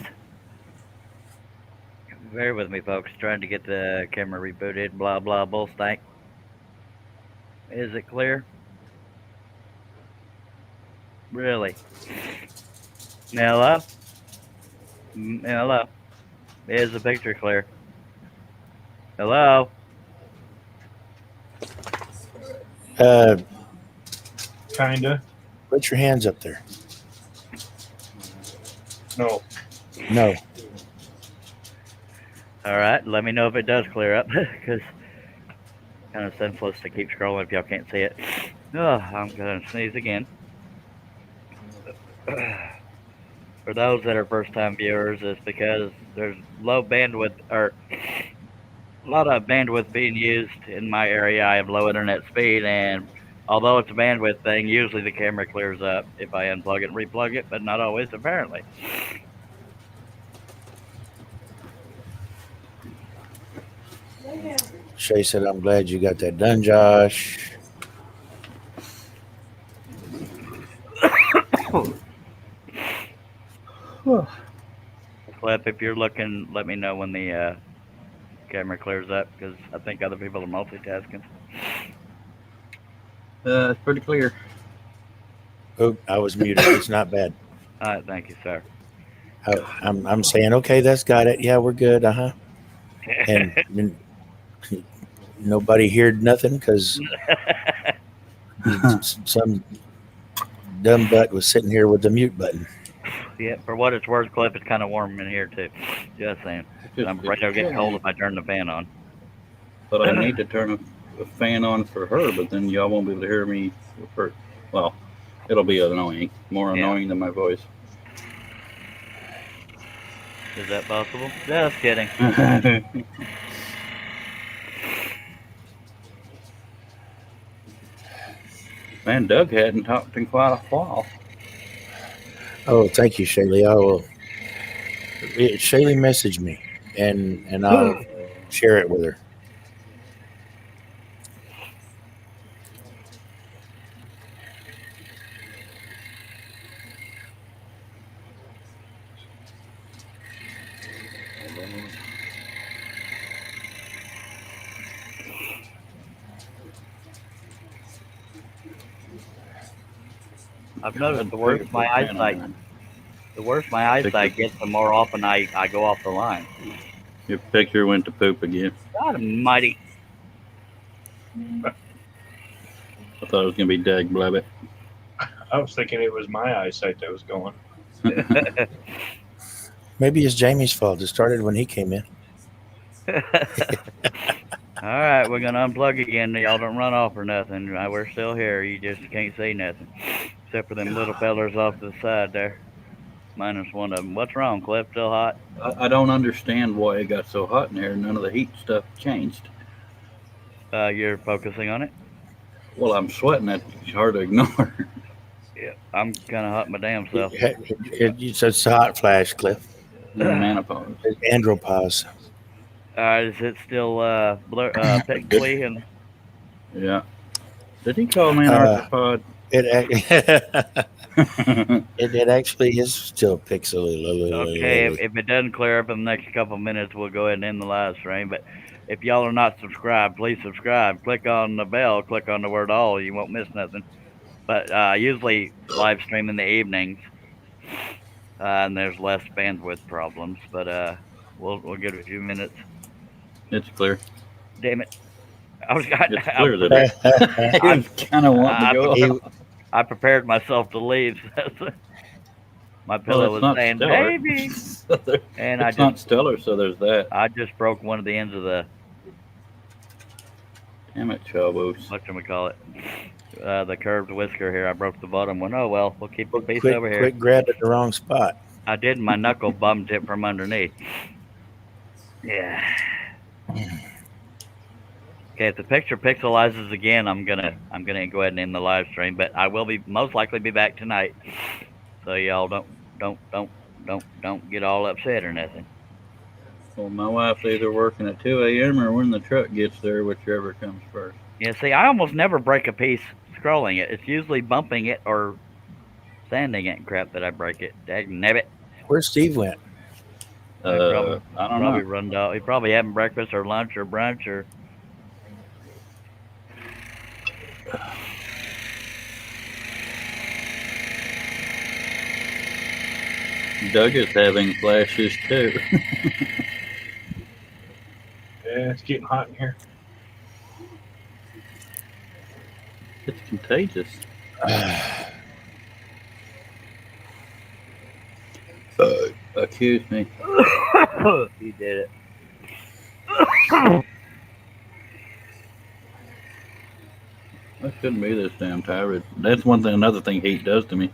Bear with me, folks. Trying to get the camera rebooted. Blah, blah, bull stank. Is it clear? Really? Hello? Hello? Is the picture clear? Hello? Kinda. Put your hands up there. No. No. All right, let me know if it does clear up, because kind of senseless to keep scrolling if y'all can't see it. Oh, I'm going to sneeze again. For those that are first-time viewers, it's because there's low bandwidth, or a lot of bandwidth being used in my area. I have low internet speed, and although it's a bandwidth thing, usually the camera clears up if I unplug it and replug it, but not always, apparently. Shay said, I'm glad you got that done, Josh. Clip, if you're looking, let me know when the camera clears up, because I think other people are multitasking. It's pretty clear. Oh, I was muted. It's not bad. All right, thank you, sir. I'm saying, okay, that's got it. Yeah, we're good. Uh-huh. And nobody heard nothing because some dumb butt was sitting here with the mute button. Yeah, for what it's worth, Cliff, it's kind of warm in here too. Just saying. I'm afraid it'll get cold if I turn the fan on. But I need to turn a fan on for her, but then y'all won't be able to hear me. Well, it'll be annoying, more annoying than my voice. Is that possible? Just kidding. Man, Doug hadn't talked in quite a while. Oh, thank you, Shaylee. I will. Shaylee messaged me, and I'll share it with her. I've noticed the worse my eyesight gets, the more often I go off the line. Your picture went to poop again. God almighty. I thought it was going to be Doug Blabbit. I was thinking it was my eyesight that was going. Maybe it's Jamie's fault. It started when he came in. All right, we're gonna unplug again. Y'all don't run off or nothing. We're still here. You just can't say nothing, except for them little fellers off to the side there. Minus one of them. What's wrong, Cliff? Still hot? I don't understand why it got so hot in here. None of the heat stuff changed. You're focusing on it? Well, I'm sweating. It's hard to ignore. Yeah, I'm kind of hot my damn self. It's a hot flash, Cliff. Menopause. Andropause. Is it still pixely and? Yeah. Did he call me an arthropod? It actually is still pixely. Okay, if it doesn't clear up in the next couple of minutes, we'll go ahead and end the live stream. But if y'all are not subscribed, please subscribe. Click on the bell. Click on the word all. You won't miss nothing. But usually live stream in the evenings, and there's less bandwidth problems. But we'll give it a few minutes. It's clear. Damn it! It's clear that I kind of want to go. I prepared myself to leave. My pillow was saying, stellar. "Baby," and it's not stellar, so there's that. I just broke one of the ends of the. Damn it, Chavos. Whatchamacallit? The curved whisker here. I broke the bottom one. Oh well, we'll keep the piece over here. Quick grab at the wrong spot. I did. My knuckle bummed it from underneath. Yeah. Okay, if the picture pixelizes again, I'm gonna go ahead and end the live stream. But I will be most likely be back tonight, so y'all don't get all upset or nothing. Well, my wife's either working at 2 a.m. or when the truck gets there, whichever comes first. Yeah, see, I almost never break a piece scrolling it. It's usually bumping it or sanding it and crap that I break it. Dagnabbit. Where Steve went? I don't know. Probably run out. He probably having breakfast or lunch or brunch or. Doug is having flashes too. Yeah, it's getting hot in here. It's contagious. Accuse me. He did it. I shouldn't be this damn tired. That's one thing. Another thing heat does to me.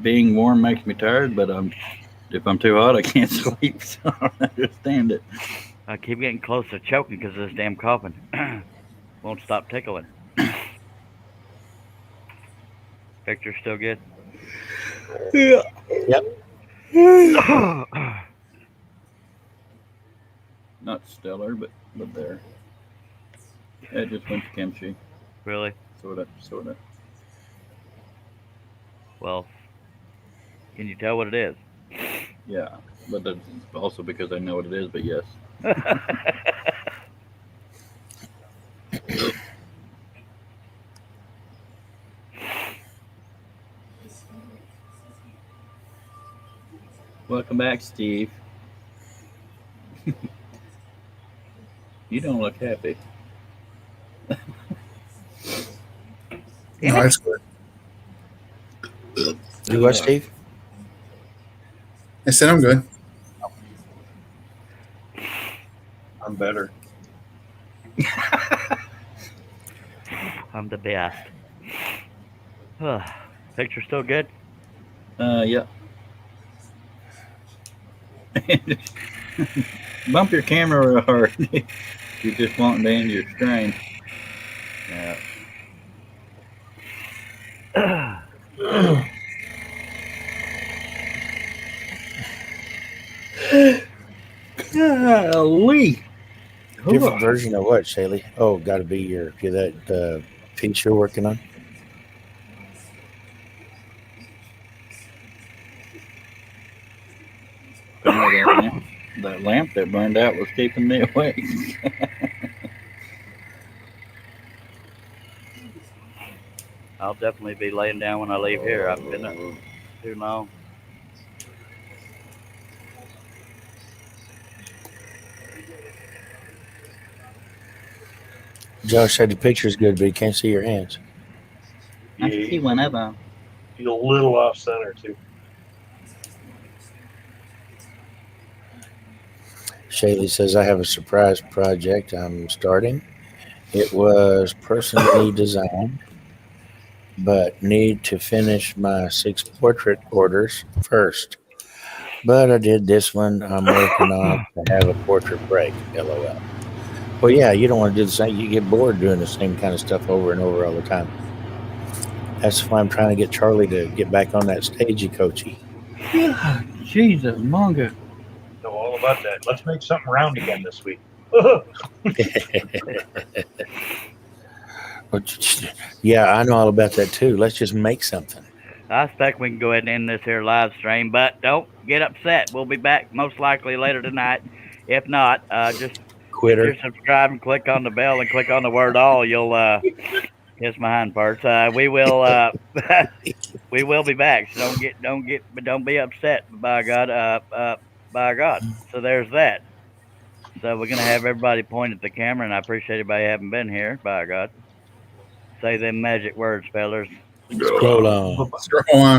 Being warm makes me tired, but if I'm too hot, I can't sleep. So I don't understand it. I keep getting close to choking because of this damn coughing. Won't stop tickling. Picture still good? Yeah. Yep. Not stellar, but there. It just went to kimchi. Really? Sorta. Well, can you tell what it is? Yeah, but that's also because I know what it is, but yes. Welcome back, Steve. You don't look happy. No, it's good. Do what, Steve? I said I'm good. I'm better. I'm the best. Picture still good? Yeah. Bump your camera real hard. You're just wanting to end your screen. Yeah. Golly. Different version of what, Shaley? Oh, got to be that piece you're working on. That lamp that burned out was keeping me awake. I'll definitely be laying down when I leave here. I've been up too long. Josh said the picture's good, but he can't see your hands. I see one of them. He's a little off center too. Shaley says, I have a surprise project I'm starting. It was personally designed, but need to finish my 6 portrait orders first. But I did this one I'm working on to have a portrait break, LOL. Well, yeah, you don't want to do the same. You get bored doing the same kind of stuff over and over all the time. That's why I'm trying to get Charlie to get back on that stagey coachy. Yeah, Jesus, manga. Know all about that. Let's make something round again this week. Yeah, I know all about that too. Let's just make something. I expect we can go ahead and end this here live stream, but don't get upset. We'll be back most likely later tonight. If not, just Quitter. if you're subscribed and click on the bell and click on the word all, you'll kiss my hind parts. We will we will be back. So don't be upset. By God, by God. So there's that. So we're gonna have everybody point at the camera, and I appreciate everybody having been here. By God, say them magic words, fellas. Scroll on. Scroll on.